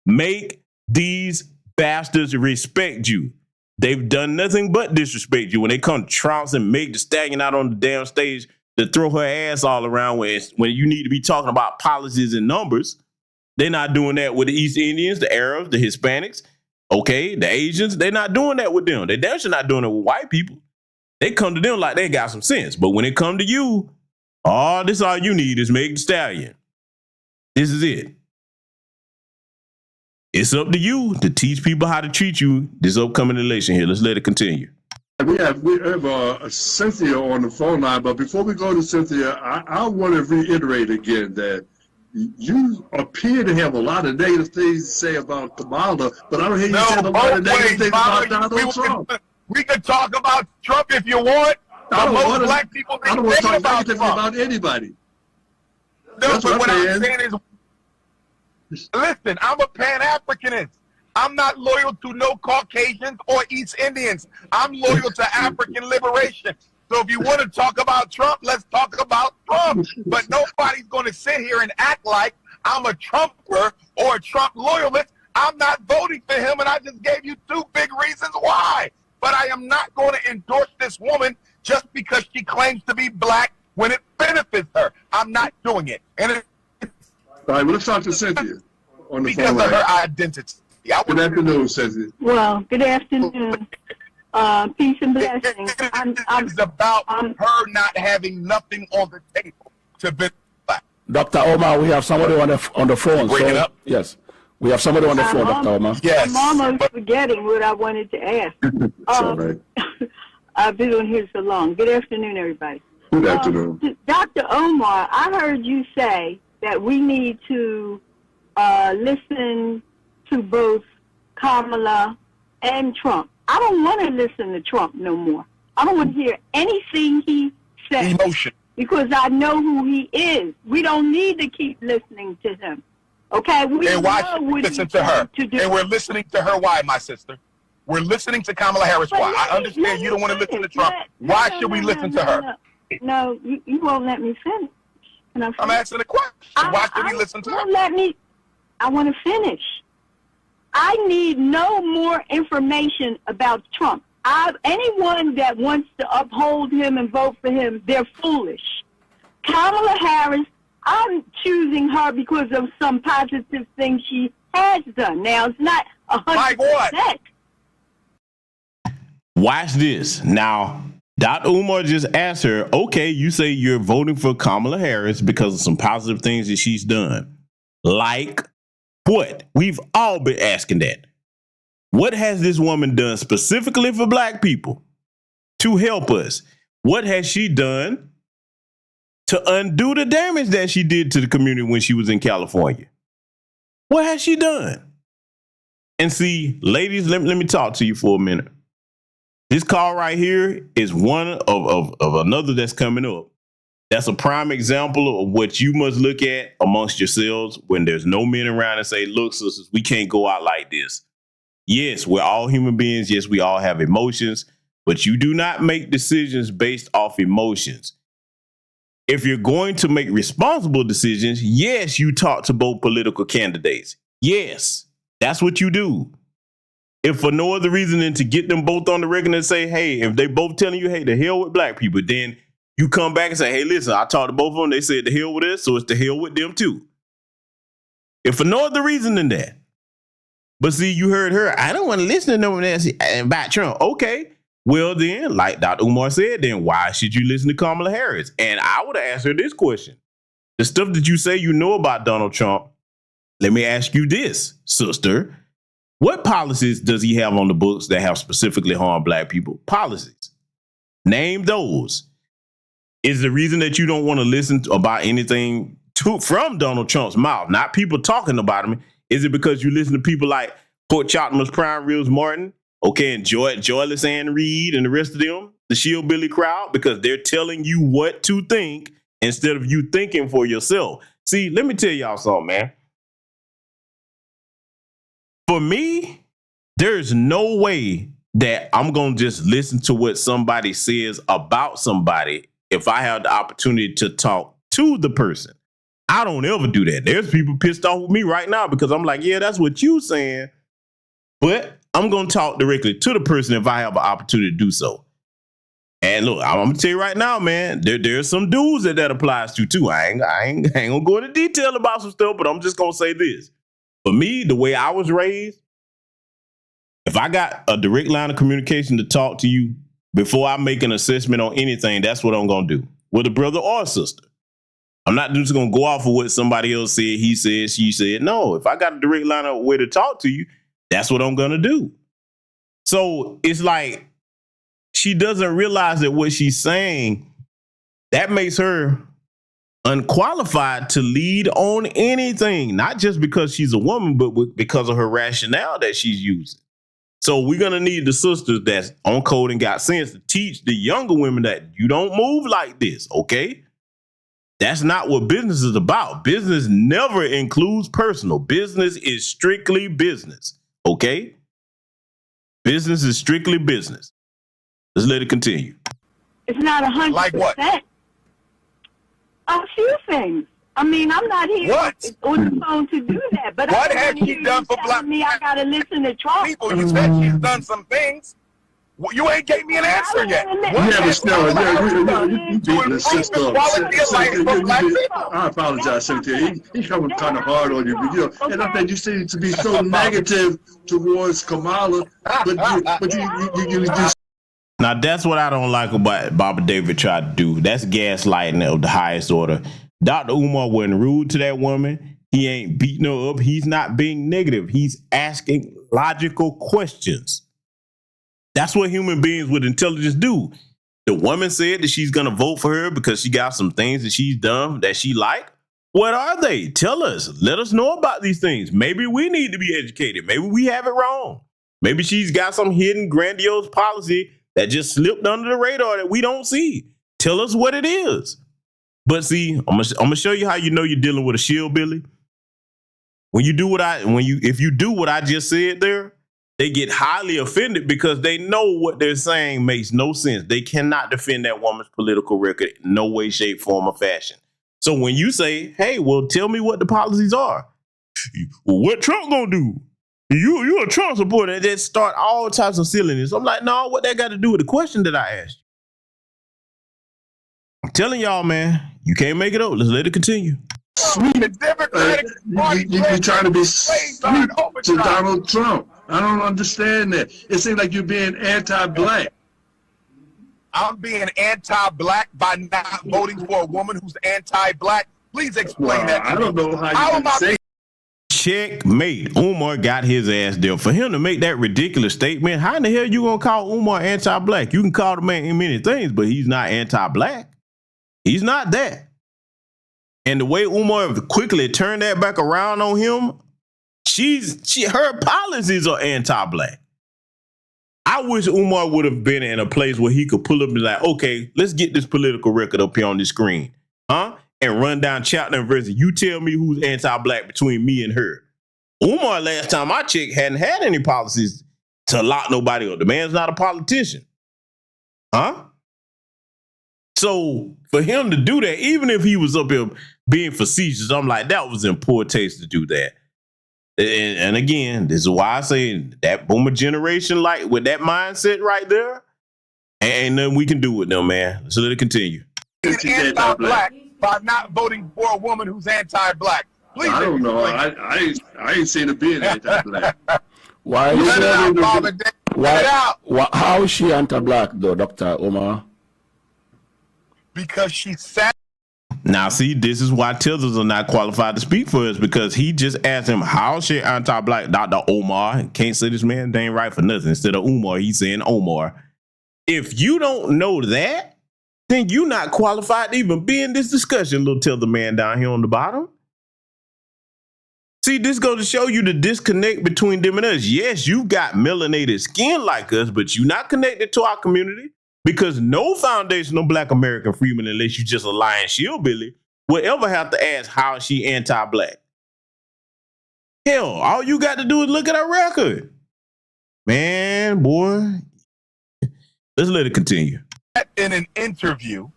make these bastards respect you. They've done nothing but disrespect you when they come trounce and make the stallion out on the damn stage to throw her ass all around when you need to be talking about policies and numbers. They're not doing that with the East Indians, the Arabs, the Hispanics, okay, the Asians. They're not doing that with them. They damn sure not doing it with white people. They come to them like they got some sense. But when it come to you, this all you need is Meg the Stallion. This is it. It's up to you to teach people how to treat you this upcoming election here. Let's let it continue. We have Cynthia on the phone line, but before we go to Cynthia, I want to reiterate again that you appear to have a lot of negative things to say about Kamala, but I don't hear you saying a lot of negative things about Donald Trump. We can talk about Trump if you want. I don't most black people I don't want to talk negatively about anybody. No, but what I'm saying is, listen, I'm a Pan-Africanist. I'm not loyal to no Caucasians or East Indians. I'm loyal to African liberation. So if you want to talk about Trump, let's talk about Trump. But nobody's going to sit here and act like I'm a Trumper or a Trump loyalist. I'm not voting for him, and I just gave you 2 big reasons why. But I am not going to endorse this woman just because she claims to be black when it benefits her. I'm not doing it. And all right, well, let's talk to Cynthia on the phone. Because of her identity. Good afternoon, Cynthia. Well, good afternoon. Peace and blessings. It's about her not having nothing on the table to be black. Dr. Omar, we have somebody on the phone. Break it up? Yes. We have somebody on the phone, Dr. Omar. Yes. I'm almost forgetting what I wanted to ask. All right. I've been on here so long. Good afternoon, everybody. Good afternoon. Dr. Omar, I heard you say that we need to listen to both Kamala and Trump. I don't want to listen to Trump no more. I don't want to hear anything he says. Emotion. Because I know who he is. We don't need to keep listening to him. Okay? We and why should we listen to her? And we're listening to her why, my sister? We're listening to Kamala Harris. Why? I understand you don't want to listen to Trump. Why should we listen to her? No, you won't let me finish. I'm asking a question. Why should we listen to her? I want to finish. I need no more information about Trump. Anyone that wants to uphold him and vote for him, they're foolish. Kamala Harris, I'm choosing her because of some positive things she has done. Now, it's not 100%. Like what? Watch this. Now, Dr. Umar just asked her, okay, you say you're voting for Kamala Harris because of some positive things that she's done. Like what? We've all been asking that. What has this woman done specifically for black people to help us? What has she done to undo the damage that she did to the community when she was in California? What has she done? And see, ladies, let me talk to you for a minute. This call right here is one of another that's coming up. That's a prime example of what you must look at amongst yourselves when there's no men around and say, look, sisters, we can't go out like this. Yes, we're all human beings. Yes, we all have emotions, but you do not make decisions based off emotions. If you're going to make responsible decisions, yes, you talk to both political candidates. Yes, that's what you do. If for no other reason than to get them both on the record and say, hey, if they both telling you, hey, the hell with black people, then you come back and say, hey, listen, I talked to both of them. They said the hell with us, so it's the hell with them too. If for no other reason than that. But see, you heard her. I don't want to listen to no one else about Trump. Okay. Well, then, like Dr. Umar said, then why should you listen to Kamala Harris? And I would ask her this question. The stuff that you say you know about Donald Trump, let me ask you this, sister. What policies does he have on the books that have specifically harmed black people? Policies. Name those. Is the reason that you don't want to listen about anything from Donald Trump's mouth, not people talking about him, is it because you listen to people like Port Chalmers, Prime Reels Martin, okay, and Joyless Ann Reed and the rest of them, the Shillbilly crowd, because they're telling you what to think instead of you thinking for yourself. See, let me tell y'all something, man. For me, there's no way that I'm going to just listen to what somebody says about somebody if I have the opportunity to talk to the person. I don't ever do that. There's people pissed off with me right now because I'm like, yeah, that's what you saying. But I'm going to talk directly to the person if I have an opportunity to do so. And look, I'm going to tell you right now, man, there's some dudes that applies to too. I ain't going to go into detail about some stuff, but I'm just going to say this. For me, the way I was raised, if I got a direct line of communication to talk to you before I make an assessment on anything, that's what I'm going to do with a brother or a sister. I'm not just going to go off of what somebody else said, he said, she said. No, if I got a direct line of way to talk to you, that's what I'm going to do. So it's like she doesn't realize that what she's saying, that makes her unqualified to lead on anything, not just because she's a woman, but because of her rationale that she's using. So we're going to need the sisters that's on code and got sense to teach the younger women that you don't move like this, okay? That's not what business is about. Business never includes personal. Business is strictly business, okay? Business is strictly business. Let's let it continue. It's not 100%. Like what? A few things. I mean, I'm not here on the phone to do that. But what has she done for black me? I gotta listen to Trump. people? You said she's done some things. Well, you ain't gave me an answer yet. Yeah, but still, you beating the system. I apologize, Cynthia. He's coming kind of hard on you, but you know, and I think you seem to be so negative towards Kamala, but you Now, that's what I don't like about Baba David tried to do. That's gaslighting of the highest order. Dr. Umar wasn't rude to that woman. He ain't beating her up. He's not being negative. He's asking logical questions. That's what human beings with intelligence do. The woman said that she's going to vote for her because she got some things that she's done that she like. What are they? Tell us. Let us know about these things. Maybe we need to be educated. Maybe we have it wrong. Maybe she's got some hidden grandiose policy that just slipped under the radar that we don't see. Tell us what it is. But see, I'm gonna show you how you know you're dealing with a shillbilly. If you do what I just said there, they get highly offended because they know what they're saying makes no sense. They cannot defend that woman's political record in no way, shape, form, or fashion. So when you say, hey, well, tell me what the policies are. Well, what Trump gonna do? You're a Trump supporter, and then start all types of silliness. I'm like, no, what that got to do with the question that I asked you? I'm telling y'all, man, you can't make it up. Let's let it continue. You're trying to be sweet to Donald Trump. I don't understand that. It seems like you're being anti-black. I'm being anti-black by not voting for a woman who's anti-black. Please explain that to me. I don't know how you can say. Checkmate. Umar got his ass there. For him to make that ridiculous statement, how in the hell you gonna call Umar anti-black? You can call the man many things, but he's not anti-black. He's not that. And the way Umar quickly turned that back around on him, her policies are anti-black. I wish Umar would have been in a place where he could pull up and be like, okay, let's get this political record up here on the screen. And run down chapter and verse. You tell me who's anti-black between me and her. Umar, last time I checked, hadn't had any policies to lock nobody up. The man's not a politician. So for him to do that, even if he was up here being facetious, I'm like, that was in poor taste to do that. And again, this is why I say that boomer generation, like with that mindset right there, ain't nothing we can do with them, man. So let it continue. Anti-black by not voting for a woman who's anti-black. Please. I don't know. I ain't seen her being anti-black. Why? How is she anti-black, though, Dr. Omar? Because she sat. Now, see, this is why Tithers are not qualified to speak for us, because he just asked him, how is she anti-black? Dr. Omar. Can't say this man ain't right for nothing. Instead of Umar, he's saying Omar. If you don't know that, then you're not qualified to even be in this discussion, little Tether man down here on the bottom. See, this goes to show you the disconnect between them and us. Yes, you've got melanated skin like us, but you're not connected to our community, because no foundational Black American freeman, unless you just a lying shillbilly, will ever have to ask how is she anti-black. Hell, all you got to do is look at her record. Man, boy, let's let it continue. In an interview,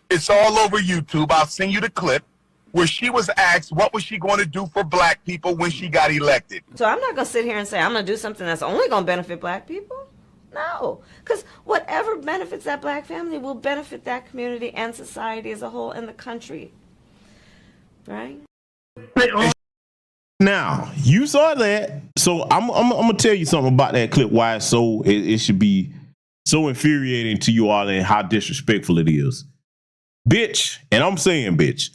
it's all over YouTube. I'll send you the clip where she was asked what was she going to do for black people when she got elected. So I'm not going to sit here and say I'm going to do something that's only going to benefit black people. No, because whatever benefits that black family will benefit that community and society as a whole and the country. Right? Now, you saw that. So I'm going to tell you something about that clip, why it should be so infuriating to you all and how disrespectful it is. Bitch, and I'm saying bitch,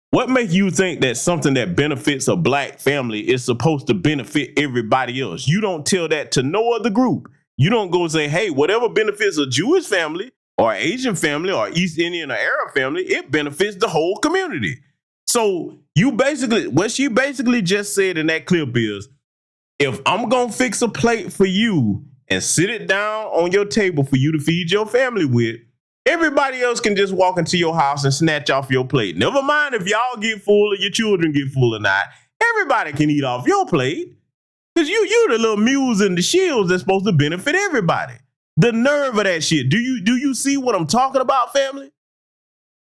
what makes you think that something that benefits a black family is supposed to benefit everybody else? You don't tell that to no other group. You don't go and say, hey, whatever benefits a Jewish family or Asian family or East Indian or Arab family, it benefits the whole community. So what she basically just said in that clip is, if I'm going to fix a plate for you and sit it down on your table for you to feed your family with, everybody else can just walk into your house and snatch off your plate. Never mind if y'all get full or your children get full or not. Everybody can eat off your plate because you the little mules and the shields that's supposed to benefit everybody. The nerve of that shit. Do you see what I'm talking about, family?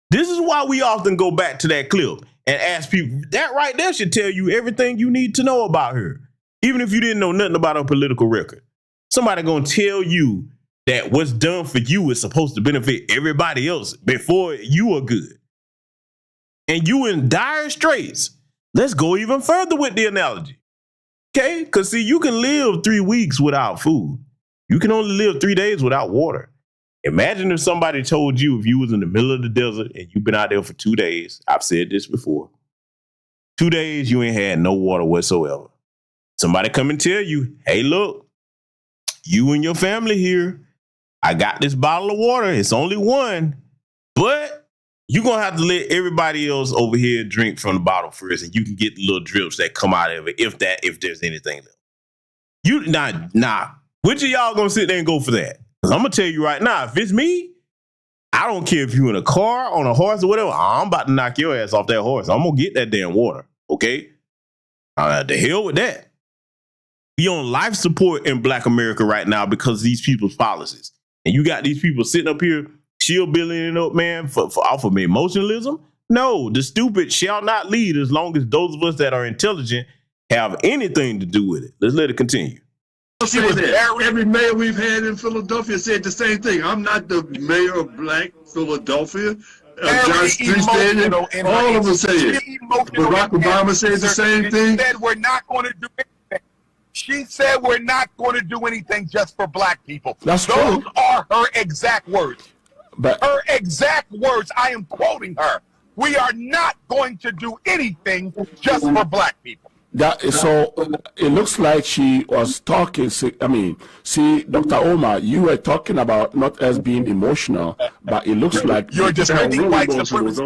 This is why we often go back to that clip and ask people. That right there should tell you everything you need to know about her. Even if you didn't know nothing about her political record. Somebody gonna tell you that what's done for you is supposed to benefit everybody else before you are good. And you in dire straits. Let's go even further with the analogy. Okay? Because see, you can live 3 weeks without food. You can only live 3 days without water. Imagine if somebody told you if you was in the middle of the desert and you've been out there for 2 days. I've said this before. 2 days, you ain't had no water whatsoever. Somebody come and tell you, hey, look, you and your family here, I got this bottle of water. It's only one, but you're going to have to let everybody else over here drink from the bottle first, and you can get the little drips that come out of it if there's anything left. Which of y'all going to sit there and go for that? Because I'm going to tell you right now, if it's me, I don't care if you're in a car, on a horse, or whatever, I'm about to knock your ass off that horse. I'm going to get that damn water, okay? The hell with that. We on life support in Black America right now because of these people's policies. And you got these people sitting up here shillbillying up, man, for off of emotionalism. No, the stupid shall not lead as long as those of us that are intelligent have anything to do with it. Let's let it continue. Every mayor we've had in Philadelphia said the same thing. I'm not the mayor of Black Philadelphia. John Street said it. All of us say it. Barack Obama said the same thing. Said we're not going to do anything. She said we're not going to do anything just for Black people. Those are her exact words. Her exact words. I am quoting her. We are not going to do anything just for Black people. So it looks like she was talking. See, Dr. Omar, you were talking about not as being emotional, but it looks like you're just really white supremacy.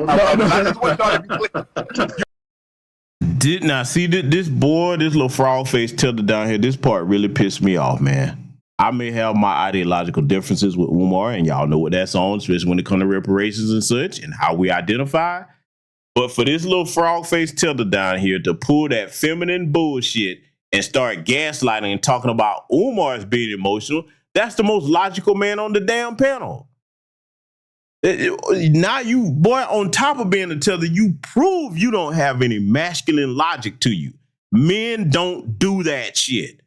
Now see this little frog face tilted down here. This part really pissed me off, man. I may have my ideological differences with Umar, and y'all know what that's on, especially when it comes to reparations and such, and how we identify. But for this little frog face tilted down here to pull that feminine bullshit and start gaslighting and talking about Umar as being emotional, that's the most logical man on the damn panel. Now you, boy, on top of being a tether, you prove you don't have any masculine logic to you. Men don't do that shit.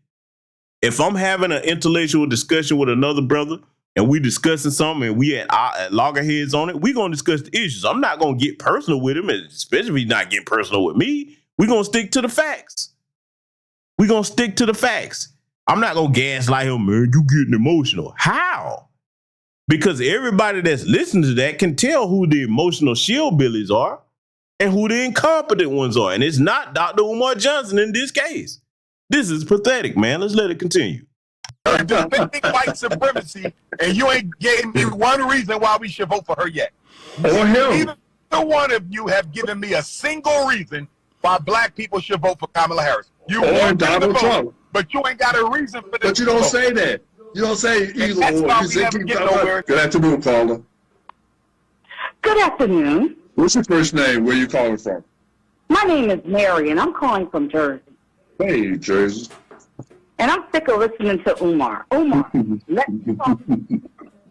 If I'm having an intellectual discussion with another brother and we discussing something and we at loggerheads on it, we going to discuss the issues. I'm not going to get personal with him, especially if he's not getting personal with me. We're going to stick to the facts. We're going to stick to the facts. I'm not going to gaslight him, man, you getting emotional. How? Because everybody that's listening to that can tell who the emotional shillbillies are and who the incompetent ones are. And it's not Dr. Umar Johnson in this case. This is pathetic, man. Let's let it continue. You're defending white supremacy, and you ain't gave me one reason why we should vote for her yet. Or him. Neither one of you have given me a single reason why Black people should vote for Kamala Harris. You want Donald Trump, but you ain't got a reason for this. But you don't say that. You don't say either or. You say keep nowhere. Good afternoon, Paula. Good afternoon. What's your first name? Where you calling from? My name is Mary, and I'm calling from Jersey. Hey, Jersey. And I'm sick of listening to Umar. Umar, let's talk.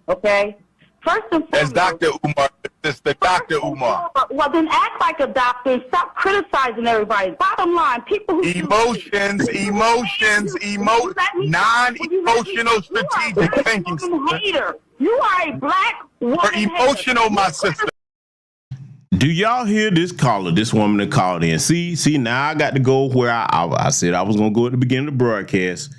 Okay? First and foremost. That's Dr. Umar. It's the Dr. Umar. Well, then act like a doctor and stop criticizing everybody. Bottom line, people who non-emotional, strategic thinking. Hater. You are a Black woman. You're emotional, my sister. Do y'all hear this caller, this woman that called in? See, now I got to go where I said I was going to go at the beginning of the broadcast.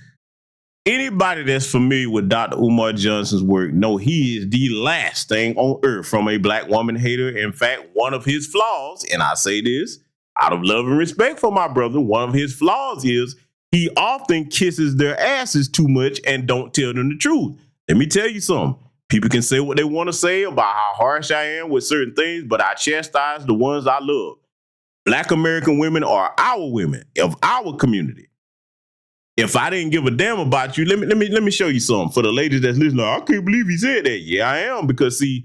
Anybody that's familiar with Dr. Umar Johnson's work know he is the last thing on earth from a Black woman hater. In fact, one of his flaws, and I say this out of love and respect for my brother, one of his flaws is he often kisses their asses too much and don't tell them the truth. Let me tell you something. People can say what they want to say about how harsh I am with certain things, but I chastise the ones I love. Black American women are our women of our community. If I didn't give a damn about you, let me show you something. For the ladies that's listening, I can't believe he said that. Yeah, I am, because see,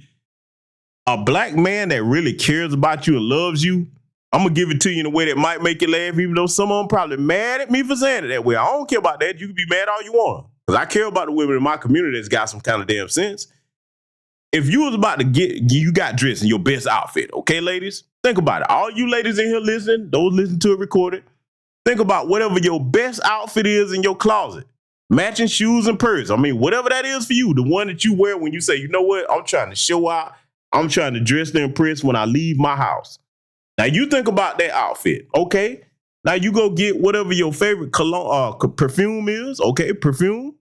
a black man that really cares about you and loves you, I'm gonna give it to you in a way that might make you laugh, even though some of them probably mad at me for saying it that way. I don't care about that. You can be mad all you want, because I care about the women in my community that's got some kind of damn sense. If you was about to you got dressed in your best outfit, okay, ladies? Think about it. All you ladies in here listening, those listening to it recorded, think about whatever your best outfit is in your closet. Matching shoes and purse. I mean, whatever that is for you, the one that you wear when you say, you know what, I'm trying to show out. I'm trying to dress to impress when I leave my house. Now, you think about that outfit, okay? Now, you go get whatever your favorite cologne, perfume is, okay? Perfume.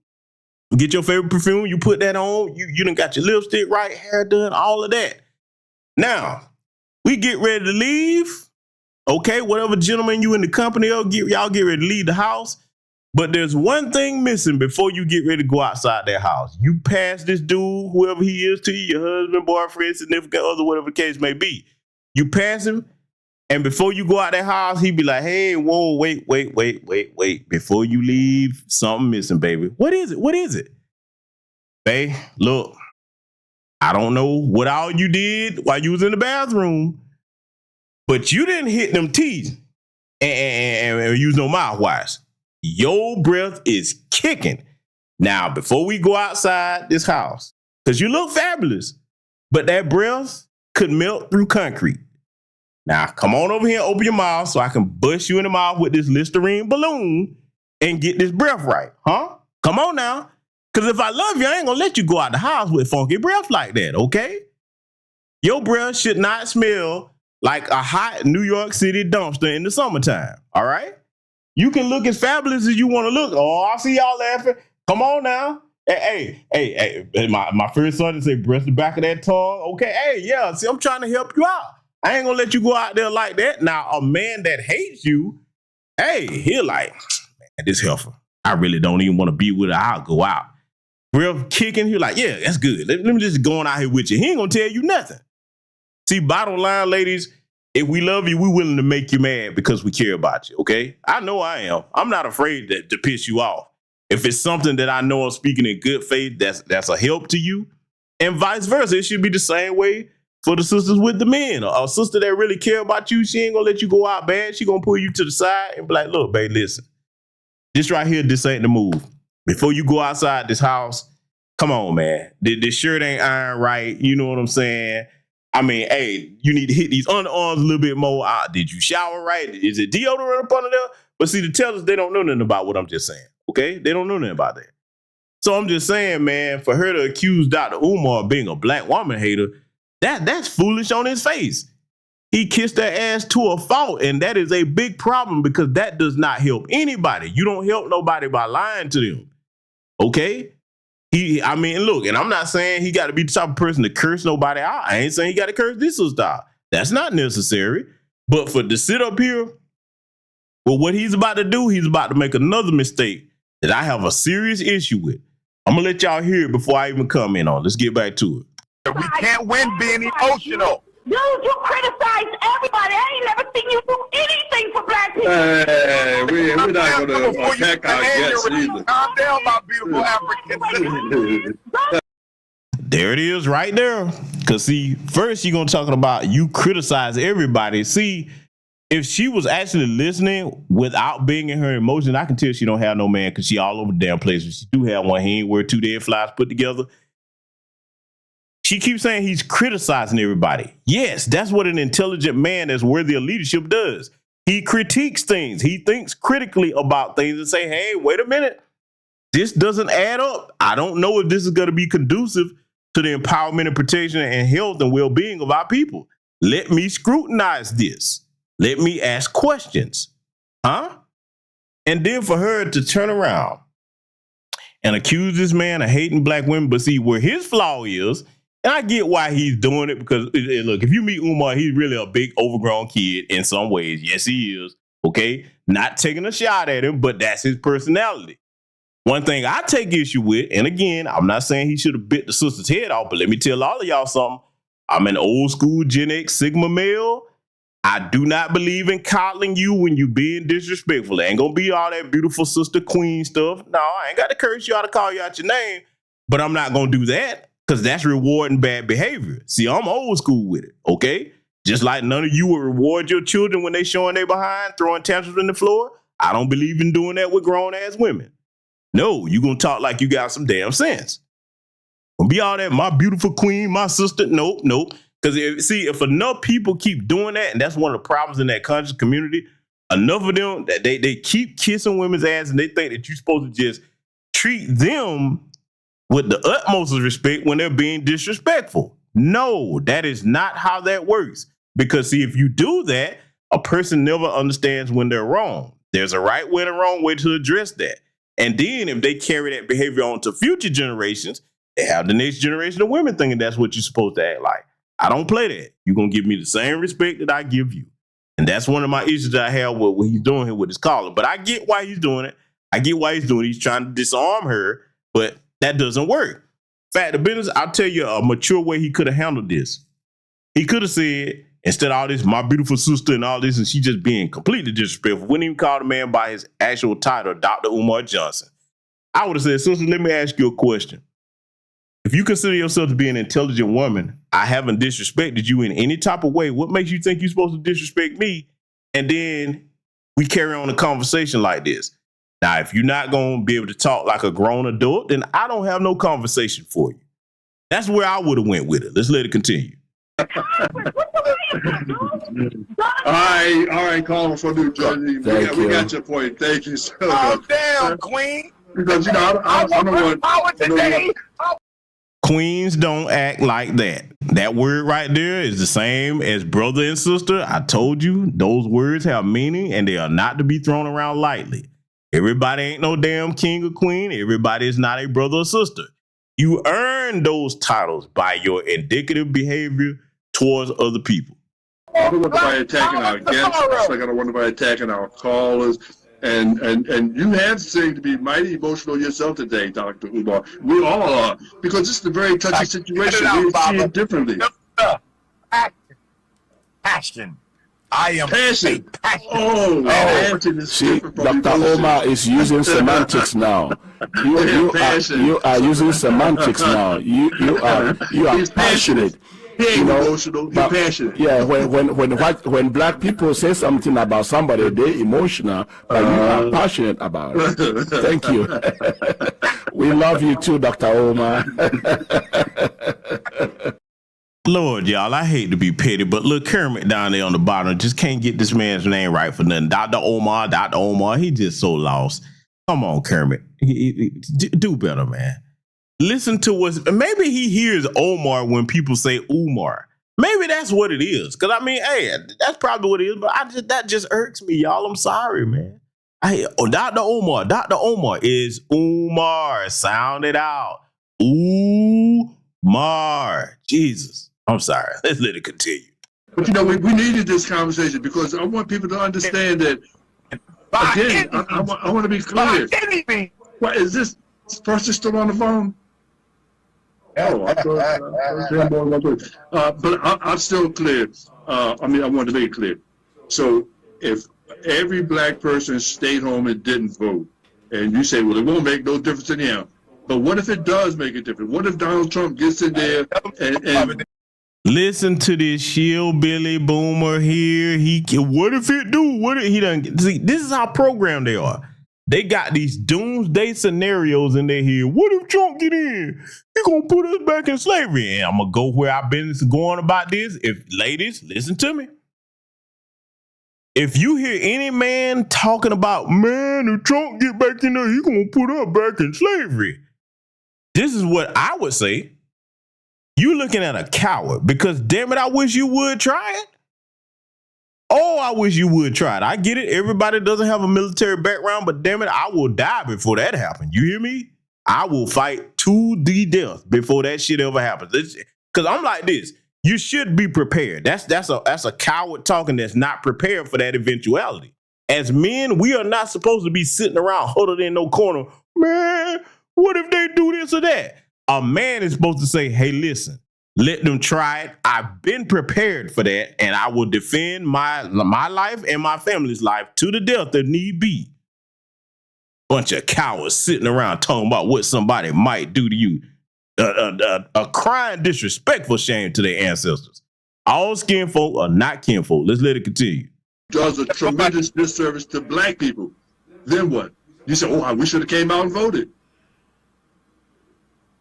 Get your favorite perfume. You put that on. You done got your lipstick right, hair done, all of that. Now, we get ready to leave. Okay, whatever gentleman you in the company of, y'all get ready to leave the house. But there's one thing missing before you get ready to go outside that house. You pass this dude, whoever he is to you, your husband, boyfriend, significant other, whatever the case may be. You pass him, and before you go out that house, he be like, hey, whoa, wait. Before you leave, something missing, baby. What is it? Babe, look, I don't know what all you did while you was in the bathroom, but you didn't hit them teeth and use no mouthwash. Your breath is kicking. Now, before we go outside this house, because you look fabulous, but that breath could melt through concrete. Now, come on over here, open your mouth so I can bust you in the mouth with this Listerine balloon and get this breath right, huh? Come on now. Because if I love you, I ain't going to let you go out the house with funky breath like that, okay? Your breath should not smell like a hot New York City dumpster in the summertime, all right? You can look as fabulous as you want to look. Oh, I see y'all laughing. Come on now. Hey, my first son to say, breast the back of that tongue. Okay, hey, yeah, see, I'm trying to help you out. I ain't going to let you go out there like that. Now, a man that hates you, hey, he'll like, man, this heifer, I really don't even want to be with her. I'll go out. Breath kicking, he's like, yeah, that's good. Let me just go on out here with you. He ain't going to tell you nothing. See, bottom line, ladies, if we love you, we're willing to make you mad because we care about you, okay? I know I am. I'm not afraid to piss you off. If it's something that I know I'm speaking in good faith, that's a help to you, and vice versa. It should be the same way for the sisters with the men. A sister that really care about you, she ain't gonna let you go out bad. She gonna pull you to the side and be like, look, babe, listen. This right here, this ain't the move. Before you go outside this house, come on, man. This shirt ain't ironed right. You know what I'm saying? I mean, hey, you need to hit these underarms a little bit more. Did you shower right? Is it deodorant up under there? But see, the tellers, they don't know nothing about what I'm just saying, okay? They don't know nothing about that. So I'm just saying, man, for her to accuse Dr. Umar of being a black woman hater, that's foolish on his face. He kissed her ass to a fault, and that is a big problem because that does not help anybody. You don't help nobody by lying to them, okay? I mean, look, and I'm not saying he got to be the type of person to curse nobody out. I ain't saying he got to curse this sister out. That's not necessary. But for to sit up here with what he's about to do, he's about to make another mistake that I have a serious issue with. I'm going to let y'all hear it before I even comment on it. Let's get back to it. We can't win being emotional. Dude, you criticize everybody. I ain't never seen you do anything for black people. Hey, we're not going to attack our guests either. Calm down, my beautiful African. There it is right there. Because, see, first you're going to talk about you criticize everybody. See, if she was actually listening without being in her emotions, I can tell she don't have no man because she all over the damn place. If she do have one, he ain't wear two dead flies put together. She keeps saying he's criticizing everybody. Yes, that's what an intelligent man that's worthy of leadership does. He critiques things. He thinks critically about things and say, hey, wait a minute. This doesn't add up. I don't know if this is going to be conducive to the empowerment and protection and health and well-being of our people. Let me scrutinize this. Let me ask questions. Huh? And then for her to turn around and accuse this man of hating black women, but see where his flaw is. And I get why he's doing it because, look, if you meet Umar, he's really a big overgrown kid in some ways. Yes, he is. Okay. Not taking a shot at him, but that's his personality. One thing I take issue with, and again, I'm not saying he should have bit the sister's head off, but let me tell all of y'all something. I'm an old school Gen X Sigma male. I do not believe in coddling you when you being disrespectful. It ain't gonna be all that beautiful sister queen stuff. No, I ain't got to curse you out to call you out your name, but I'm not gonna do that because that's rewarding bad behavior. See, I'm old school with it, okay? Just like none of you will reward your children when they showing they behind, throwing tantrums in the floor. I don't believe in doing that with grown-ass women. No, you gonna talk like you got some damn sense. Don't be all that, my beautiful queen, my sister. Nope. Because if enough people keep doing that, and that's one of the problems in that conscious community, enough of them, that they keep kissing women's ass and they think that you're supposed to just treat them with the utmost of respect when they're being disrespectful. No, that is not how that works. Because see, if you do that, a person never understands when they're wrong. There's a right way and a wrong way to address that. And then if they carry that behavior on to future generations, they have the next generation of women thinking that's what you're supposed to act like. I don't play that. You're going to give me the same respect that I give you. And that's one of my issues that I have with what he's doing here with his caller. But I get why he's doing it. I get why he's doing it. He's trying to disarm her, but that doesn't work. Fact of business, I'll tell you a mature way he could have handled this. He could have said, instead of all this, my beautiful sister and all this, and she just being completely disrespectful, wouldn't even call the man by his actual title, Dr. Umar Johnson. I would have said, sister, let me ask you a question. If you consider yourself to be an intelligent woman, I haven't disrespected you in any type of way. What makes you think you're supposed to disrespect me? And then we carry on a conversation like this. Now, if you're not going to be able to talk like a grown adult, then I don't have no conversation for you. That's where I would have went with it. Let's let it continue. All right, caller from New Jersey. We got your point. Thank you so much. Oh, damn, Queen. Because, you know, I don't want... Queens don't act like that. That word right there is the same as brother and sister. I told you, those words have meaning and they are not to be thrown around lightly. Everybody ain't no damn king or queen. Everybody is not a brother or sister. You earn those titles by your indicative behavior towards other people. I don't want nobody attacking our guests. I don't want nobody attacking our callers. And you have seemed to be mighty emotional yourself today, Dr. Umar. We all are, because this is a very touchy situation. We see it differently. Passion. I am passion. See, Dr. Omar is using semantics now. You are using semantics now. You are passionate. You know, emotional, you're passionate. Yeah, when black people say something about somebody, they're emotional, but you are passionate about it. Thank you. We love you too, Dr. Omar. Lord, y'all, I hate to be petty, but look, Kermit down there on the bottom just can't get this man's name right for nothing. Dr. Omar, he just so lost. Come on, Kermit. Do better, man. Listen to maybe he hears Omar when people say Umar. Maybe that's what it is. Because, I mean, hey, that's probably what it is, but that just irks me, y'all. I'm sorry, man. Dr. Omar is Umar. Sound it out. Umar. Jesus. I'm sorry. Let's let it continue. But, you know, we needed this conversation because I want people to understand that, again, I want to be clear. What, is this person still on the phone? Oh, but I'm still clear. I want to make it clear. So if every black person stayed home and didn't vote, and you say, well, it won't make no difference in the end. But what if it does make a difference? What if Donald Trump gets in there and listen to this shillbilly boomer here. What if it do? What if he doesn't? See, this is how programmed they are. They got these doomsday scenarios in their head. What if Trump get in? He gonna put us back in slavery. And I'm gonna go where I've been going about this. Ladies, listen to me. If you hear any man talking about, man, if Trump get back in there, he gonna put us back in slavery. This is what I would say. You looking at a coward because, damn it, I wish you would try it. Oh, I wish you would try it. I get it. Everybody doesn't have a military background, but damn it, I will die before that happens. You hear me? I will fight to the death before that shit ever happens. Because I'm like this. You should be prepared. That's a coward talking that's not prepared for that eventuality. As men, we are not supposed to be sitting around huddled in no corner. Man, what if they do this or that? A man is supposed to say, hey, listen, let them try it. I've been prepared for that, and I will defend my life and my family's life to the death if need be. Bunch of cowards sitting around talking about what somebody might do to you. A crying disrespectful shame to their ancestors. All skin folk are not kinfolk. Let's let it continue. Does a tremendous disservice to black people. Then what? You say, oh, we should have came out and voted.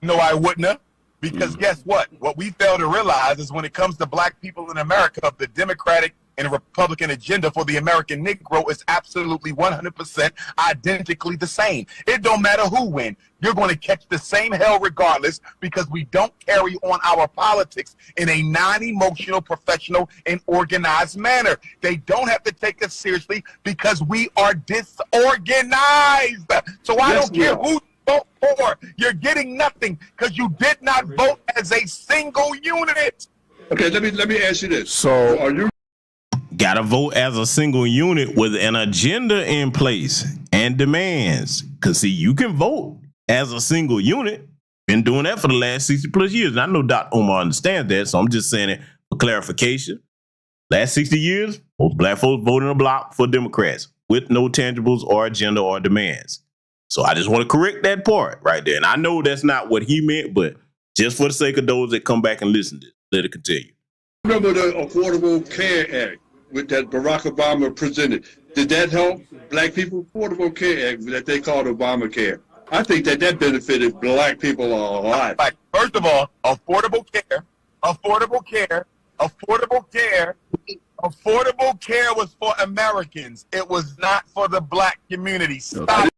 No, I wouldn't have. Because guess what? What we fail to realize is when it comes to black people in America, the Democratic and Republican agenda for the American Negro is absolutely 100% identically the same. It don't matter who wins. You're going to catch the same hell regardless because we don't carry on our politics in a non-emotional, professional, and organized manner. They don't have to take us seriously because we are disorganized. So I don't care who you vote for. You're getting nothing because you did not vote as a single unit. Okay, let me ask you this. So are you gotta vote as a single unit with an agenda in place and demands? Because see, you can vote as a single unit. Been doing that for the last 60 plus years. And I know Dr. Umar understands that, so I'm just saying it for clarification. Last 60 years, most black folks voted in a block for Democrats with no tangibles or agenda or demands. So I just want to correct that part right there. And I know that's not what he meant, but just for the sake of those that come back and listen to it, let it continue. Remember the Affordable Care Act that Barack Obama presented? Did that help black people? Affordable Care Act that they called Obamacare. I think that benefited black people a lot. First of all, affordable care was for Americans. It was not for the black community. Stop.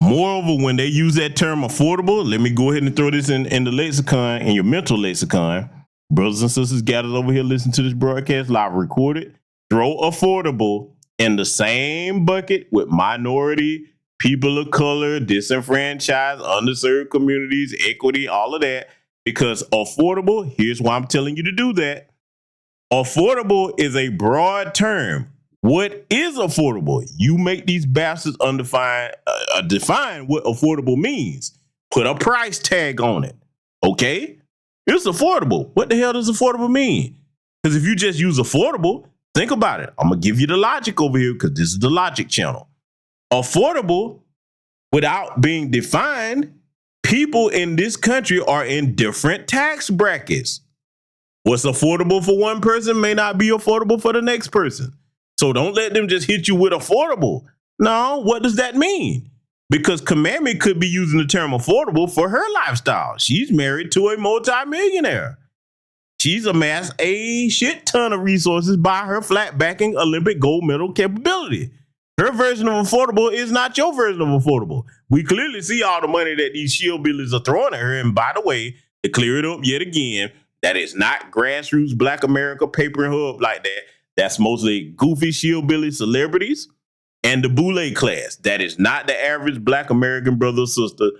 Moreover, when they use that term affordable, let me go ahead and throw this in the lexicon, in your mental lexicon. Brothers and sisters gathered over here, listen to this broadcast live recorded. Throw affordable in the same bucket with minority, people of color, disenfranchised, underserved communities, equity, all of that. Because affordable, here's why I'm telling you to do that. Affordable is a broad term. What is affordable? You make these bastards define what affordable means. Put a price tag on it. Okay? It's affordable. What the hell does affordable mean? Because if you just use affordable, think about it. I'm going to give you the logic over here because this is the logic channel. Affordable, without being defined, people in this country are in different tax brackets. What's affordable for one person may not be affordable for the next person. So don't let them just hit you with affordable. No, what does that mean? Because KaMammy could be using the term affordable for her lifestyle. She's married to a multimillionaire. She's amassed a shit ton of resources by her flat backing Olympic gold medal capability. Her version of affordable is not your version of affordable. We clearly see all the money that these shillbillies are throwing at her. And by the way, to clear it up yet again, that is not grassroots Black America paper and hub like that. That's mostly goofy shillbilly celebrities and the boule class. That is not the average Black American brother or sister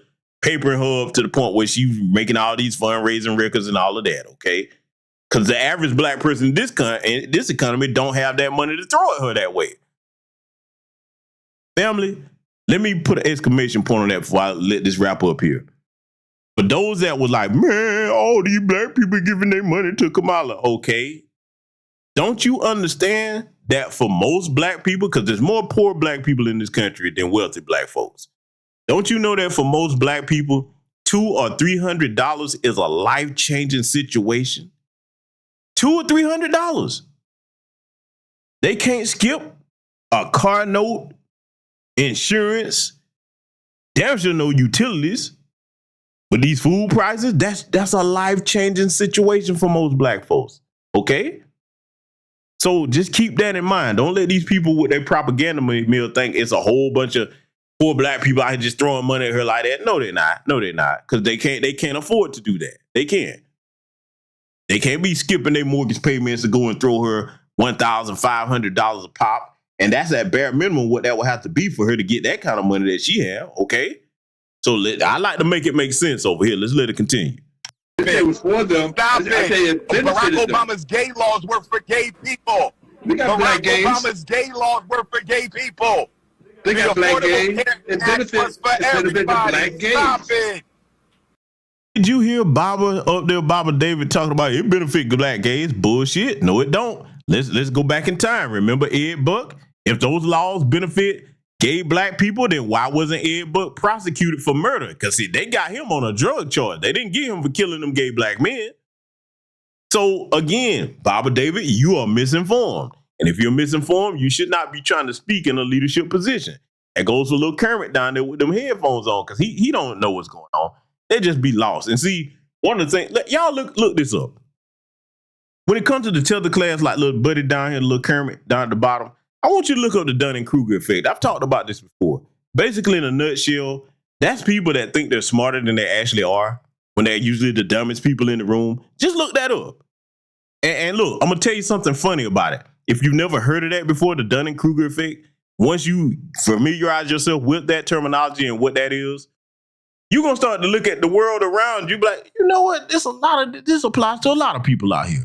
paper and hub to the point where she's making all these fundraising records and all of that, okay? Because the average black person in this economy don't have that money to throw at her that way. Family, let me put an exclamation point on that before I let this wrap up here. For those that was like, man, all these black people giving their money to Kamala, okay? Don't you understand that for most black people, because there's more poor black people in this country than wealthy black folks. Don't you know that for most black people, $200 or $300 is a life-changing situation? $200 or $300. They can't skip a car note, insurance, damn sure no utilities. But these food prices, that's a life-changing situation for most black folks. Okay? So just keep that in mind. Don't let these people with their propaganda mill think it's a whole bunch of poor black people out here just throwing money at her like that. No, they're not. No, they're not. Because they can't afford to do that. They can't. They can't be skipping their mortgage payments to go and throw her $1,500 a pop. And that's at bare minimum what that would have to be for her to get that kind of money that she have. Okay? So I like to make it make sense over here. Let's let it continue. It was for them. Stop it. Barack Obama's gay laws were for gay people. We got black gays. Obama's gay laws were for gay people. They got black gays. It benefits black gays. Stop it. Did you hear Baba up there, Baba David, talking about it benefit black gays? Bullshit. No, it don't. Let's go back in time. Remember Ed Buck? If those laws benefit gay black people, then why wasn't Ed Buck prosecuted for murder? Because see, they got him on a drug charge. They didn't get him for killing them gay black men. So again, Baba David, you are misinformed. And if you're misinformed, you should not be trying to speak in a leadership position. That goes for little Kermit down there with them headphones on, because he don't know what's going on. They just be lost. And see, one of the things, y'all look this up. When it comes to the tether class, like little buddy down here, little Kermit down at the bottom, I want you to look up the Dunning-Kruger effect. I've talked about this before. Basically, in a nutshell, that's people that think they're smarter than they actually are when they're usually the dumbest people in the room. Just look that up. And look, I'm going to tell you something funny about it. If you've never heard of that before, the Dunning-Kruger effect, once you familiarize yourself with that terminology and what that is, you're going to start to look at the world around you, be like, you know what? This applies to a lot of people out here.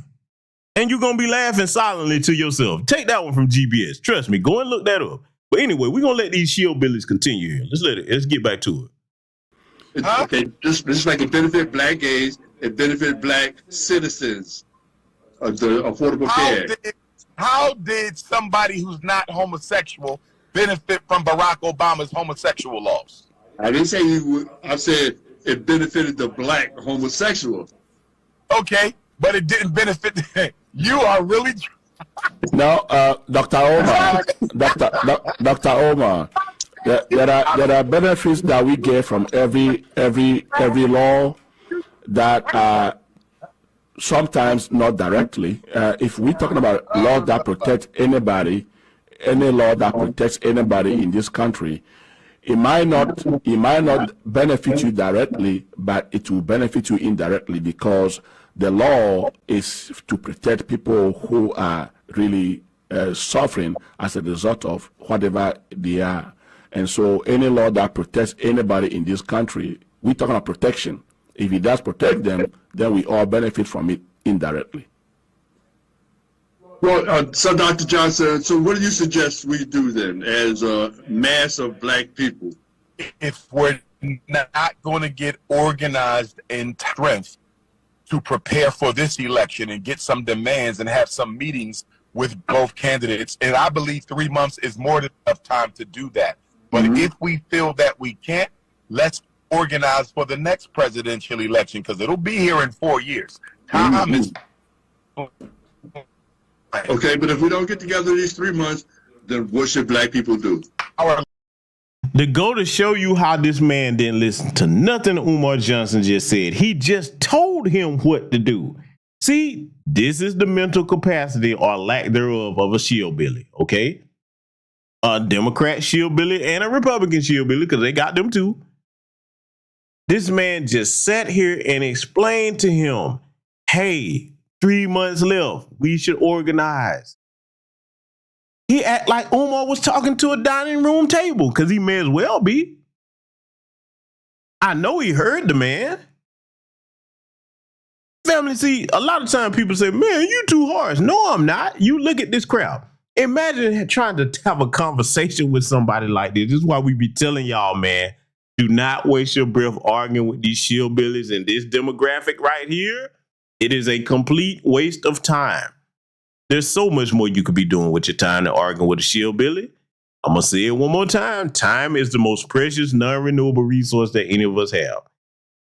And you're going to be laughing silently to yourself. Take that one from GBS. Trust me, go and look that up. But anyway, we're going to let these shillbillies continue here. Let's get back to it. Okay, just like it benefit black gays, it benefit black citizens of the Affordable Care. How did somebody who's not homosexual benefit from Barack Obama's homosexual laws? I didn't say you would. I said it benefited the black homosexual. Okay, but it didn't benefit. You are really. No, Dr. Omar, Dr. Omar, there are benefits that we get from every law that are sometimes not directly. If we're talking about laws that protect anybody, any law that protects anybody in this country, it might not benefit you directly, but it will benefit you indirectly, because the law is to protect people who are really suffering as a result of whatever they are. And so any law that protects anybody in this country, we're talking about protection. If it does protect them, then we all benefit from it indirectly. Well, so Dr. Johnson, so what do you suggest we do then as a mass of black people? If we're not going to get organized in strength to prepare for this election and get some demands and have some meetings with both candidates, and I believe 3 months is more than enough time to do that. But if we feel that we can't, let's organize for the next presidential election, because it'll be here in 4 years. Time is. Okay, but if we don't get together these 3 months, then what should black people do? To go to show you how this man didn't listen to nothing Umar Johnson just said. He just told him what to do. See, this is the mental capacity or lack thereof of a shillbilly, okay? A Democrat shillbilly and a Republican shillbilly, because they got them too. This man just sat here and explained to him, hey, 3 months left, we should organize. He act like Umar was talking to a dining room table, because he may as well be. I know he heard the man. Family, see, a lot of times people say, man, you too harsh. No, I'm not. You look at this crowd. Imagine trying to have a conversation with somebody like this. This is why we be telling y'all, man, do not waste your breath arguing with these shillbillies and this demographic right here. It is a complete waste of time. There's so much more you could be doing with your time than arguing with a shillbilly. I'm going to say it one more time. Time is the most precious, non-renewable resource that any of us have.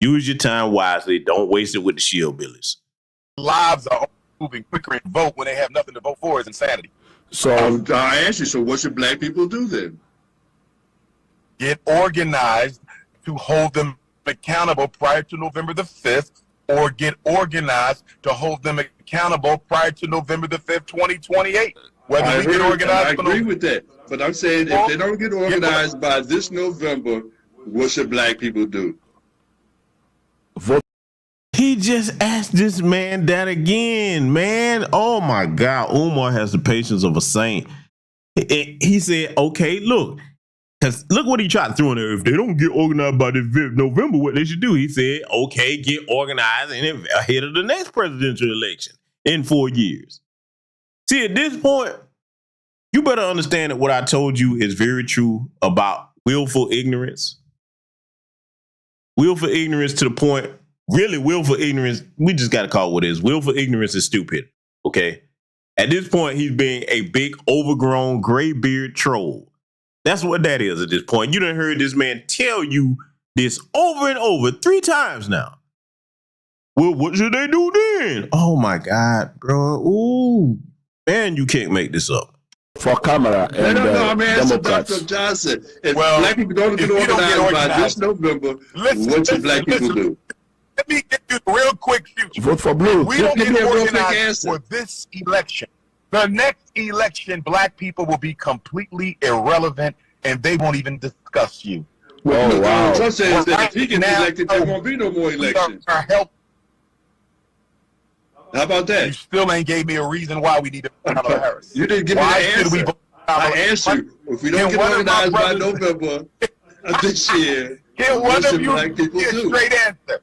Use your time wisely. Don't waste it with the shillbillies. Lives are moving quicker and vote when they have nothing to vote for is insanity. So I ask you, so what should black people do then? Get organized to hold them accountable prior to November the 5th, or get organized to hold them accountable prior to November the 5th, 2028. Whether we get organized, I agree with that. But I'm saying if they don't get organized by this November, what should black people do? Vote. He just asked this man that again, man. Oh my God, Umar has the patience of a saint. He said, okay, look. Because look what he tried to throw in there. If they don't get organized by this November, what they should do? He said, okay, get organized and ahead of the next presidential election in 4 years. See, at this point, you better understand that what I told you is very true about willful ignorance. Willful ignorance to the point, really willful ignorance, we just got to call it what it is. Willful ignorance is stupid, okay? At this point, he's being a big, overgrown, gray beard troll. That's what that is at this point. You done heard this man tell you this over and over 3 times now. Well, what should they do then? Oh, my God, bro. Ooh, man, you can't make this up. For camera and no, I'm asking Democrats. Dr. Johnson. If black people don't get organized by this November, what should black people do? Let me give you a real quick future. Vote for blue. We don't get organized for this election. The next election, black people will be completely irrelevant, and they won't even discuss you. Well, wow. Trump says that if he gets elected, there won't be no more elections. How about that? You still ain't gave me a reason why we need to vote Kamala Harris. You didn't give me the answer. I asked you, if we don't get organized by November of this year, what should black people do? Straight answer.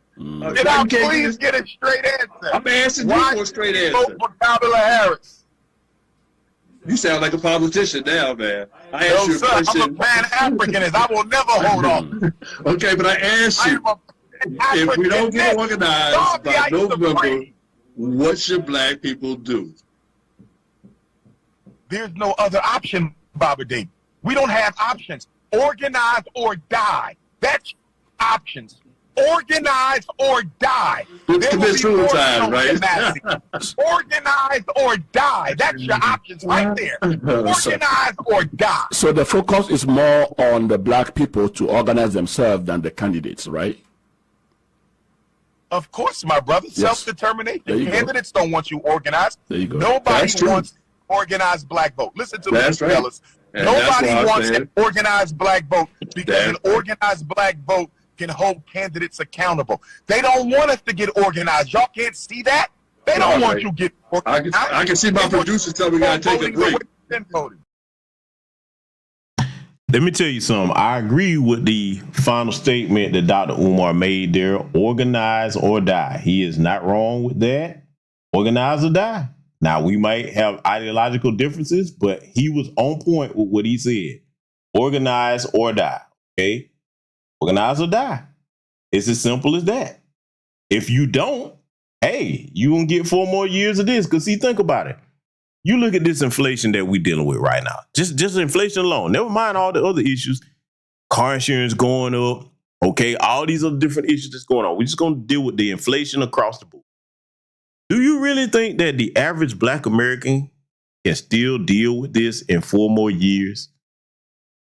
Get out, please get a straight answer. I'm asking you for a straight answer. Vote for Kamala Harris. You sound like a politician now, man. I asked you a question. I'm a Pan-Africanist. I will never hold on. Okay, but I asked you, if we don't get organized by November, what should black people do? There's no other option, Baba D. We don't have options. Organize or die. That's options. Organize or die. Commit suicide, right? Organize or die. That's your options right there. Organize or die. So the focus is more on the black people to organize themselves than the candidates, right? Of course, my brother. Yes. Self-determination. Candidates don't want you organized. There you go. Nobody wants organized black vote. Listen to me, fellas. Nobody wants an organized black vote because an organized black vote can hold candidates accountable. They don't want us to get organized. Y'all can't see that? They don't want you to get organized. I can see my producers tell me we got to take a break. Let me tell you something. I agree with the final statement that Dr. Umar made there. Organize or die. He is not wrong with that. Organize or die. Now, we might have ideological differences, but he was on point with what he said. Organize or die. Okay? Organize or die. It's as simple as that. If you don't, hey, you won't get 4 more years of this. Because see, think about it. You look at this inflation that we're dealing with right now. Just inflation alone. Never mind all the other issues. Car insurance going up. Okay, all these other different issues that's going on. We're just going to deal with the inflation across the board. Do you really think that the average black American can still deal with this in 4 more years?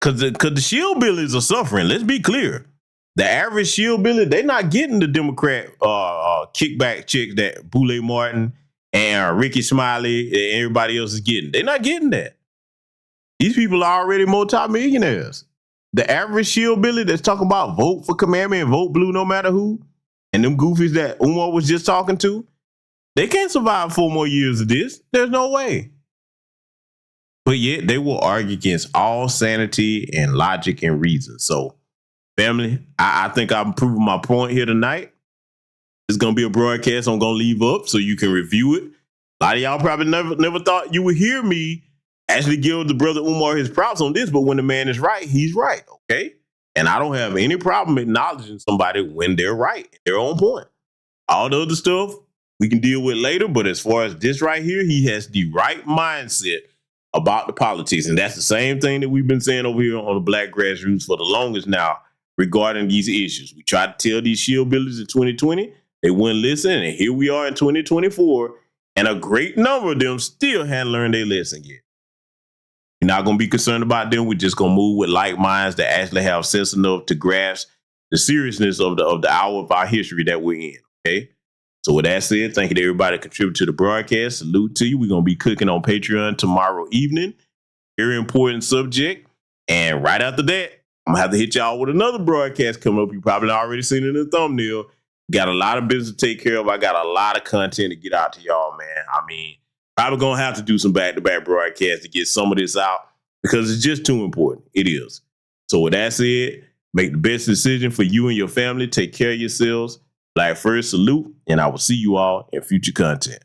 Because the shillbillies are suffering. Let's be clear. The average shillbilly, they're not getting the Democrat kickback checks that Boule Martin and Ricky Smiley and everybody else is getting. They're not getting that. These people are already multimillionaires. The average shillbilly that's talking about vote for KaMammy and vote blue no matter who, and them goofies that Umar was just talking to, they can't survive 4 more years of this. There's no way. But yet they will argue against all sanity and logic and reason. So, family, I think I'm proving my point here tonight. It's going to be a broadcast I'm going to leave up so you can review it. A lot of y'all probably never thought you would hear me actually give the brother Umar his props on this, but when the man is right, he's right, okay? And I don't have any problem acknowledging somebody when they're right, they're on point. All the other stuff we can deal with later, but as far as this right here, he has the right mindset about the politics. And that's the same thing that we've been saying over here on the Black Grassroots for the longest now regarding these issues. We tried to tell these shillbillies in 2020, they wouldn't listen, and here we are in 2024, and a great number of them still hadn't learned their lesson yet. You're not going to be concerned about them. We're just going to move with like minds that actually have sense enough to grasp the seriousness of the hour of our history that we're in, okay? So with that said, thank you to everybody that contributed to the broadcast. Salute to you. We're going to be cooking on Patreon tomorrow evening. Very important subject. And right after that, I'm going to have to hit y'all with another broadcast coming up. You probably already seen it in the thumbnail. Got a lot of business to take care of. I got a lot of content to get out to y'all, man. I mean, probably going to have to do some back-to-back broadcasts to get some of this out because it's just too important. It is. So with that said, make the best decision for you and your family. Take care of yourselves. Black first, salute, and I will see you all in future content.